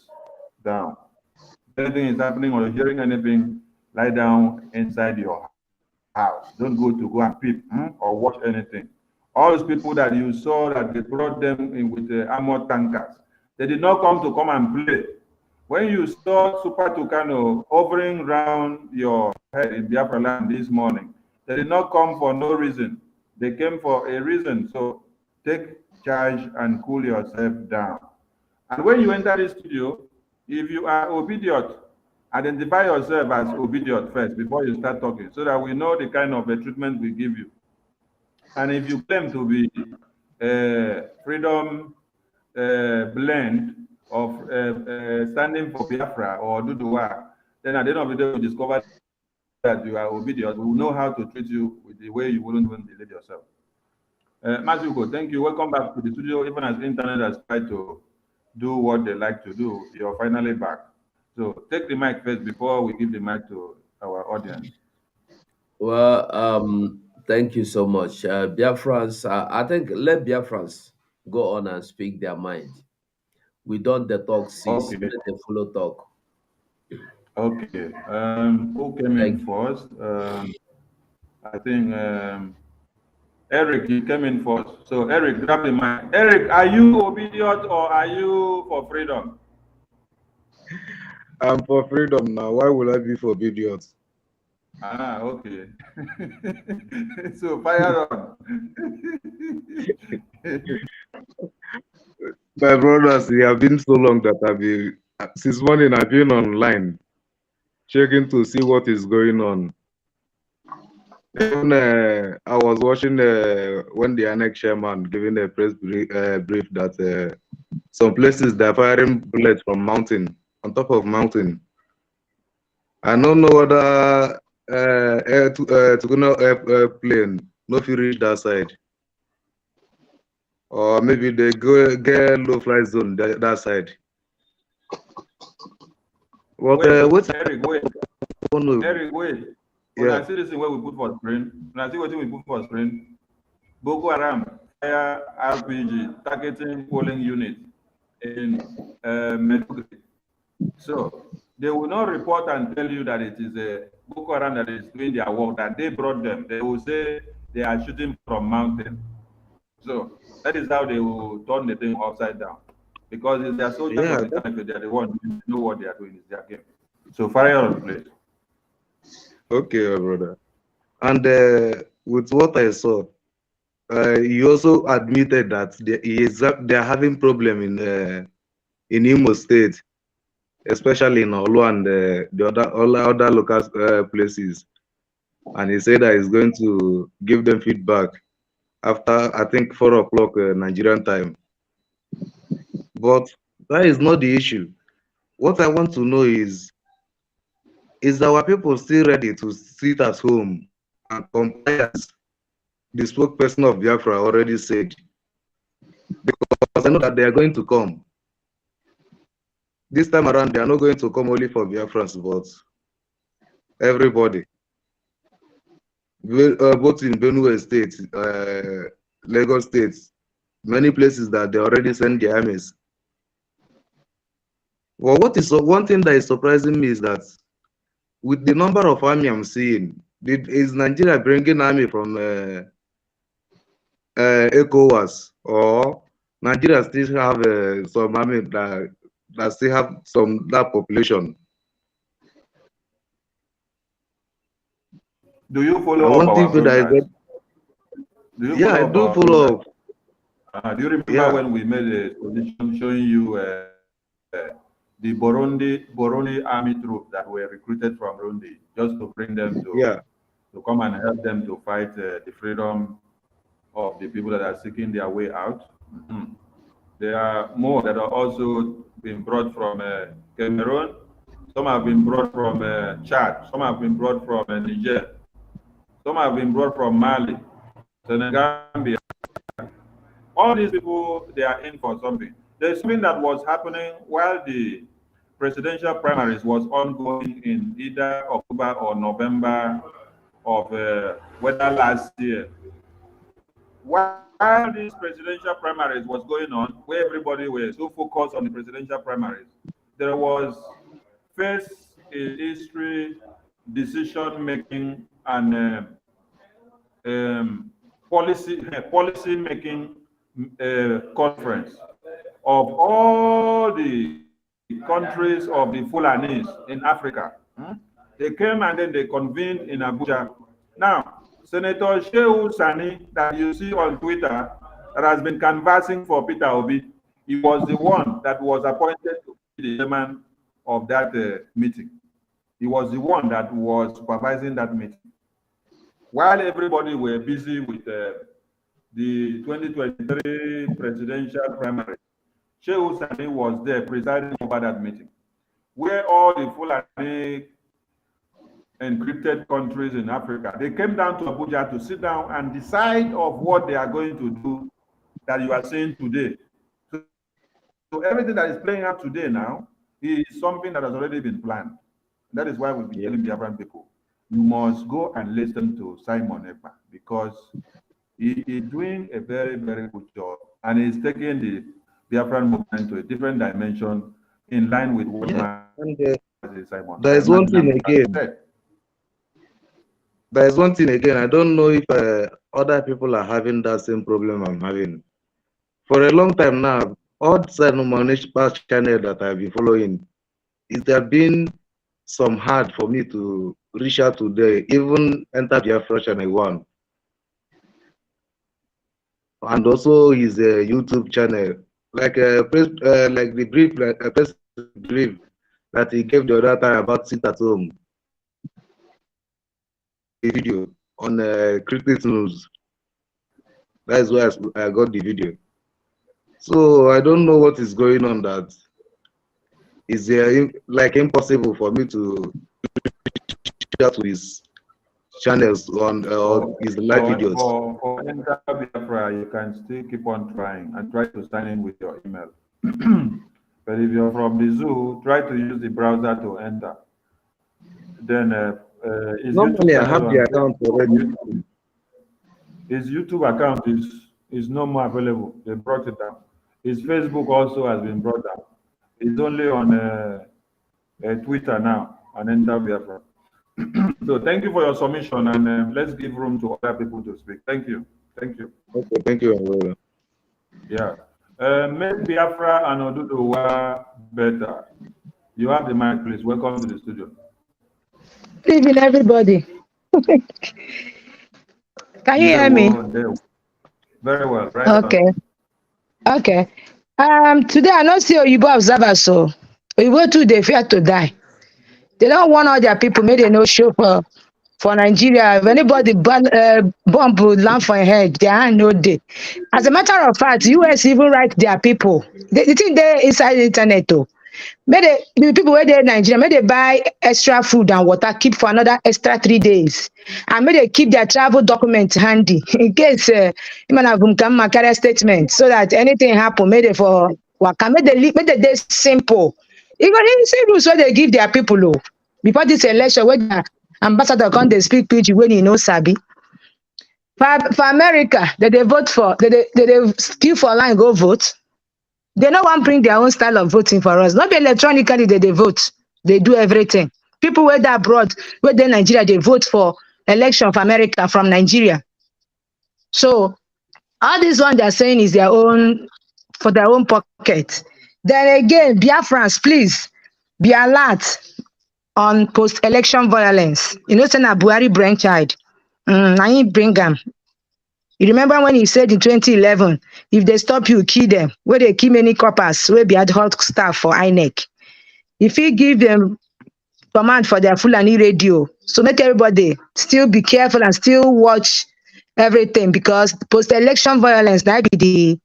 Speaker 1: down. If anything is happening or you're hearing anything, lie down inside your house. Don't go and peep or watch anything. All those people that you saw that they brought them in with the armored tankers, they did not come and play. When you saw Super Tucano hovering around your head in Biafra land this morning, they did not come for no reason. They came for a reason. So take charge and cool yourself down. And when you enter the studio, if you are obedient, identify yourself as obedient first before you start talking, so that we know the kind of treatment we give you. And if you claim to be freedom blend of standing for Biafra or Duduwa, then at the end of the day, we discover that you are obedient. We will know how to treat you with the way you wouldn't even believe yourself. Masuko, thank you. Welcome back to the studio. Even as internet has tried to do what they like to do, you're finally back. So take the mic first before we give the mic to our audience.
Speaker 11: Well, thank you so much. Biafrans, I think let Biafrans go on and speak their mind. We don't the talk cease.
Speaker 1: Okay.
Speaker 11: Let the follow talk.
Speaker 1: Okay. Who came in first? I think Eric, you came in first. So Eric, grab the mic. Eric, are you obedient or are you for freedom?
Speaker 16: I'm for freedom now. Why would I be for obedience?
Speaker 1: Ah, okay. So fire on.
Speaker 16: My brothers, it have been so long that I've been, since morning I've been online, checking to see what is going on. Even I was watching when the annex chairman giving a press brief that some places they're firing bullets from mountain, on top of mountain. I don't know whether airplane no fit reach that side, or maybe they go get low flight zone that side. But
Speaker 1: wait, Eric, wait. Eric, wait. When
Speaker 16: Yeah.
Speaker 1: I see this thing where we put for screen, when I see what we put for screen, Boko Haram fire RPG targeting polling unit in Meduguri. So they will not report and tell you that it is a Boko Haram that is doing their work, that they brought them. They will say they are shooting from mountain. So that is how they will turn the thing upside down. Because it's their soldiers of the time, they are the ones who know what they are doing, it's their game. So fire on, please.
Speaker 16: Okay, brother. And with what I saw, he also admitted that they are having problem in Imo State, especially in Olu and all other local places. And he said that he's going to give them feedback after, I think, 4 o'clock Nigerian time. But that is not the issue. What I want to know is our people still ready to sit at home and comply as the spokesperson of Biafra already said? Because I know that they are going to come. This time around, they are not going to come only for Biafrans, but everybody. Both in Benue State, Lagos State, many places that they already send their armies. Well, one thing that is surprising me is that with the number of army I'm seeing, is Nigeria bringing army from ECOWAS, or Nigeria still have some army that still have that population?
Speaker 1: Do you follow up our broadcast?
Speaker 16: Yeah, I do follow up.
Speaker 1: Do you remember when we made a position showing you the Burundi army troops that were recruited from Burundi, just to bring them to come and help them to fight the freedom of the people that are seeking their way out? There are more that are also been brought from Cameroon, some have been brought from Chad, some have been brought from Niger, some have been brought from Mali, Senegal. All these people, they are in for something. There's something that was happening while the presidential primaries was ongoing in either October or November of whether last year. While these presidential primaries was going on, where everybody was so focused on the presidential primaries, there was first in history decision making and policy making conference of all the countries of the Fulanis in Africa. They came and then they convened in Abuja. Now, Senator Shehu Sani, that you see on Twitter, that has been canvassing for Peter Obi, he was the one that was appointed to be the chairman of that meeting. He was the one that was supervising that meeting. While everybody were busy with the 2023 presidential primary, Shehu Sani was there presiding over that meeting, where all the Fulani encrypted countries in Africa, they came down to Abuja to sit down and decide of what they are going to do that you are seeing today. So everything that is playing out today now is something that has already been planned. That is why we've been telling Biafran people, you must go and listen to Simon Ekpa, because he is doing a very, very good job, and he's taking the Biafran movement to a different dimension in line with what Simon.
Speaker 16: There is one thing again. There is one thing again. I don't know if other people are having that same problem I'm having. For a long time now, all the past channel that I've been following, is there been some hard for me to reach out today, even enter Biafra channel 1. And also his YouTube channel, like like the brief, brief that he gave the other time about sit at home. A video on Critics News. That is where I got the video. So I don't know what is going on. That is like impossible for me to share to his channels on his live videos.
Speaker 1: For Biafra, you can still keep on trying and try to sign in with your email. But if you're from the zoo, try to use the browser to enter. Then
Speaker 16: normally I have the account already.
Speaker 1: His YouTube account is no more available. They brought it down. His Facebook also has been brought down. It's only on Twitter now, on Enter Biafra. So thank you for your submission, and let's give room to other people to speak. Thank you. Thank you.
Speaker 16: Okay, thank you.
Speaker 1: Yeah. Make Biafra and Oduduwa better. You have the mic, please. Welcome to the studio.
Speaker 17: Good evening, everybody. Can you hear me?
Speaker 1: Very well. Right.
Speaker 17: Okay. On. Okay. Today I not see Oyibo observers, so Oyibo too they fear to die. They don't want all their people make they no show for Nigeria. If anybody bomb would land for a head, they are no day. As a matter of fact, US even write their people. They think they inside the internet too. The people where they in Nigeria, may they buy extra food and water, keep for another extra 3 days. And may they keep their travel documents handy in case you man have come carry a statement so that anything happen, may they for waka, may they simple. Even in same rules where they give their people low. Before this election, where the ambassador come they speak PG when you know Sabi. For America, they vote for they queue for line go vote. They no one bring their own style of voting for us. Not be electronically they vote. They do everything. People where they abroad, where they Nigeria, they vote for election of America from Nigeria. So all this one they're saying is their own for their own pocket. Then again, Biafrans, please be alert on post-election violence. You know, Senator Buhari brainchild. I bring them. You remember when he said in 2011, if they stop you, kill them. Where they kill many coppers, where be ad hoc staff for INEC. If he give them command for their Fulani radio, so make everybody still be careful and still watch everything, because post-election violence that be the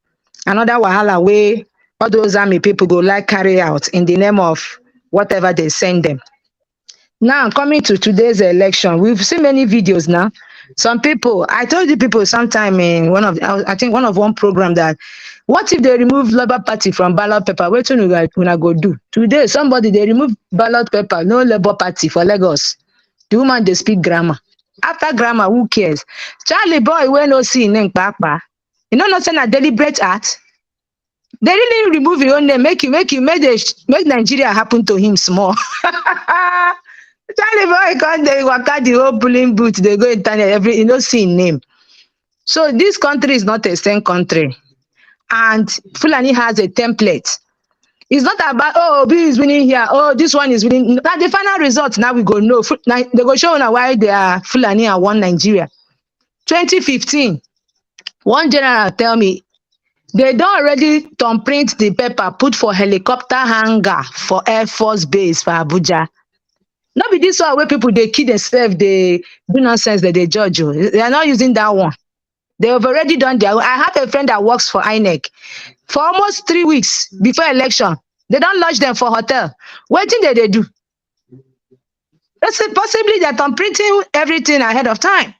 Speaker 17: another wahala way all those army people go like carry out in the name of whatever they send them. Now, coming to today's election, we've seen many videos now. Some people, I told you people sometime in I think one program that, what if they remove Labour Party from ballot paper? What when I go do? Today, somebody, they remove ballot paper, no Labour Party for Lagos. The woman, they speak grammar. After grammar, who cares? Charlie boy, we no see name papa. You know, not saying a deliberate act. They really remove your own name, make Nigeria happen to him small. Charlie boy can't they waka the whole bullying boot, they go internet you know see name. So this country is not a same country. And Fulani has a template. It's not about Obi is winning here, this one is winning. That the final result now we go know. They go show now why they are Fulani and won Nigeria. 2015, one general tell me they don't already thumbprint the paper put for helicopter hangar for Air Force Base for Abuja. Not be this one where people they kill themselves, they do nonsense that they judge you. They are not using that one. They have already done their own. I have a friend that works for INEC. For almost 3 weeks before election, they don't lodge them for hotel. What did they do? That's possibly they're thumbprinting everything ahead of time.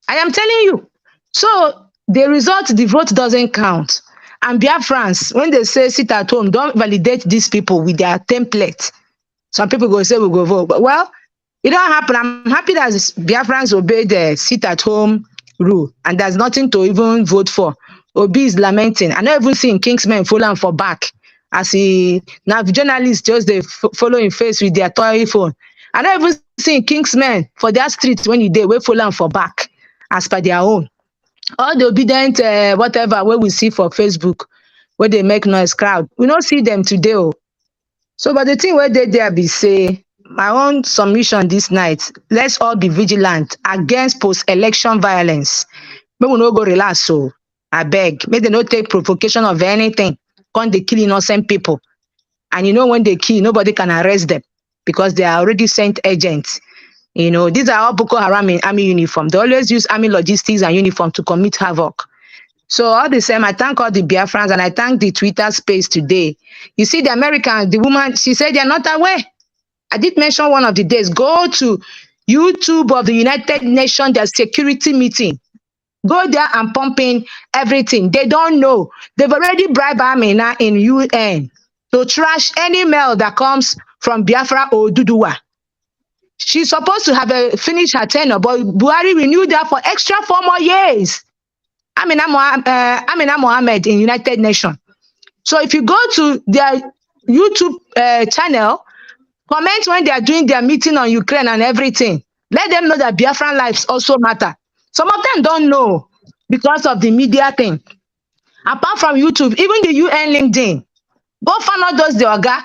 Speaker 17: I am telling you. So the result, the vote doesn't count. And Biafrans, when they say sit at home, don't validate these people with their template. Some people go say we go vote. But well, it don't happen. I'm happy that Biafrans obey the sit at home rule. And there's nothing to even vote for. Obi is lamenting. I not even seen Kingsmen follow for back. As now journalists just they follow in face with their toy phone. I not even seen Kingsmen for their streets when you did we follow for back as per their own. All the obedient whatever where we see for Facebook where they make noise crowd. We don't see them today. So, but the thing where they there be say, my own submission this night, let's all be vigilant against post-election violence. May we no go relax, so I beg. May they not take provocation of anything. Can't they kill innocent people? And you know when they kill, nobody can arrest them because they are already sent agents. You know, these are all Boko Haram in army uniform. They always use army logistics and uniform to commit havoc. So all the same, I thank all the Biafrans and I thank the Twitter space today. You see, the American, the woman, she said they're not aware. I did mention one of the days, go to YouTube of the United Nations, their security meeting. Go there and pump in everything. They don't know. They've already bribed Amina in UN to trash any mail that comes from Biafra or Duduwa. She's supposed to have finished her tenure, but Buhari renewed her for extra 4 more years. Amina Mohammed in United Nations. So if you go to their YouTube channel, comment when they are doing their meeting on Ukraine and everything. Let them know that Biafran lives also matter. Some of them don't know because of the media thing. Apart from YouTube, even the UN LinkedIn, go find out those the Oga.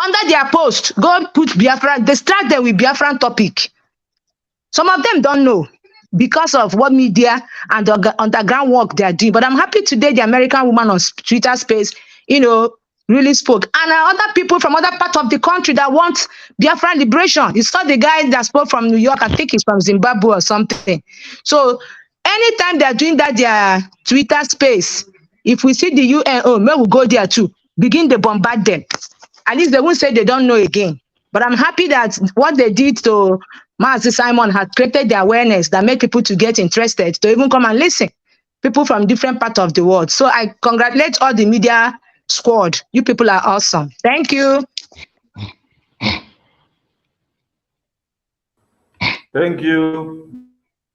Speaker 17: Under their post, go put Biafran, distract them with Biafran topic. Some of them don't know because of what media and the underground work they are doing. But I'm happy today the American woman on Twitter space, you know, really spoke. And other people from other parts of the country that want Biafran liberation. You saw the guy that spoke from New York, I think he's from Zimbabwe or something. So anytime they're doing that, their Twitter space, if we see the UNO, maybe we'll go there too, begin to bombard them. At least they won't say they don't know again. But I'm happy that what they did to Mazi Simon had created the awareness that made people to get interested to even come and listen. People from different parts of the world. So I congratulate all the media squad. You people are awesome. Thank you.
Speaker 1: Thank you.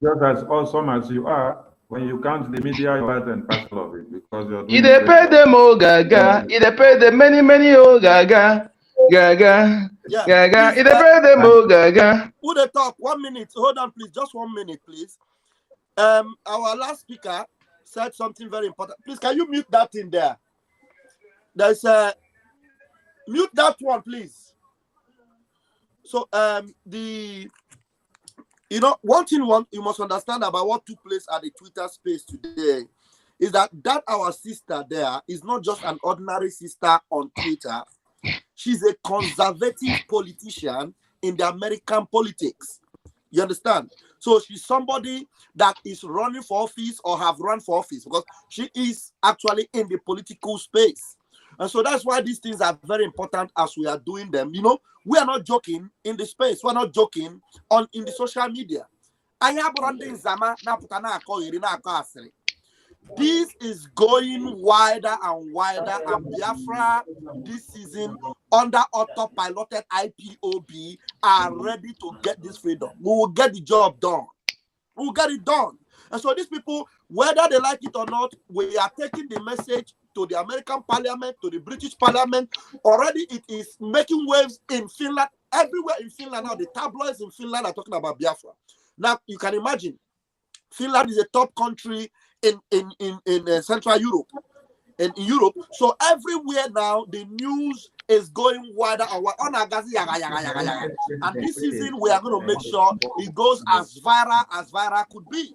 Speaker 1: Just as awesome as you are, when you count the media, you're part and parcel of it because you're doing
Speaker 18: it pay them oh gaga. It pay them many oh gaga. Gaga.
Speaker 6: Yeah,
Speaker 18: Gaga.
Speaker 6: please,
Speaker 18: It pay them oh gaga.
Speaker 6: Who they talk? 1 minute. Hold on, please. Just 1 minute, please. Our last speaker said something very important. Please, can you mute that in there? There's mute that one, please. So one thing you must understand about what took place at the Twitter space today is that our sister there is not just an ordinary sister on Twitter. She's a conservative politician in the American politics. You understand? So she's somebody that is running for office or have run for office because she is actually in the political space. And so that's why these things are very important as we are doing them. You know, we are not joking in the space. We're not joking in the social media. This is going wider and wider, and Biafra this season under autopiloted IPOB are ready to get this freedom. We will get the job done. We will get it done. And so these people, whether they like it or not, we are taking the message to the American Parliament, to the British Parliament. Already it is making waves in Finland, everywhere in Finland now. The tabloids in Finland are talking about Biafra. Now, you can imagine, Finland is a top country in Central Europe and in Europe. So everywhere now, the news is going wider and wider. And this season, we are going to make sure it goes as viral could be.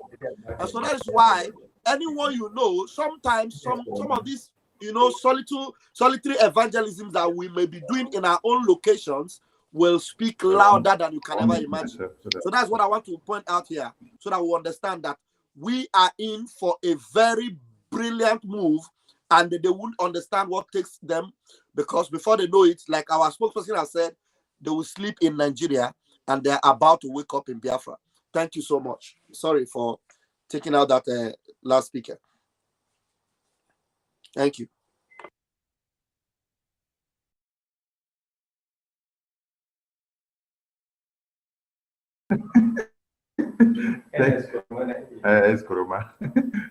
Speaker 6: And so that is why anyone you know, sometimes some of these, you know, solitary evangelism that we may be doing in our own locations will speak louder than you can ever imagine. So that's what I want to point out here, so that we understand that we are in for a very brilliant move, and they won't understand what takes them, because before they know it, like our spokesperson has said, they will sleep in Nigeria and they're about to wake up in Biafra. Thank you so much. Sorry for taking out that last speaker. Thank you.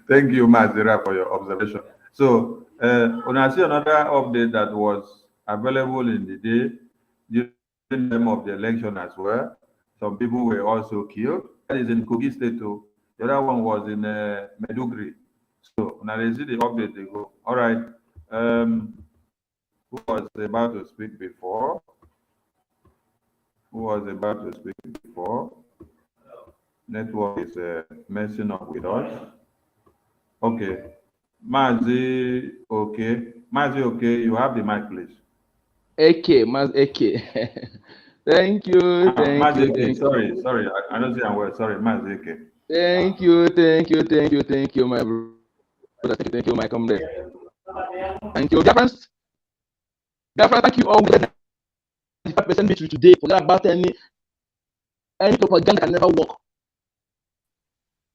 Speaker 1: Thank you, Mazira, for your observation. So, when I see another update that was available in the day during the time of the election as well, some people were also killed. That is in Kogi State too. The other one was in Medugri. So, now they see the update, they go, all right, who was about to speak before? Who was about to speak before? Network is messing up with us. Okay. Mazi, okay. Mazi, okay. You have the mic, please.
Speaker 18: Okay, Maz, okay. Thank you.
Speaker 1: Mazi,
Speaker 18: Thank
Speaker 1: sorry,
Speaker 18: you.
Speaker 1: sorry. I don't say I'm well. Sorry, Mazi, okay.
Speaker 18: Thank you, my brother. Thank you, my comrade. Thank you, Biafrans. Biafrans, thank you all. 95% victory today. Forget about any propaganda can never work.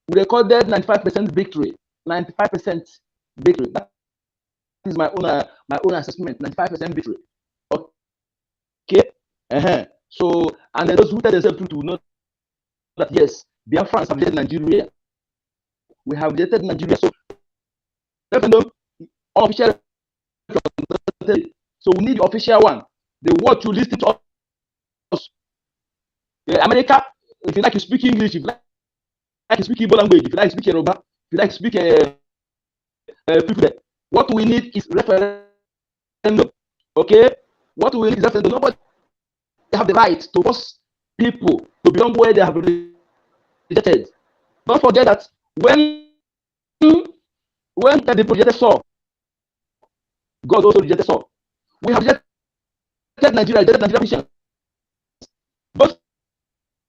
Speaker 18: We recorded 95% victory. 95% victory. That is my own assessment. 95% victory. Okay. So, and those who tell themselves to know that yes, Biafrans have rejected Nigeria. We have rejected Nigeria. So, official. So we need the official one. The word to listen to us. America, if you like to speak English, if you like to speak Igbo language, if you like to speak Yoruba, if you like to speak people, what we need is referendum. Okay? What we need is referendum. Nobody have the right to force people to belong where they have rejected. Don't forget that when the people rejected Saul, God also rejected Saul. We have rejected Nigeria, rejected Nigeria Christians. Those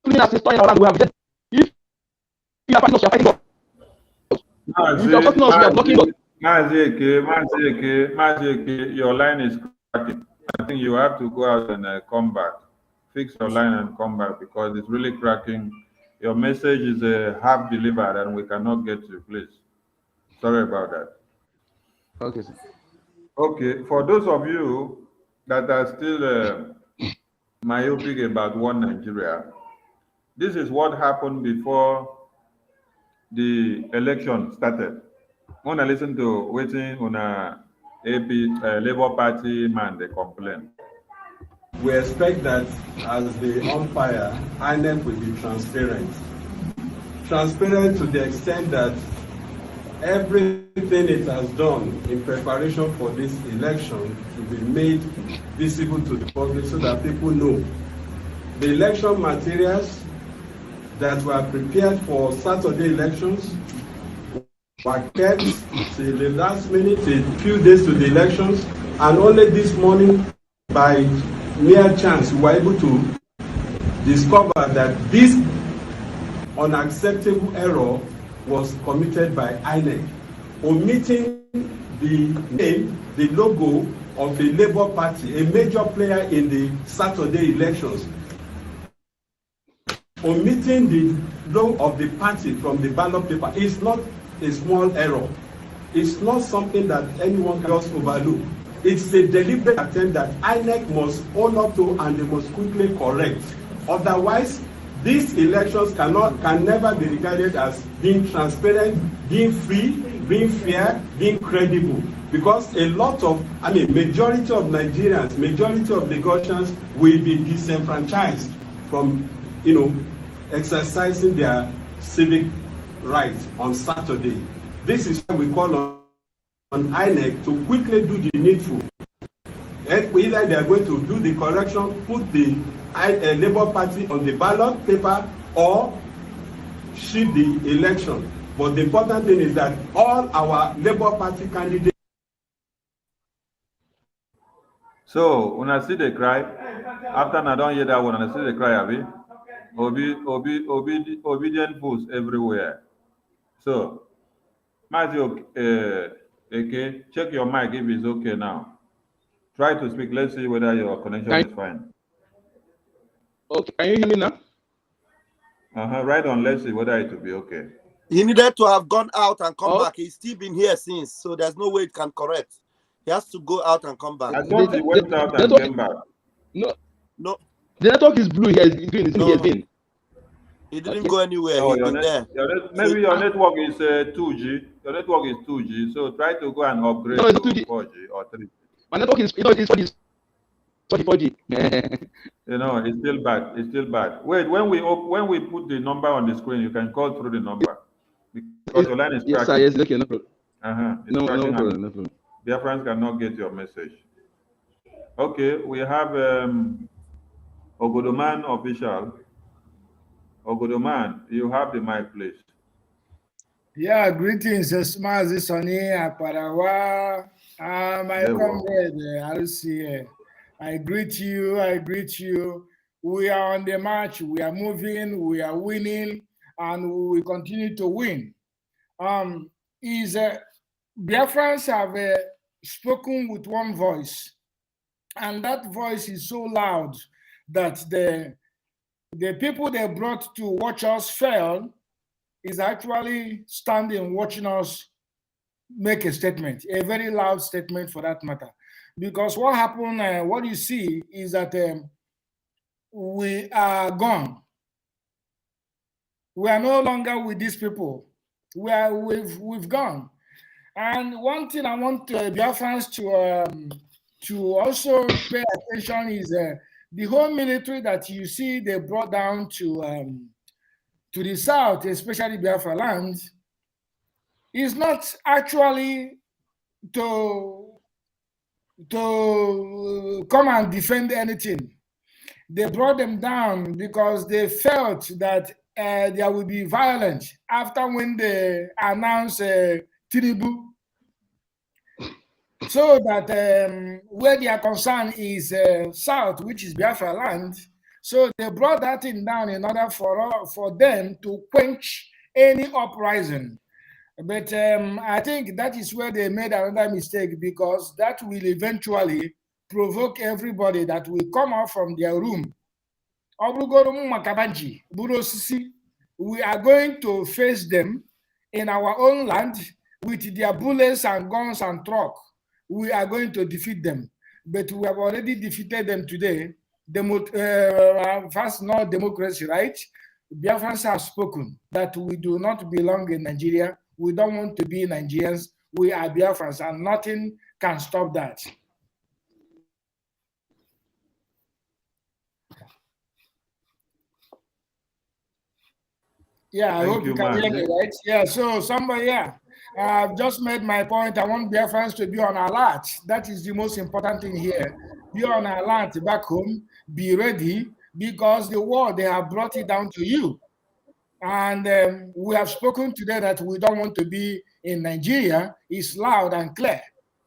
Speaker 18: criminals destroying our land, we have rejected. If you are fighting us, you are fighting God. If you are fighting us, you are blocking God.
Speaker 1: Mazeke, your line is cracking. I think you have to go out and come back. Fix your line and come back, because it's really cracking. Your message is half delivered and we cannot get you, please. Sorry about that.
Speaker 18: Okay, sir.
Speaker 1: Okay, for those of you that are still myopic about one Nigeria, this is what happened before the election started. When I listen to waiting on a AP Labour Party man, they complain.
Speaker 19: We expect that as the umpire, INEC will be transparent. Transparent to the extent that everything it has done in preparation for this election should be made visible to the public so that people know. The election materials that were prepared for Saturday elections were kept till the last minute, a few days to the elections, and only this morning, by mere chance, we were able to discover that these unacceptable error was committed by INEC, omitting the name, the logo of a Labour Party, a major player in the Saturday elections, omitting the logo of the party from the ballot paper is not a small error. It's not something that anyone can just overlook. It's a deliberate attempt that INEC must own up to and they must quickly correct. Otherwise, these elections can never be regarded as being transparent, being free, being fair, being credible. Because a lot of, majority of Nigerians, majority of Lagosians will be disenfranchised from, exercising their civic rights on Saturday. This is why we call on INEC to quickly do the needful. Either they are going to do the correction, put the Labour Party on the ballot paper, or shift the election. But the important thing is that all our Labour Party candidates.
Speaker 1: So when I see the cry, after I don't hear that one, and I see the cry, Abi, obedient fools everywhere. So, Matthew, okay, check your mic if it's okay now. Try to speak. Let's see whether your connection is fine.
Speaker 18: Okay, can you hear me now?
Speaker 1: Right on. Let's see whether it will be okay.
Speaker 6: He needed to have gone out and come back. He's still been here since, so there's no way it can correct. He has to go out and come back.
Speaker 1: I thought he went out and came back.
Speaker 6: No.
Speaker 18: The network is blue. Here is green.
Speaker 6: No.
Speaker 18: He has been.
Speaker 6: He didn't go anywhere.
Speaker 1: Oh,
Speaker 6: He's been there.
Speaker 1: Maybe your network is 2G. Your network is 2G. So try to go and upgrade to 4G or 3G.
Speaker 18: My network is 4G.
Speaker 1: It's still bad. It's still bad. Wait, when we put the number on the screen, you can call through the number because your line is cracking.
Speaker 18: Yes, sir. Yes, okay, no problem.
Speaker 1: No
Speaker 18: problem. No problem.
Speaker 1: Biafrans cannot get your message. Okay, we have Ogodoman official. Ogodoman, you have the mic, please.
Speaker 20: Yeah, greetings, Smazi Sonny Aparawa, my comrade, RCA. I greet you. We are on the march, we are moving, we are winning, and we will continue to win. Biafrans have spoken with one voice, and that voice is so loud that the people they brought to watch us fail is actually standing watching us make a statement, a very loud statement for that matter. Because what happened, what you see is that we are gone. We are no longer with these people. We've gone. And one thing I want Biafrans to also pay attention is the whole military that you see they brought down to the south, especially Biafra land, is not actually to come and defend anything. They brought them down because they felt that there will be violence after when they announced Tinubu. So that where their concern is south, which is Biafra land, so they brought that thing down in order for them to quench any uprising. But I think that is where they made another mistake, because that will eventually provoke everybody that will come out from their room. We are going to face them in our own land with their bullets and guns and truck. We are going to defeat them. But we have already defeated them today. First, not democracy, right? Biafrans have spoken that we do not belong in Nigeria. We don't want to be Nigerians. We are Biafrans, and nothing can stop that. Yeah, I hope you can hear me, right? Yeah, so somebody, I've just made my point. I want Biafrans to be on alert. That is the most important thing here. Be on alert back home. Be ready, because the war, they have brought it down to you. And we have spoken today that we don't want to be in Nigeria. It's loud and clear.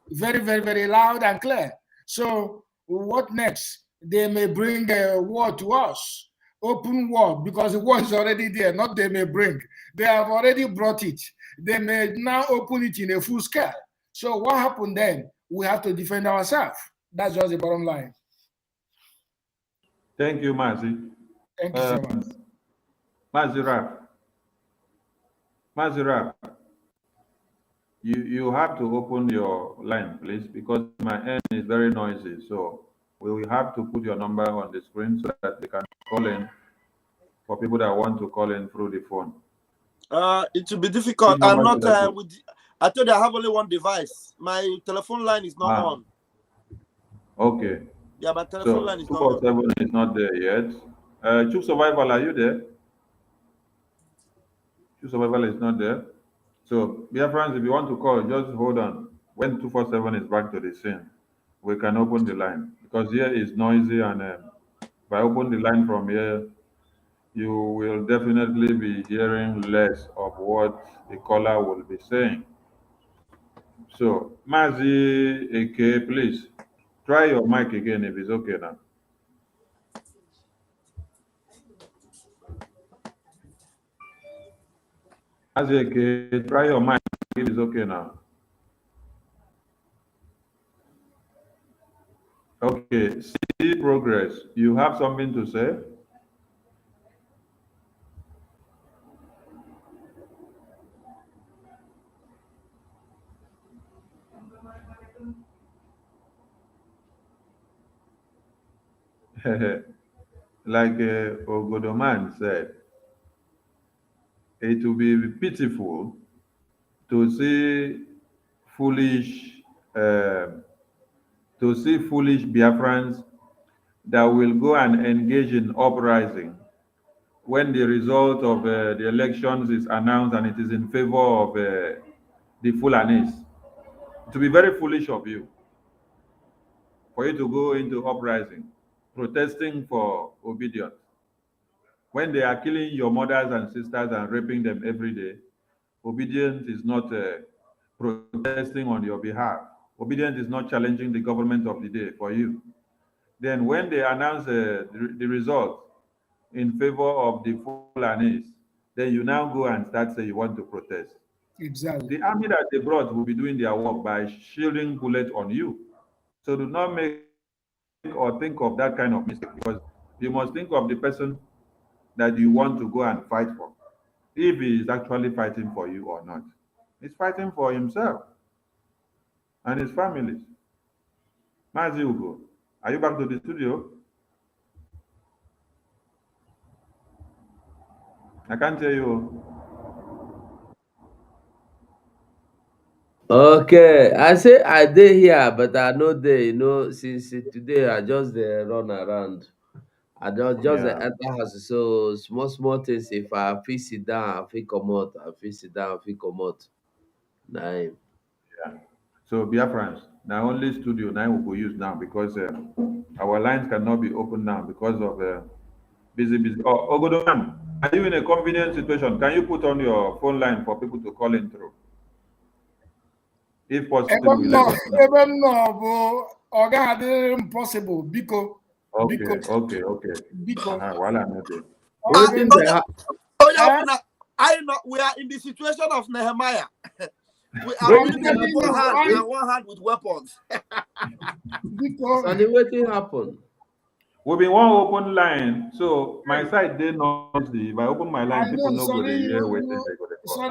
Speaker 20: Very, very, very loud and clear. So what next? They may bring a war to us. open word, because the word is already there, not they may bring. They have already brought it. They may now open it in a full scale. So what happened then? We have to defend ourselves. That's just the bottom line.
Speaker 1: Thank you, Mazi.
Speaker 20: Thank you so much.
Speaker 1: Mazirap, you have to open your line, please, because my end is very noisy. So we will have to put your number on the screen so that they can call in for people that want to call in through the phone.
Speaker 6: It will be difficult. I'm not with. I told you I have only one device. My telephone line is not on.
Speaker 1: Okay.
Speaker 6: Yeah, my telephone line is not on.
Speaker 1: 247 is not there yet. Choose Survival, are you there? Choose Survival is not there. So, Biafrans, if you want to call, just hold on. When 247 is back to the scene, we can open the line. Because here is noisy, and if I open the line from here, you will definitely be hearing less of what the caller will be saying. So, Mazi AK, please try your mic again if it's okay now. Mazi AK, try your mic if it's okay now. Okay, see progress. You have something to say? Like Ogodoman said, it will be pitiful to see foolish Biafrans that will go and engage in uprising when the result of the elections is announced and it is in favor of the Fulanis. It will be very foolish of you for you to go into uprising, protesting for obedience. When they are killing your mothers and sisters and raping them every day, obedience is not protesting on your behalf. Obedience is not challenging the government of the day for you. Then when they announce the result in favor of the Fulanis, then you now go and start saying you want to protest.
Speaker 20: Exactly.
Speaker 1: The army that they brought will be doing their work by shielding bullets on you. So do not make or think of that kind of mistake, because you must think of the person that you want to go and fight for. If he is actually fighting for you or not. He's fighting for himself and his families. Mazi Ugo, are you back to the studio? I can't hear you.
Speaker 11: Okay, I say I dey here, but I no dey. You know, since today I just run around. I just dey enter house. So small things. If I fit sit down, I fit comot. I fit sit down, I fit comot. Na him.
Speaker 1: Yeah. So Biafrans, now only studio now we go use now because our lines cannot be open now because of busy. Oh, Ogodoman, are you in a convenient situation? Can you put on your phone line for people to call in through? If possible, we let us know.
Speaker 20: Even no, ọ gaghị adịrị impossible, biko.
Speaker 1: Okay.
Speaker 20: Biko.
Speaker 1: Well, I'm okay.
Speaker 6: We are in the situation of Nehemiah. We are in one hand and one hand with weapons.
Speaker 11: So wetin happen?
Speaker 1: We be one open line, so my side they noisy. If I open my line, people no go dey hear wetin they go dey call.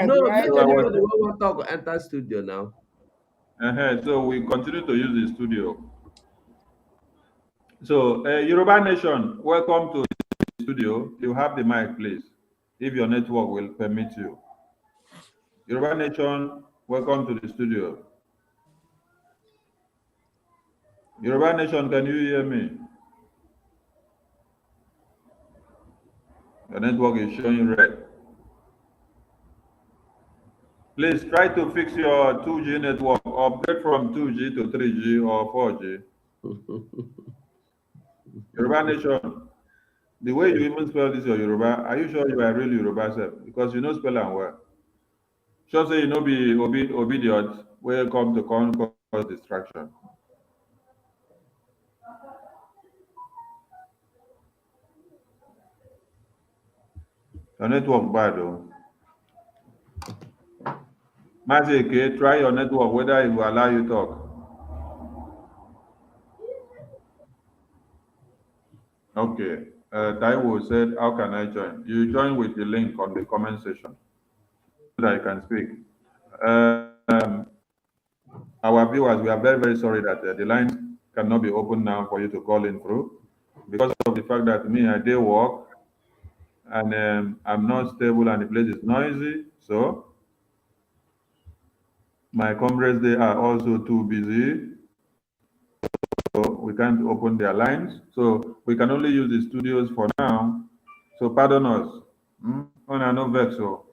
Speaker 11: No, make anybody want talk enter studio now.
Speaker 1: So we continue to use the studio. So Yoruba Nation, welcome to the studio. You have the mic, please, if your network will permit you. Yoruba Nation, welcome to the studio. Yoruba Nation, can you hear me? The network is showing red. Please try to fix your 2G network, upgrade from 2G to 3G or 4G. Yoruba Nation, the way you even spell this your Yoruba, are you sure you are really Yoruba self? Because you know spell and well. Sure say you know be obedient, welcome to cause distraction. Your network bad though. Magic, try your network whether it will allow you to talk. Okay. Taiwo said, how can I join? You join with the link on the comment section so that you can speak. Our viewers, we are very, very sorry that the lines cannot be open now for you to call in through because of the fact that me, I did work and I'm not stable and the place is noisy. So my comrades, they are also too busy. So we can't open their lines. So we can only use the studios for now. So pardon us. On no vex. So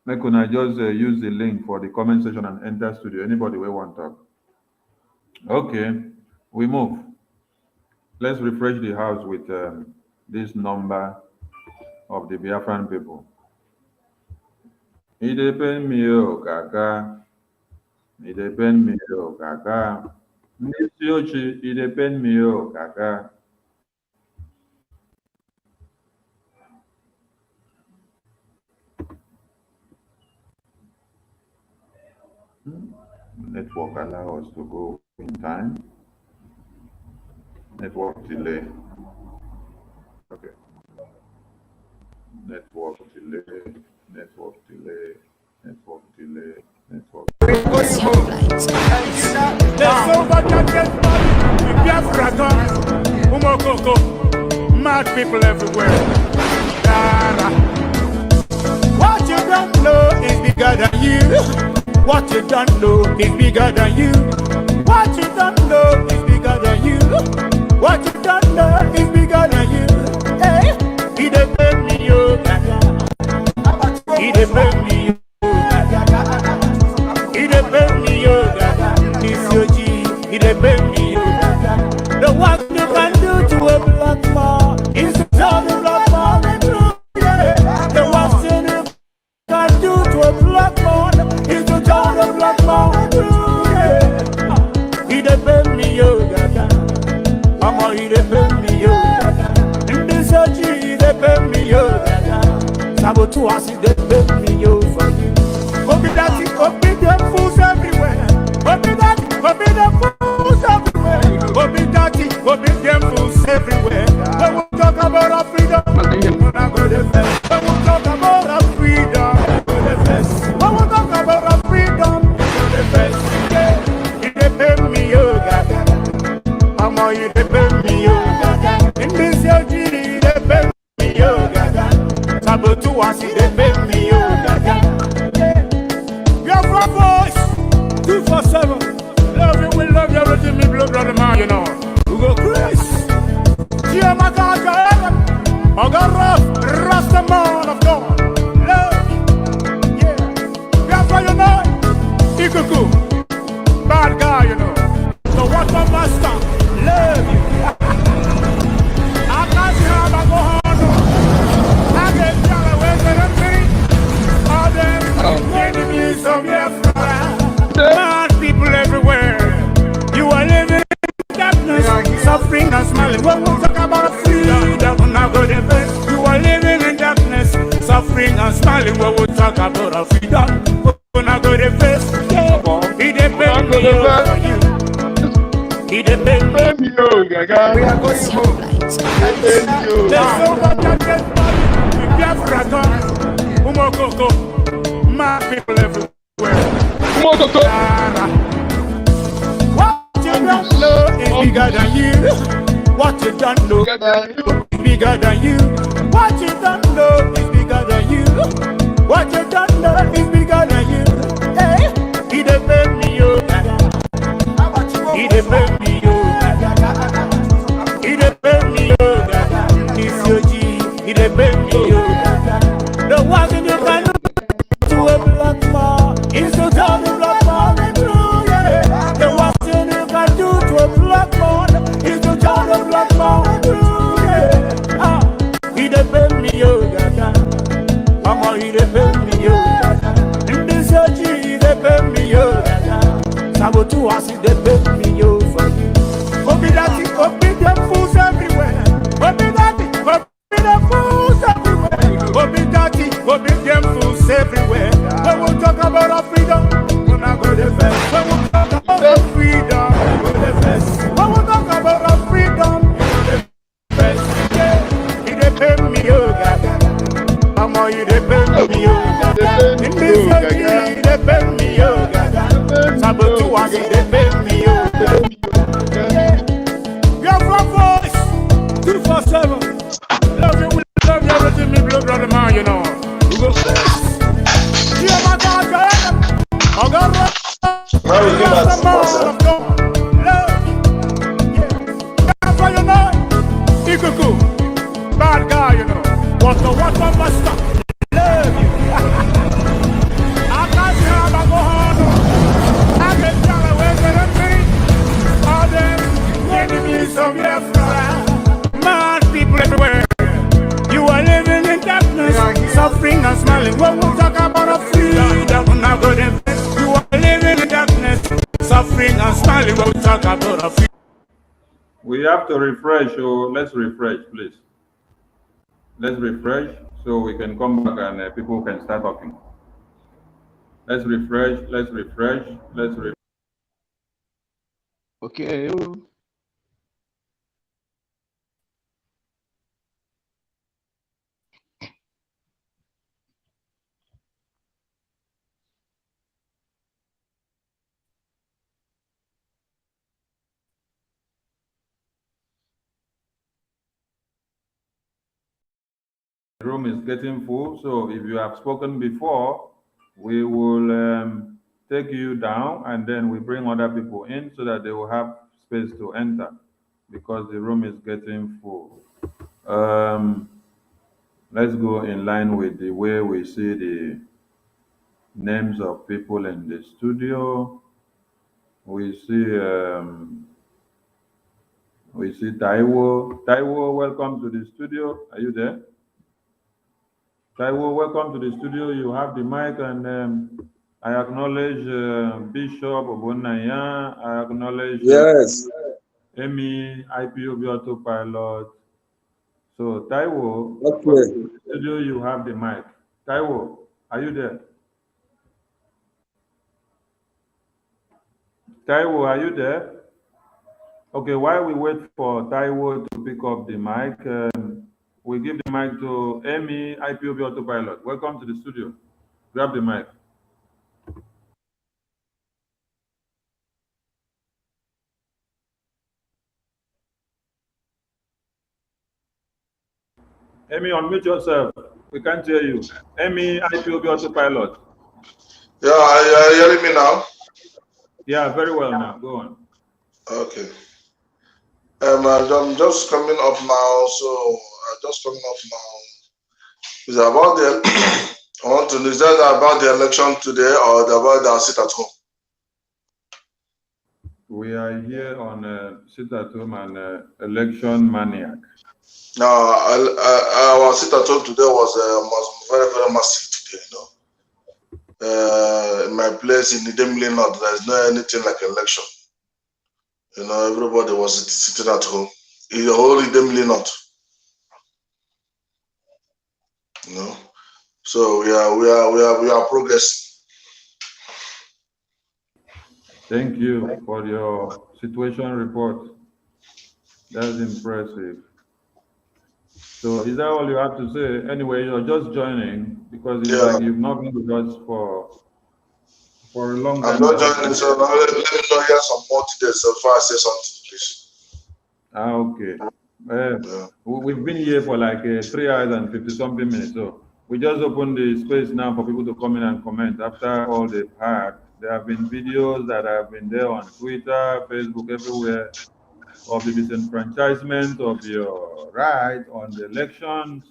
Speaker 1: make una just use the link for the comment section and enter studio. Anybody will want to talk. Okay, we move. Let's refresh the house with this number of the Biafran people. It depend me, oh, Kaka. It depend me, oh, Kaka. It depend me, oh, Kaka. Network allow us to go in time. Network delay. Okay. Network delay. Network delay. Network delay. Network.
Speaker 21: Mad people everywhere. What you don't know is bigger than you. What you don't know is bigger than you. What you don't know is bigger than you. What you don't know is bigger than you. Hey, he depend me, yo. He depend me, yo. He depend me, yo. This your G. He depend me, yo. The work you can do to a black man is to tell the black man the truth. Yeah. The work you can do to a black man is to tell the black man the truth. Yeah. He depend me, yo. Mama, he depend me, yo. In this G, he depend me, yo. Sabotu as he depend me, yo, for you. Obi daddy, obi them fools everywhere. Obi daddy, obi them fools everywhere. Obi daddy, obi them fools everywhere. When we talk about our freedom, we're not going to face. When we talk about our freedom, we're going to face. When we talk about our freedom, we're going to face. Yeah, he depend me, yo, gaga. Mama, he depend me, yo, gaga. In this your genie, he depend me, yo, gaga. Sabotu as he depend me, yo, gaga. Biafra voice, 247. Love you, we love you, everything me blood, brother man, you know. We go Chris. Gia Makaja, Ogaraf, Rasta man of God. Love you, yeah. Biafra, you know. Ikuku, bad guy, you know. So what my master, love you. I can't see how I go home. I get y'all away to the city. All them enemies of Biafra. Mad people everywhere. You are living in darkness, suffering and smiling. When we talk about freedom, we're not going to face. You are living in darkness, suffering and smiling. When we talk about our freedom, we're not going to face. He depends on you. He depends on you. We are going to move. There's so much that gets in Biafra. Umokoko, mad people everywhere. What you don't know is bigger than you. What you don't know is bigger than you. What you don't know is bigger than you. What you don't know is bigger than you. Hey, he depend me, yo. He depend me, yo. He depend me, yo. This your G. He depend me, yo. The one thing you can do to a black man is to tell the black man the truth. Yeah. The one thing you can do to a black man is to tell the black man the truth. Yeah. He depend me, yo. Mama, he depend me, yo. In this G, he depend me, yo. Sabotu as he depend me, yo, for you. Obi daddy, obi them fools everywhere. Obi daddy, obi them fools everywhere. boy, you depend me, oh. In this you depend me, oh. Sabotu, I depend me, oh. Biafra voice, 247. Love you, everything, me blood, brother, man, you know. We go first. Yeah, my God, I got Biafra, you know. Ikuku, bad guy, you know. What the master? Love you. I can't see how I go on. I can tell away with me. All them enemies of Biafra. Mad people everywhere. You are living in darkness, suffering and smiling. When we talk about a freedom, now go there. You are living in darkness, suffering and smiling. When we talk about a freedom.
Speaker 1: We have to refresh, so let's refresh, please. Let's refresh so we can come back and people can start talking. Let's refresh, let's refresh, let's refresh.
Speaker 18: Okay.
Speaker 1: The room is getting full, so if you have spoken before, we will take you down and then we bring other people in so that they will have space to enter because the room is getting full. Let's go in line with the way we see the names of people in the studio. We see Taiwo. Taiwo, welcome to the studio. Are you there? Taiwo, welcome to the studio. You have the mic, and I acknowledge Bishop Obunaya. I acknowledge Amy, IPOB Autopilot. So, Taiwo, welcome to the studio. You have the mic. Taiwo, are you there? Taiwo, are you there? Okay, while we wait for Taiwo to pick up the mic, we give the mic to Amy, IPOB Autopilot. Welcome to the studio. Grab the mic. Amy, unmute yourself. We can't hear you. Amy, IPOB Autopilot.
Speaker 5: Yeah, are you hearing me now?
Speaker 1: Yeah, very well now. Go on.
Speaker 5: Okay. I'm just coming up now, so just coming up now. Is about the I want to know, is that about the election today or about the sit at home?
Speaker 1: We are here on sit at home and election maniac.
Speaker 5: No, our sit at home today was very, very massive today, you know. In my place in the Idemili North, there is no anything like election. You know, everybody was sitting at home. In the whole Idemili North. You know. So we are progressing.
Speaker 1: Thank you for your situation report. That's impressive. So is that all you have to say? Anyway, you're just joining because it's like you've not been with us for a long time.
Speaker 5: I'm not joining, so let me know here some more details before I say something, please.
Speaker 1: Okay. We've been here for like 3 hours and 50-something minutes. So we just opened the space now for people to come in and comment after all they've had. There have been videos that have been there on Twitter, Facebook, everywhere, of the disenfranchisement of your right on the elections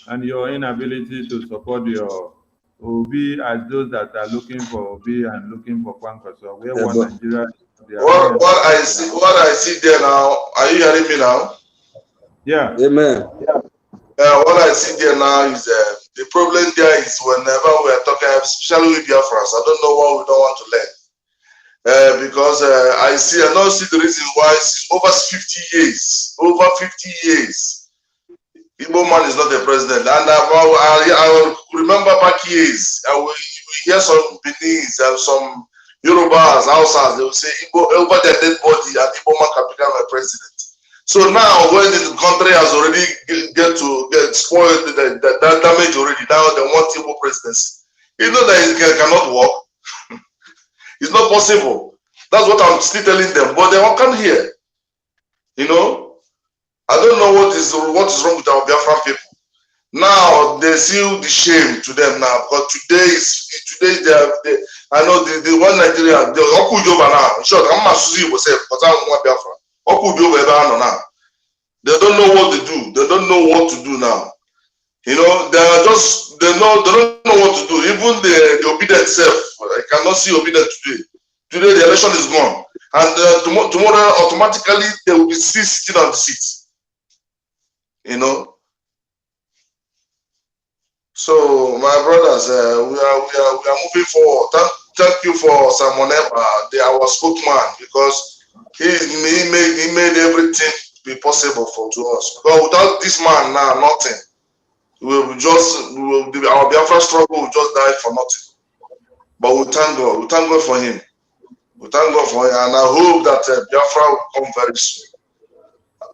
Speaker 1: and your inability to support your Obi as those that are looking for Obi and looking for Kwankwaso. We want Nigeria.
Speaker 5: What I see there now, are you hearing me now?
Speaker 1: Yeah.
Speaker 5: Amen. What I see there now is the problem there is whenever we are talking, especially with Biafrans, I don't know what we don't want to learn. Because I don't see the reason why it's over 50 years, Igbo man is not the president. And I remember back years, we hear some Beninese and some Yorubas, Hausas, they will say, Igbo, over their dead body, and Igbo man can become a president. So now when the country has already get spoiled, the damage already, now they want Igbo presidency. You know that it cannot work. It's not possible. That's what I'm still telling them, but they won't come here. You know, I don't know what is wrong with our Biafran people. Now they see the shame to them now, because today I know the one Nigeria, the Okujova now. In short, I'm not Susie was saying, because I'm one Biafra. Okujova now. They don't know what to do. They don't know what to do now. You know, they don't know what to do. Even the obedient self, I cannot see obedient today. Today the election is gone, and tomorrow automatically they will be sitting on the seats. You know. So my brothers, we are moving forward. Thank you for Simon Epa, our spokesman, because he made everything be possible to us. Because without this man now, nothing. Our Biafra struggle will just die for nothing. But we thank God. We thank God for him. We thank God for him, and I hope that Biafra will come very soon.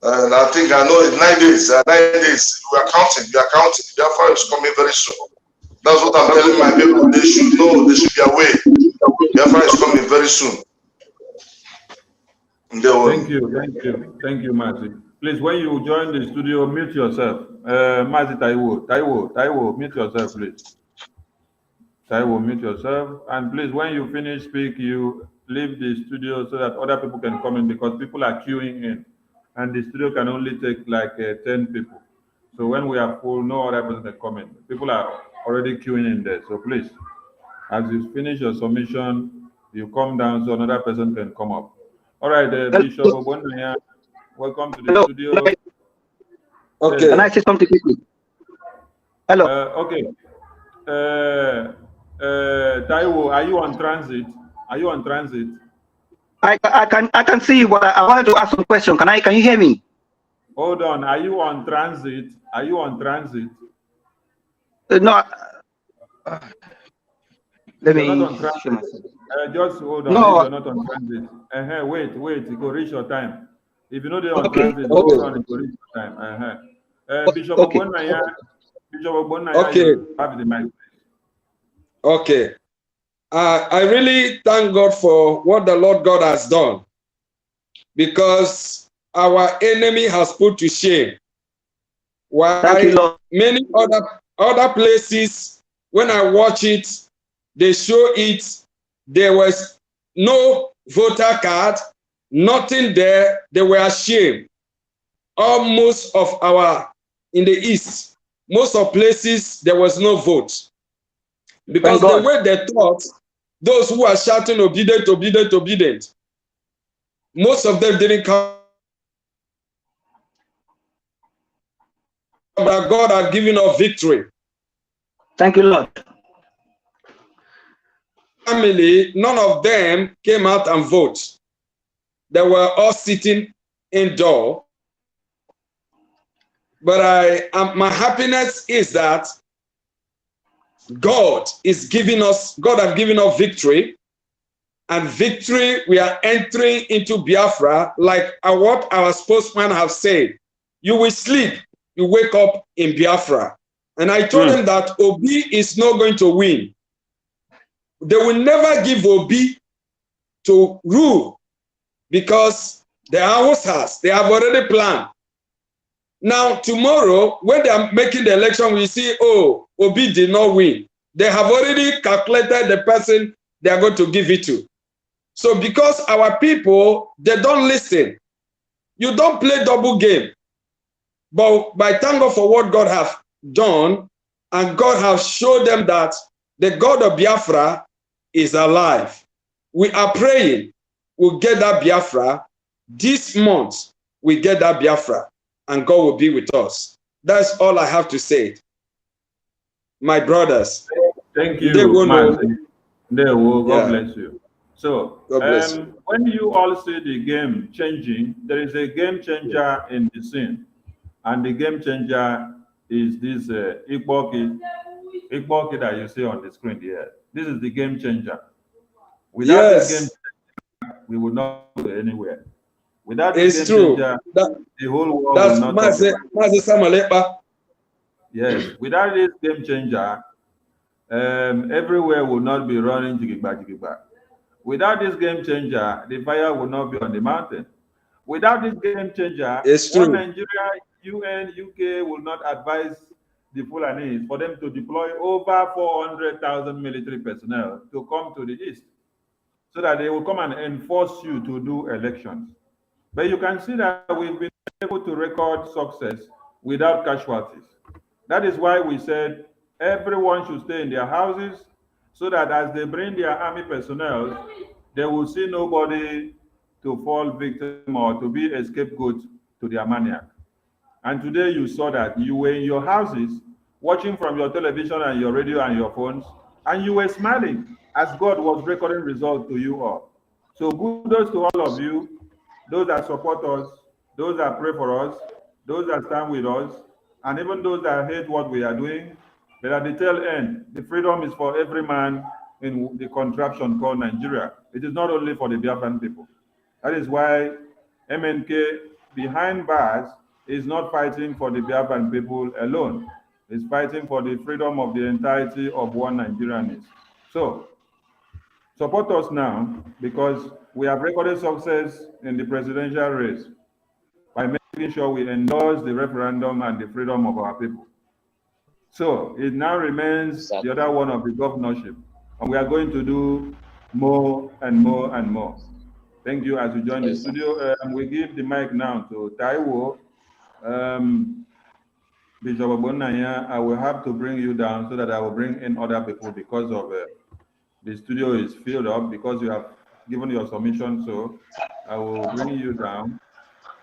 Speaker 5: And I think I know in 9 days. 9 days. We are counting. Biafra is coming very soon. That's what I'm telling my people. They should know. They should be aware. Biafra is coming very soon.
Speaker 1: Thank you, Mazi. Please, when you join the studio, mute yourself. Mazi Taiwo, mute yourself, please. Taiwo, mute yourself. And please, when you finish speak, you leave the studio so that other people can come in, because people are queuing in. And the studio can only take like 10 people. So when we are full, no other person can come in. People are already queuing in there. So please, as you finish your submission, you come down so another person can come up. All right, Bishop Obonaya, welcome to the studio.
Speaker 4: Okay. Can I say something quickly? Hello.
Speaker 1: Okay. Taiwo, are you on transit?
Speaker 4: I can see you, but I wanted to ask some question. Can you hear me?
Speaker 1: Hold on. Are you on transit?
Speaker 4: No. Let me.
Speaker 1: Not on transit. Just hold on.
Speaker 4: No.
Speaker 1: You're not on transit. Wait. You go reach your time. If you know they're on transit, hold on. You go reach your time. Bishop Obonaya.
Speaker 22: Okay.
Speaker 1: You have the mic.
Speaker 22: Okay. I really thank God for what the Lord God has done, because our enemy has put to shame. While many other places, when I watch it, they show it, there was no voter card, nothing there. They were ashamed. Almost of in the East, most of places, there was no vote. Because the way they thought, those who are shouting obedient, most of them didn't come. But God has given us victory.
Speaker 4: Thank you, Lord.
Speaker 22: Family, none of them came out and voted. They were all sitting indoor. But my happiness is that God has given us victory, and victory, we are entering into Biafra, like what our spokesman have said. You will sleep, you wake up in Biafra. And I told him that Obi is not going to win. They will never give Obi to rule, because the Hausas, they have already planned. Now, tomorrow, when they are making the election, we see, oh, Obi did not win. They have already calculated the person they are going to give it to. So because our people, they don't listen. You don't play double game. But by thank God for what God has done, and God has showed them that the God of Biafra is alive. We are praying we'll get that Biafra. This month, we get that Biafra, and God will be with us. That's all I have to say. My brothers.
Speaker 1: Thank you,
Speaker 22: God
Speaker 1: bless you. So, when you all see the game changing, there is a game changer in the scene. And the game changer is this EKPA that you see on the screen here. This is the game changer. Without this game changer, we would not go anywhere. Without this
Speaker 22: It's
Speaker 1: game
Speaker 22: true.
Speaker 1: changer, the whole world will
Speaker 22: That's
Speaker 1: not talk about it.
Speaker 22: Mazi Samalepa.
Speaker 1: Yes, without this game changer, everywhere will not be running jigigba jigigba. Without this game changer, the fire will not be on the mountain. Without this game changer,
Speaker 22: It's
Speaker 1: one
Speaker 22: true.
Speaker 1: Nigeria, UN, UK will not advise the Fulanis for them to deploy over 400,000 military personnel to come to the east so that they will come and enforce you to do elections. But you can see that we've been able to record success without casualties. That is why we said everyone should stay in their houses so that as they bring their army personnel, they will see nobody to fall victim or to be a scapegoat to their maniac. And today you saw that you were in your houses watching from your television and your radio and your phones, and you were smiling as God was recording results to you all. So kudos to all of you, those that support us, those that pray for us, those that stand with us, and even those that hate what we are doing. But at the tail end, the freedom is for every man in the contraption called Nigeria. It is not only for the Biafran people. That is why MNK behind bars is not fighting for the Biafran people alone. It's fighting for the freedom of the entirety of one Nigerian. So support us now because we have recorded success in the presidential race by making sure we endorse the referendum and the freedom of our people. So it now remains the other one of the governorship, and we are going to do more and more and more. Thank you as you join the studio. We give the mic now to Taiwo. Bishop Obonaya, I will have to bring you down so that I will bring in other people because of the studio is filled up because you have given your submission. So I will bring you down.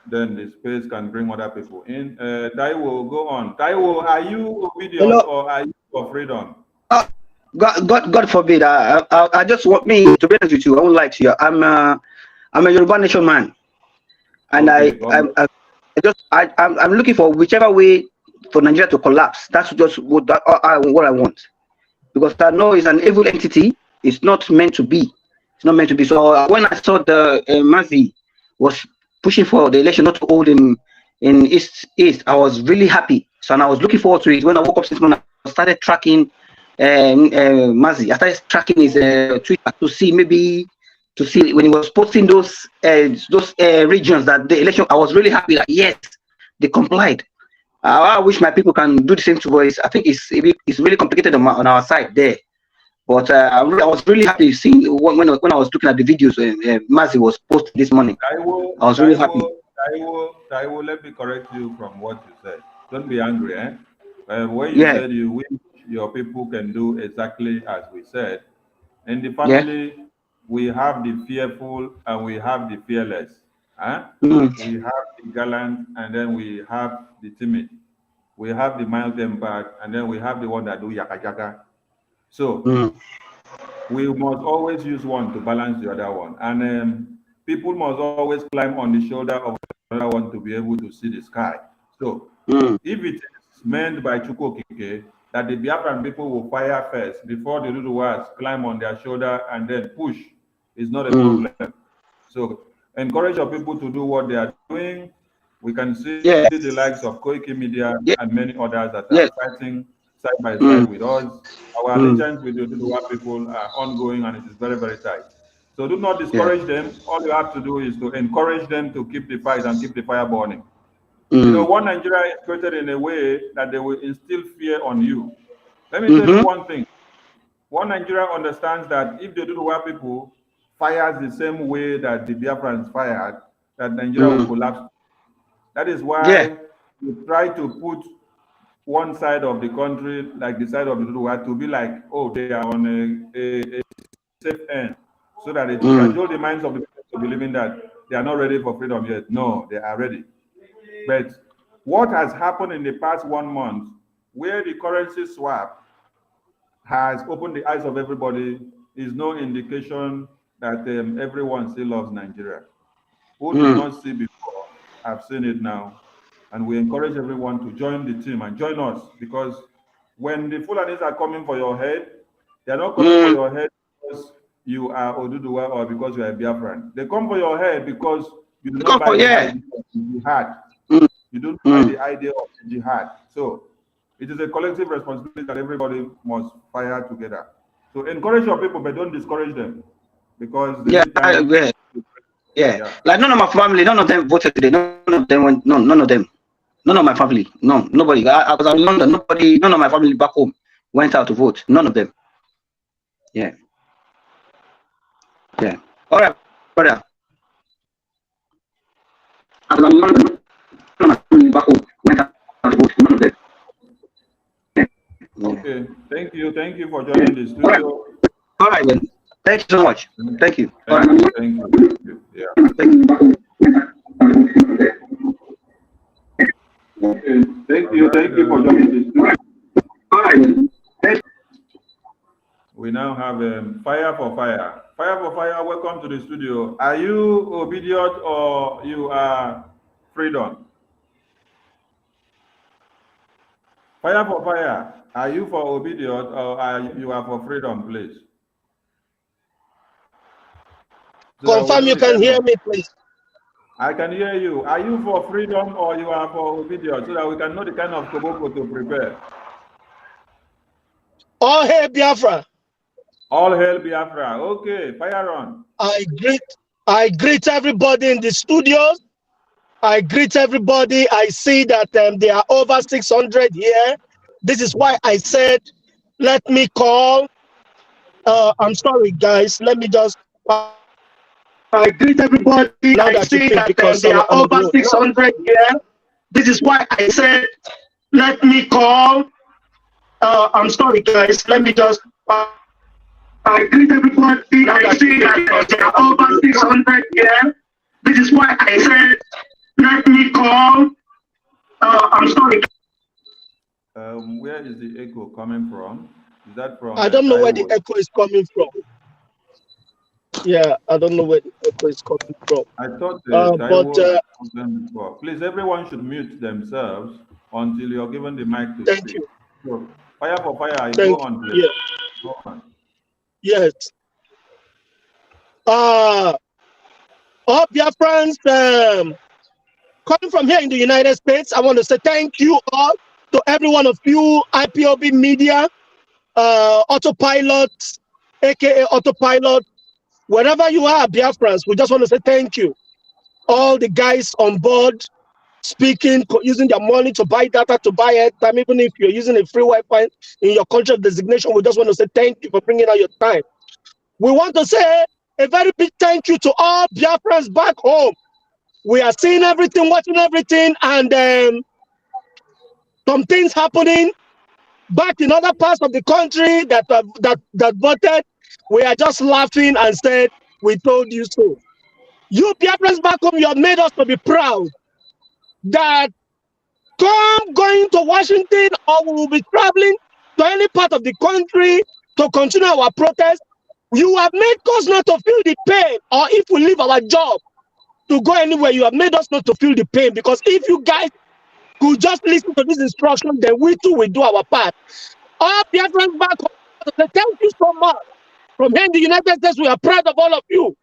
Speaker 1: Then the space can bring other people in. Taiwo, go on. Taiwo, are you obedient or are you for freedom?
Speaker 4: God forbid. I just want me to be honest with you. I won't lie to you. I'm a Yoruba Nation man, and
Speaker 1: okay,
Speaker 4: I'm looking for whichever way for Nigeria to collapse. That's just what I want, because I know it's an evil entity. It's not meant to be. It's not meant to be. So when I saw the Mazi was pushing for the election not to hold in East, I was really happy. So and I was looking forward to it. When I woke up this morning, I started tracking Mazi. I started tracking his Twitter to see when he was posting those regions that the election. I was really happy that yes, they complied. I wish my people can do the same to us. I think it's really complicated on our side there. But I was really happy seeing when I was looking at the videos Mazi was posted this morning. I was really happy.
Speaker 1: Taiwo, let me correct you from what you said. Don't be angry, eh? When you said you wish your people can do exactly as we said, in the family, we have the fearful and we have the fearless. Huh? We have the gallant and then we have the timid. We have the mild-tempered and then we have the one that do yaka yaka. So we must always use one to balance the other one. And people must always climb on the shoulder of another one to be able to see the sky. So if it is meant by Chukwu Okike that the Biafran people will fire first before the Duduwas climb on their shoulder and then push, is not a problem. So encourage your people to do what they are doing. We can see the likes of Koiki Media and many others that are fighting side by side with us. Our allegiance with the Duduwa people are ongoing and it is very, very tight. So do not discourage them. All you have to do is to encourage them to keep the fight and keep the fire burning. You know, one Nigeria is created in a way that they will instill fear on you. Let me tell you one thing. One Nigeria understands that if the Duduwa people fires the same way that the Biafrans fired, that Nigeria will collapse. That is why we try to put one side of the country, like the side of the Duduwa, to be like, oh, they are on a safe end, so that it control the minds of the people to believing that they are not ready for freedom yet. No, they are ready. But what has happened in the past 1 month, where the currency swap has opened the eyes of everybody, is no indication that everyone still loves Nigeria. Who did not see before, have seen it now. And we encourage everyone to join the team and join us, because when the Fulanis are coming for your head, they are not coming for your head because you are Oduduwa or because you are a Biafran. They come for your head because You do not buy the idea of jihad. You don't buy the idea of jihad. So it is a collective responsibility that everybody must fire together. So encourage your people, but don't discourage them, because
Speaker 4: like none of my family, none of them voted today. None of them went. No, none of them. None of my family. No, nobody. I was in London. Nobody. None of my family back home went out to vote. None of them. Yeah. Yeah. All right, brother. I was in London. None of my family back home went out to vote. None of them. Yeah.
Speaker 1: Okay. Thank you for joining the studio.
Speaker 4: All right, then. Thank you so much. Thank you. All right.
Speaker 1: Thank you. Yeah.
Speaker 4: Thank you.
Speaker 1: Okay. Thank you for joining the studio.
Speaker 4: All right.
Speaker 1: We now have Fire for Fire. Fire for Fire, welcome to the studio. Are you obedient or you are freedom? Fire for Fire, are you for obedient or you are for freedom, please? So
Speaker 3: confirm you can hear me, please.
Speaker 1: I can hear you. Are you for freedom or you are for obedience, so that we can know the kind of koboko to prepare?
Speaker 3: All hail Biafra.
Speaker 1: All hail Biafra. Okay, fire on.
Speaker 3: I greet everybody in the studios. I greet everybody. I see that there are over 600 here. This is why I said, let me call. I'm sorry, guys. Let me just. I greet everybody. Now I see that there are over 600 here. This is why I said, let me call. I'm sorry, guys. Let me just. I greet everybody. I see that there are over 600 here. This is why I said, let me call. I'm sorry.
Speaker 1: Where is the echo coming from? Is that from?
Speaker 3: I don't know where the echo is coming from. Yeah, I don't know where the echo is coming from.
Speaker 1: I thought please, everyone should mute themselves until you're given the mic to speak.
Speaker 3: You.
Speaker 1: So, Fire for Fire, go on, please.
Speaker 3: Yeah.
Speaker 1: Go on.
Speaker 3: Yes. All Biafrans coming from here in the United States, I want to say thank you all to every one of you, IPOB Media, Autopilot, aka Autopilot, wherever you are, Biafrans, we just want to say thank you. All the guys on board speaking, using their money to buy data, to buy airtime, even if you're using a free Wi-Fi in your country of designation, we just want to say thank you for bringing out your time. We want to say a very big thank you to all Biafrans back home. We are seeing everything, watching everything, and some things happening back in other parts of the country that voted. We are just laughing and said, we told you so. You Biafrans back home, you have made us to be proud that going to Washington, or we will be traveling to any part of the country to continue our protest. You have made us not to feel the pain, or if we leave our job to go anywhere, you have made us not to feel the pain, because if you guys could just listen to this instruction, then we too will do our part. All Biafrans back home, thank you so much. From here in the United States, we are proud of all of you.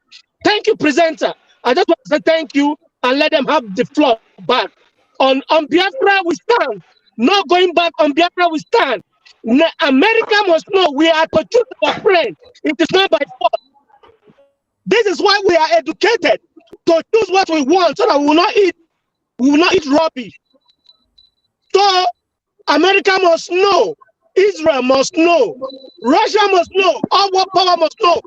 Speaker 3: Thank you, presenter. I just want to say thank you and let them have the floor back. On Biafra, we stand. Not going back. On Biafra, we stand. America must know we are to choose our friend. It is not by force. This is why we are educated to choose what we want, so that we will not eat rubbish. So America must know, Israel must know, Russia must know, all world power must know,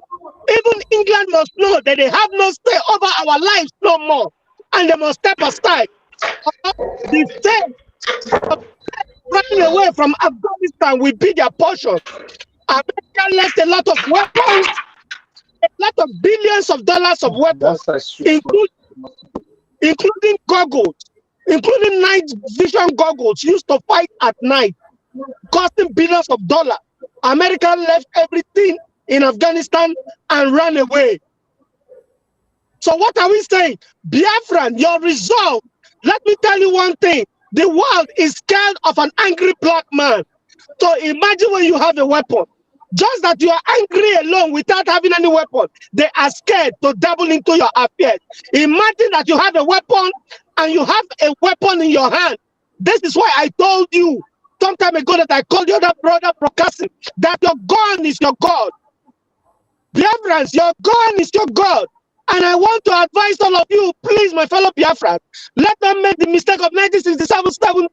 Speaker 3: even England must know that they have no say over our lives no more, and they must step aside. The state running away from Afghanistan will be their portion. America left a lot of weapons, a lot of billions of dollars of weapons, including goggles, including night vision goggles used to fight at night, costing billions of dollars. America left everything in Afghanistan and ran away. So what are we saying? Biafran, your resolve. Let me tell you one thing. The world is scared of an angry black man. So imagine when you have a weapon. Just that you are angry alone without having any weapon. They are scared to dabble into your affairs. Imagine that you have a weapon and you have a weapon in your hand. This is why I told you some time ago that I called you that brother broadcasting that your gun is your God. Biafrans, your gun is your God. And I want to advise all of you, please, my fellow Biafrans, let them make the mistake of 1967-70.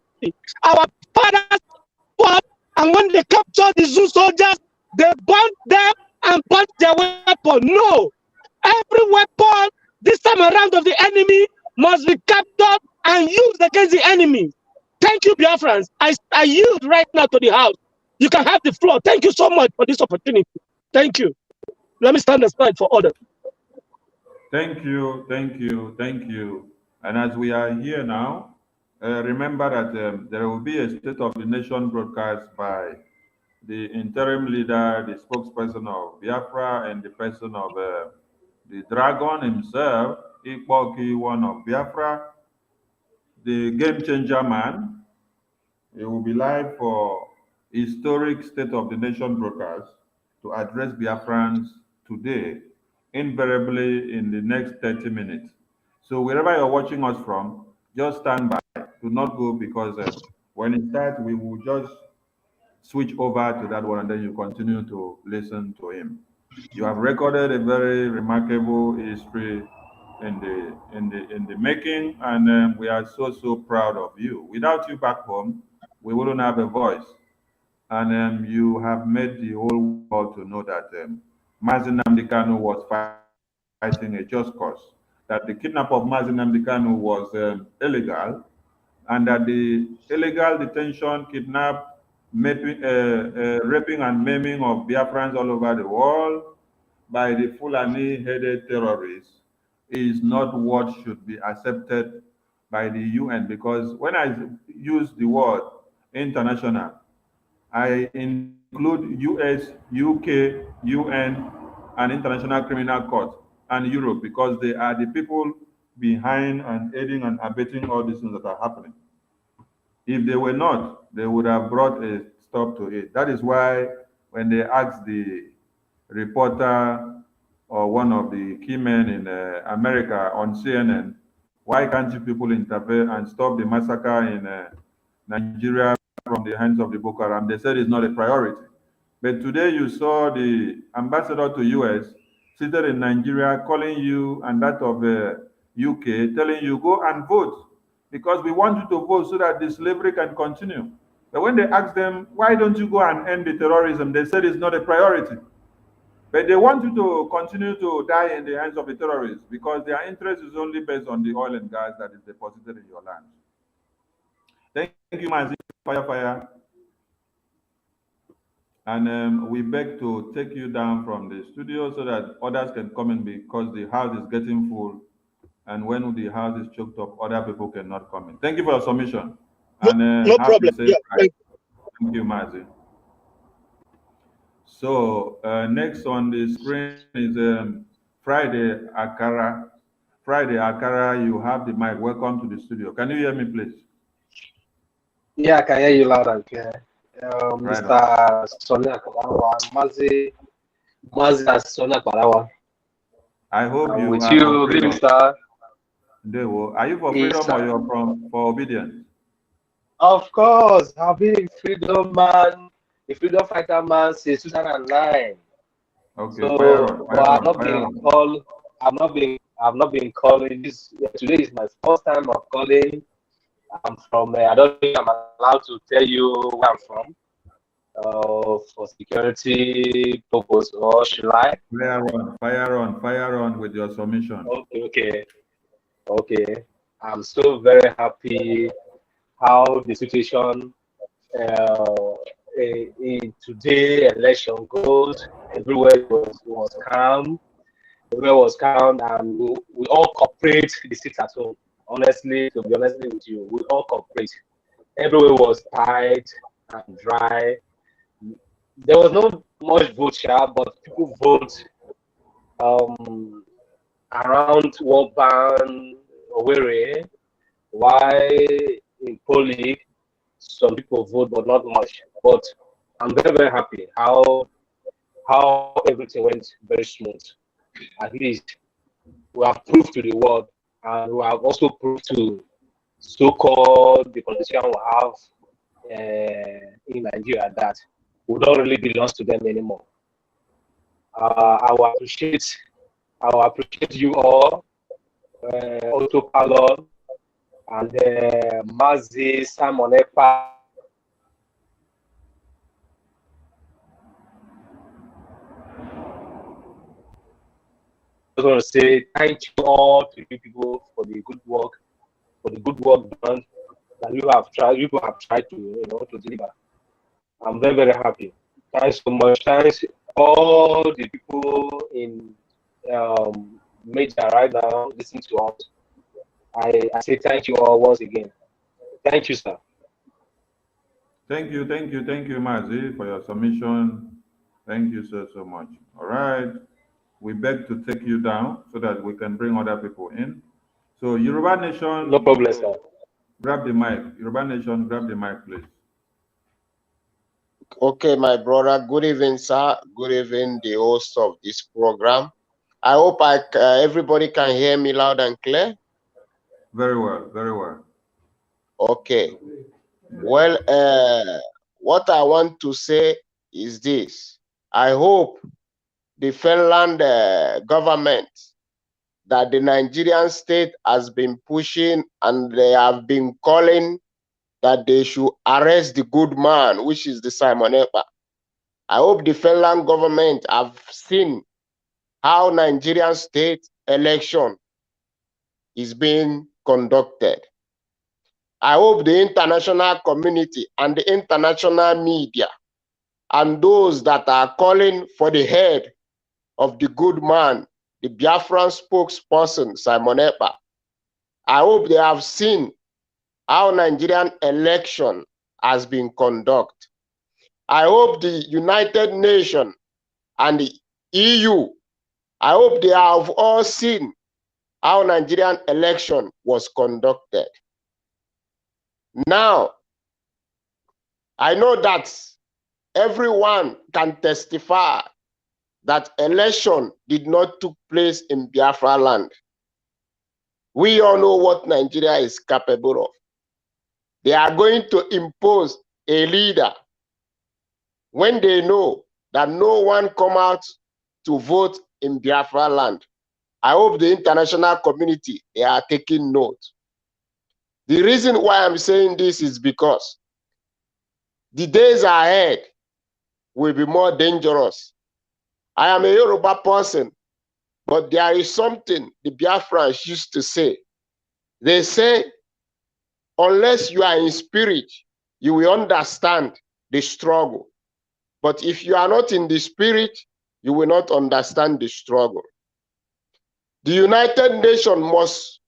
Speaker 3: Our fathers fought, and when they captured the Zoo soldiers, they burnt them and burnt their weapon. No. Every weapon this time around of the enemy must be captured and used against the enemy. Thank you, Biafrans. I yield right now to the house. You can have the floor. Thank you so much for this opportunity. Thank you. Let me stand aside for order.
Speaker 1: Thank you, thank you, thank you. And as we are here now, remember that there will be a State of the Nation broadcast by the interim leader, the spokesperson of Biafra, and the person of the dragon himself, Ikpoki, one of Biafra, the game changer man. It will be live for historic State of the Nation broadcast to address Biafrans today, invariably in the next 30 minutes. So wherever you're watching us from, just stand by. Do not go, because when it starts, we will just switch over to that one, and then you continue to listen to him. You have recorded a very remarkable history in the making, and we are so proud of you. Without you back home, we wouldn't have a voice. And you have made the whole world to know that Mazi Nnamdi Kanu was fighting a just cause, that the kidnap of Mazi Nnamdi Kanu was illegal, and that the illegal detention, kidnap, raping and maiming of Biafrans all over the world by the Fulani-headed terrorists is not what should be accepted by the UN. Because when I use the word international, I include US, UK, UN, and International Criminal Court, and Europe, because they are the people behind and aiding and abetting all these things that are happening. If they were not, they would have brought a stop to it. That is why when they asked the reporter or one of the key men in America on CNN, why can't you people intervene and stop the massacre in Nigeria from the hands of the Boko Haram? They said it's not a priority. But today you saw the ambassador to US seated in Nigeria calling you, and that of UK, telling you go and vote, because we want you to vote so that the slavery can continue. But when they asked them, why don't you go and end the terrorism? They said it's not a priority. But they want you to continue to die in the hands of the terrorists, because their interest is only based on the oil and gas that is deposited in your land. Thank you, Mazi. Fire. And we beg to take you down from the studio so that others can come in, because the house is getting full. And when the house is choked up, other people cannot come in. Thank you for your submission. And
Speaker 3: no problem. Yeah,
Speaker 1: thank you, Mazi. So next on the screen is Friday Akara. Friday Akara, you have the mic. Welcome to the studio. Can you hear me, please?
Speaker 8: Yeah, I can hear you loud and clear.
Speaker 1: Right
Speaker 8: Mr. Sonia Kalawa, Mazi Sonia Kalawa.
Speaker 1: I hope you
Speaker 8: with
Speaker 1: are
Speaker 8: you,
Speaker 1: for freedom.
Speaker 8: Mr.
Speaker 1: Are you for freedom,
Speaker 8: Yes,
Speaker 1: or you're for obedience?
Speaker 8: Of course, I've been a freedom man, a freedom fighter man since 2009.
Speaker 1: Okay,
Speaker 8: so
Speaker 1: fire on,
Speaker 8: but I've not been calling this. Today is my first time of calling. I'm from I don't think I'm allowed to tell you where I'm from for security purpose, or should I?
Speaker 1: Fire on with your submission.
Speaker 8: Okay. I'm so very happy how the situation in today election goes. Everywhere was calm. Everywhere was calm, and we all cooperate the seats at home. Honestly, to be honest with you, we all cooperate. Everywhere was tight and dry. There was not much vote share, but people vote around Walban or Owerri, while in Poly, some people vote, but not much. But I'm very, very happy how how everything went very smooth. At least we have proved to the world, and we have also proved to so-called the politicians we have in Nigeria that we don't really belong to them anymore. I will appreciate you all, Autopilot, and Mazi, Simon Ekpa. I just want to say thank you all to you people for the good work, done that you have tried to to deliver. I'm very, very happy. Thanks so much. Thanks all the people in media right now listening to us. I say thank you all once again. Thank you, sir.
Speaker 1: Thank you, Mazi, for your submission. Thank you so much. All right. We beg to take you down so that we can bring other people in. So Yoruba Nation.
Speaker 8: No problem, sir.
Speaker 1: Grab the mic. Yoruba Nation, grab the mic, please.
Speaker 10: Okay, my brother. Good evening, sir. Good evening, the host of this program. I hope everybody can hear me loud and clear.
Speaker 1: Very well, very well.
Speaker 10: Okay. Well, what I want to say is this. I hope the Finland government that the Nigerian state has been pushing and they have been calling that they should arrest the good man, which is the Simon Ekpa. I hope the Finland government have seen how Nigerian state election is being conducted. I hope the international community and the international media and those that are calling for the head of the good man, the Biafran spokesperson, Simon Ekpa, I hope they have seen how Nigerian election has been conducted. I hope the United Nations and the EU, I hope they have all seen how Nigerian election was conducted. Now, I know that everyone can testify that election did not take place in Biafra land. We all know what Nigeria is capable of. They are going to impose a leader when they know that no one come out to vote in Biafra land. I hope the international community, they are taking note. The reason why I'm saying this is because the days ahead will be more dangerous. I am a Yoruba person, but there is something the Biafrans used to say. They say, unless you are in spirit, you will understand the struggle. But if you are not in the spirit, you will not understand the struggle. The United Nations must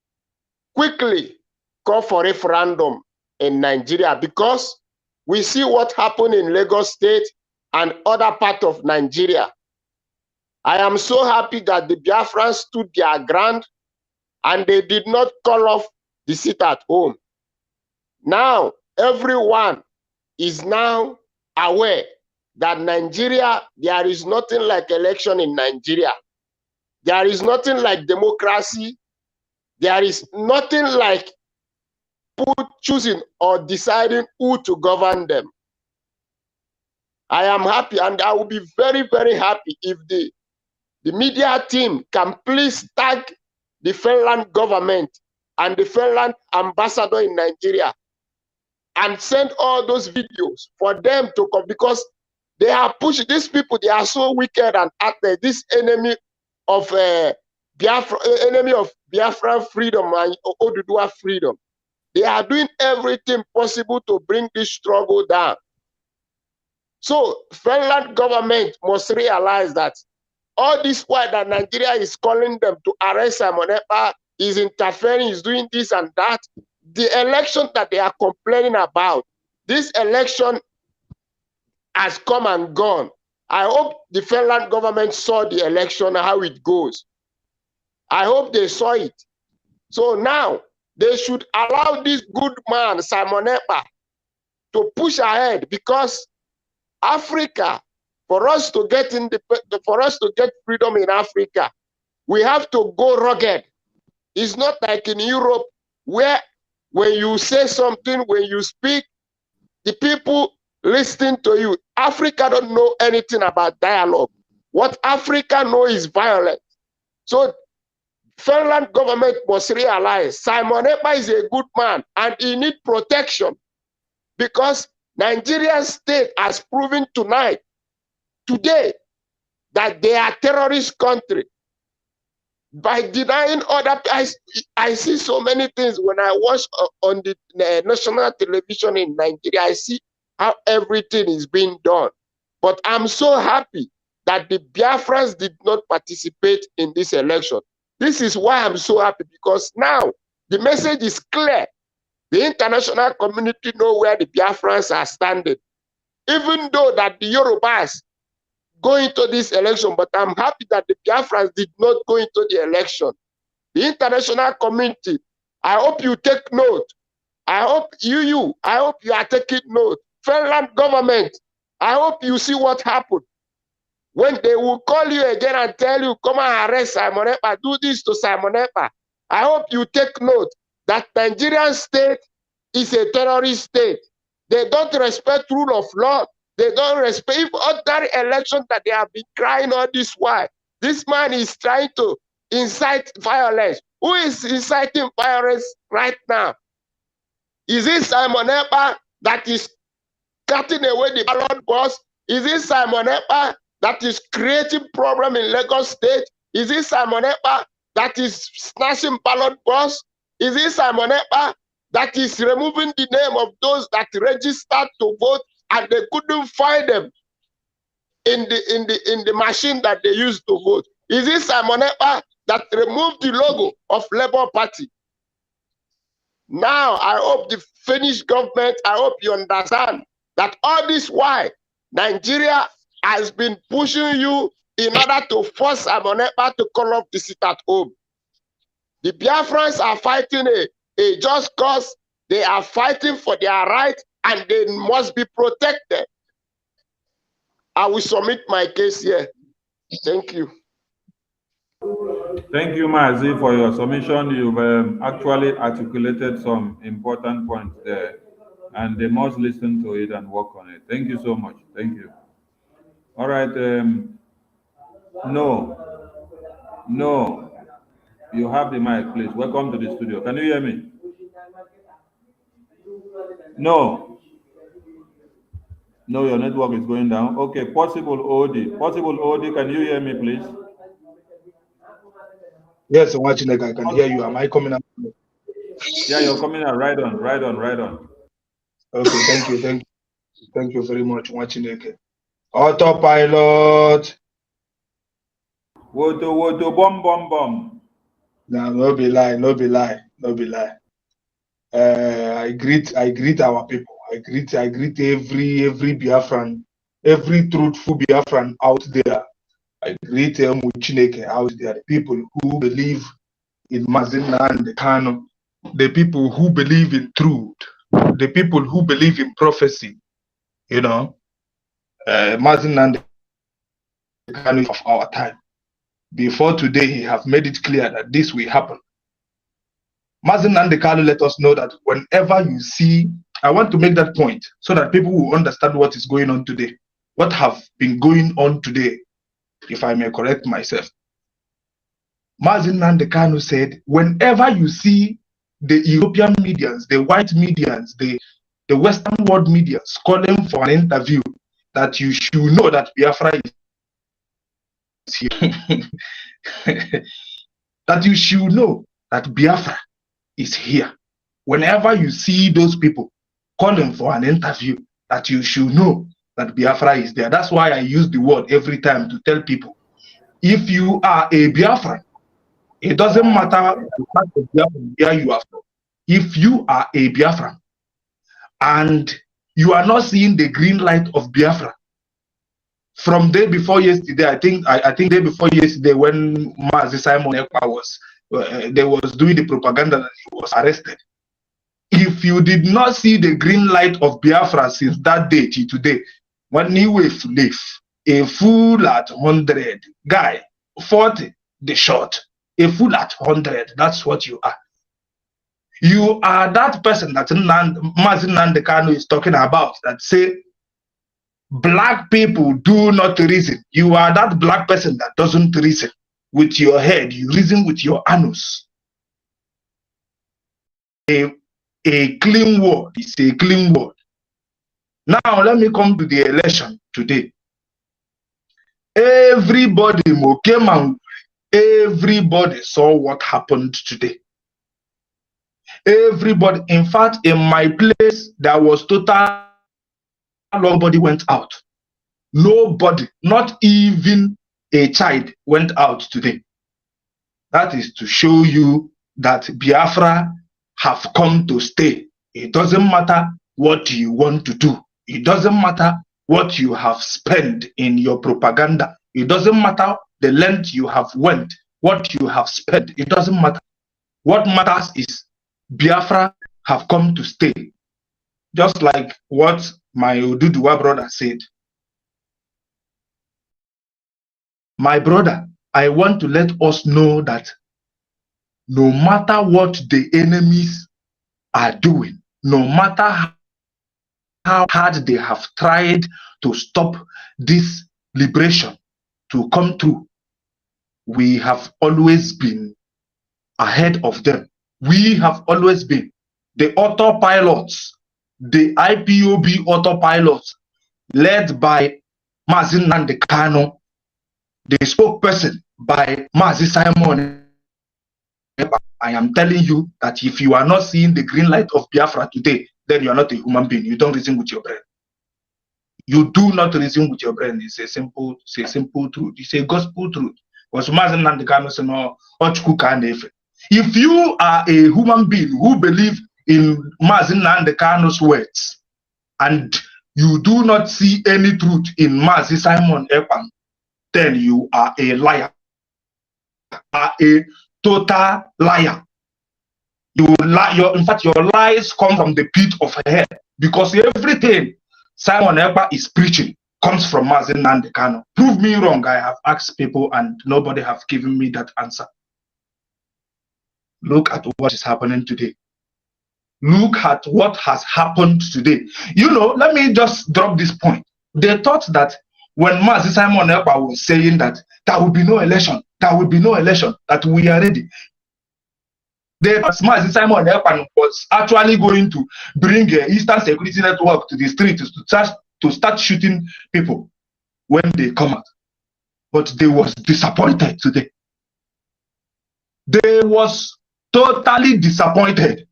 Speaker 10: quickly call for referendum in Nigeria because we see what happened in Lagos State and other parts of Nigeria. I am so happy that the Biafrans stood their ground and they did not call off the sit at home. Now, everyone is now aware that Nigeria, there is nothing like election in Nigeria. There is nothing like democracy. There is nothing like people choosing or deciding who to govern them. I am happy and I will be very, very happy if the media team can please tag the Finland government and the Finland ambassador in Nigeria and send all those videos for them to come, because they are pushing these people. They are so wicked and out there. This enemy of Biafra, enemy of Biafran freedom and Oduduwa freedom. They are doing everything possible to bring this struggle down. So Finland government must realize that all this while that Nigeria is calling them to arrest Simon Ekpa, is interfering, is doing this and that. The election that they are complaining about, this election has come and gone. I hope the Finland government saw the election, how it goes. I hope they saw it. So now they should allow this good man, Simon Ekpa, to push ahead, because Africa For us to get freedom in Africa, we have to go rugged. It's not like in Europe where when you say something, when you speak, the people listen to you. Africa don't know anything about dialogue. What Africa knows is violence. So Finland government must realize Simon Ekpa is a good man and he needs protection because Nigerian state has proven today, that they are terrorist country. By denying other, I see so many things when I watch on the national television in Nigeria. I see how everything is being done. But I'm so happy that the Biafrans did not participate in this election. This is why I'm so happy, because now the message is clear. The international community know where the Biafrans are standing. Even though that the Yorubas go into this election, but I'm happy that the Biafrans did not go into the election. The international community, I hope you take note. I hope I hope you are taking note. Finland government, I hope you see what happened. When they will call you again and tell you, come and arrest Simon Ekpa, do this to Simon Ekpa. I hope you take note that Nigerian state is a terrorist state. They don't respect rule of law. They don't respect other elections that they have been crying all this while. This man is trying to incite violence. Who is inciting violence right now? Is it Simon Ekpa that is cutting away the ballot box? Is it Simon Ekpa that is creating problem in Lagos State? Is it Simon Ekpa that is snatching ballot box? Is it Simon Ekpa that is removing the name of those that registered to vote and they couldn't find them in the machine that they used to vote? Is it Simon Ekpa that removed the logo of Labour Party? Now, I hope the Finnish government, I hope you understand that all this while, Nigeria has been pushing you in order to force Simon Ekpa to call off the sit at home. The Biafrans are fighting a just cause. They are fighting for their right and they must be protected. I will submit my case here. Thank you.
Speaker 1: Thank you, Mazi, for your submission. You've actually articulated some important points there, and they must listen to it and work on it. Thank you so much. Thank you. All right. No. You have the mic, please. Welcome to the studio. Can you hear me? No, your network is going down. Okay, Possible OD, can you hear me, please?
Speaker 7: Yes, I'm watching it. I can hear you. Am I coming up?
Speaker 1: Yeah, you're coming out. Right on.
Speaker 7: Okay, thank you very much. Watching it. Autopilot.
Speaker 1: Woto, bomb.
Speaker 7: No be lie. I greet our people. I greet every Biafran, every truthful Biafran out there. I greet Muchineke out there, the people who believe in Mazina and the Kano, the people who believe in truth, the people who believe in prophecy. You know, Mazina and the Kano of our time. Before today, he have made it clear that this will happen. Mazin Nandekalo let us know that whenever you see, I want to make that point so that people will understand what is going on today, what have been going on today, if I may correct myself. Mazin Nandekalo said, whenever you see the European medians, the white medians, the Western world medians calling for an interview, that you should know that Biafra is here. That you should know that Biafra is here. Whenever you see those people calling for an interview, that you should know that Biafra is there. That's why I use the word every time to tell people, if you are a Biafran, it doesn't matter the part of Biafra where you are from. If you are a Biafran and you are not seeing the green light of Biafra, from day before yesterday, I think day before yesterday when Mazi Simon Ekpa was they was doing the propaganda that he was arrested. If you did not see the green light of Biafra since that day till today, when he will leave, A fool at 100. Guy, 40, the short. A fool at 100. That's what you are. You are that person that Mazin Nandekano is talking about, that say black people do not reason. You are that black person that doesn't reason with your head. You reason with your anus. A clean word is a clean word. Now let me come to the election today. Everybody came and everybody saw what happened today. Everybody, in fact, in my place, there was total, nobody went out. Nobody, not even a child, went out today. That is to show you that Biafra have come to stay. It doesn't matter what you want to do. It doesn't matter what you have spent in your propaganda. It doesn't matter the length you have went, what you have spent. It doesn't matter. What matters is Biafra have come to stay. Just like what my Oduduwa brother said. My brother, I want to let us know that no matter what the enemies are doing, no matter how hard they have tried to stop this liberation to come through, we have always been ahead of them. We have always been the autopilots, the IPOB autopilots, led by Mazin Nandekano, the spokesperson by Mazi Simon. I am telling you that if you are not seeing the green light of Biafra today, then you are not a human being. You don't reason with your brain. You do not reason with your brain. It's a simple truth. It's a gospel truth. Because Mazi Nandekano said, no, if you are a human being who believe in Mazi Nandekano's words, and you do not see any truth in Mazi Simon Ekpan, then you are a liar. Are a total liar. You lie. In fact, your lies come from the pit of hell, because everything Simon Ekpa is preaching comes from Mazin Nandekano. Prove me wrong. I have asked people and nobody have given me that answer. Look at what is happening today. Look at what has happened today. You know, let me just drop this point. They thought that when Mazi Simon Ekpa was saying that there will be no election, that we are ready. Mazi Simon Ekpa was actually going to bring Eastern Security Network to the streets to start shooting people when they come out. But they was disappointed today. They was totally disappointed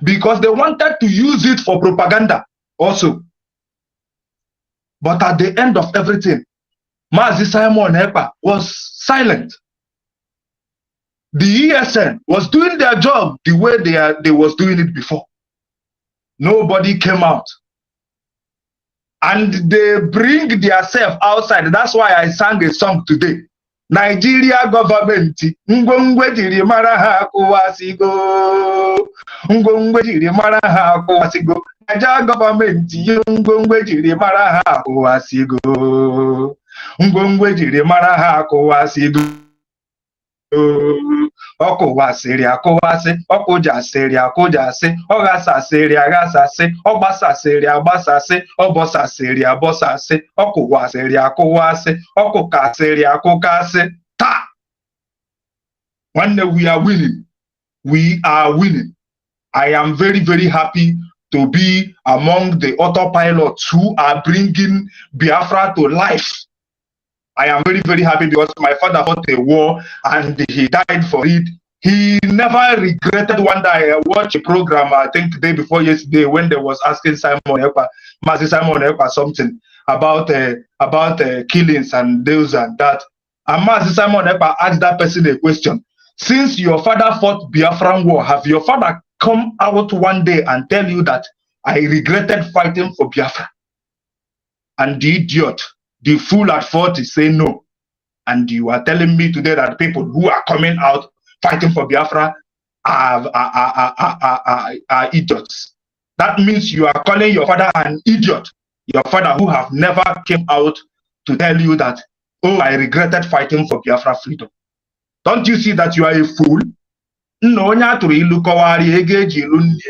Speaker 7: because they wanted to use it for propaganda also. But at the end of everything, Mazi Simon Ekpa was silent. The ESN was doing their job the way they was doing it before. Nobody came out. And they bring themselves outside. That's why I sang a song today. Nigeria government, ngwongwe jiri mara ha kuwasigo. Ngwongwe jiri mara ha kuwasigo. Nigeria government, ngwongwe jiri mara ha kuwasigo. Ngwongwe jiri mara ha kuwasigo. Ọkụwasịrị akụwasị, ọkụjasịrị akụjasị, ọghasasịrị aghasasị, ọgbasasịrị agbasasị, ọbọsasịrị abọsasị, ọkụwasịrị akụwasị, ọkụkasịrị akụkasị. Ta! One day we are winning. We are winning. I am very, very happy to be among the autopilots who are bringing Biafra to life. I am very, very happy because my father fought a war and he died for it. He never regretted. One day I watched a program, I think the day before yesterday, when they was asking Mazi Simon Ekpa something about killings and this and that. And Mazi Simon Ekpa asked that person a question. Since your father fought Biafran war, have your father come out one day and tell you that I regretted fighting for Biafra? And the idiot, the fool at 40 say no. And you are telling me today that people who are coming out fighting for Biafra are idiots. That means you are calling your father an idiot. Your father who have never came out to tell you that, oh, I regretted fighting for Biafra freedom. Don't you see that you are a fool? No, onye atụrụ ilu kọwara ego eji ilu nne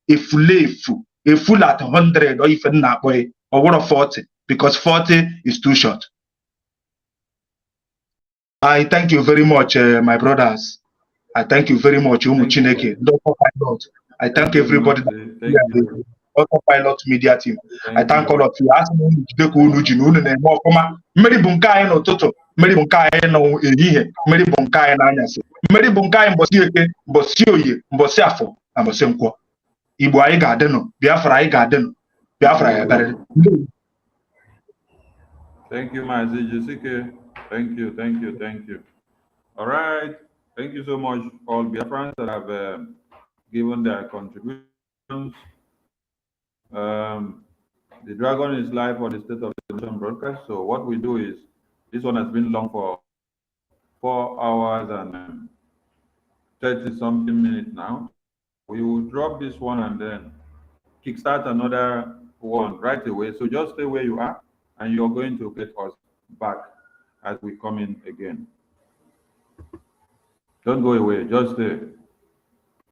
Speaker 7: efulefu a fool at 100 or even na boy or what of 40 because 40 is too short. I thank you very much, my brothers. I thank you very much, Umu Chineke, Dr. Pilot. I thank everybody that Dr. Pilot Media team. I thank all of you. Ask me to take unu ji unu na-eme ọfụma. Mmeri bụ nke anyị n'ụtụtụ, mmeri bụ nke anyị n'ehihie, mmeri bụ nke anyị n'anyasị, mmeri bụ nke anyị mbọsị eke, mbọsị oye, mbọsị afọ, na mbọsị nkwọ. Igbo anyị ga-adịnụ, Biafra anyị ga-adịnụ, Biafra ya karịrị.
Speaker 1: Thank you, my Jessica. Thank you, thank you, thank you. All right. Thank you so much, all Biafrans that have given their contributions. The Dragon is live for the State of the Nation broadcast. So what we do is, this one has been long for 4 hours and 30-something minutes now. We will drop this one and then kickstart another one right away. So just stay where you are, and you're going to get us back as we come in again. Don't go away, just stay.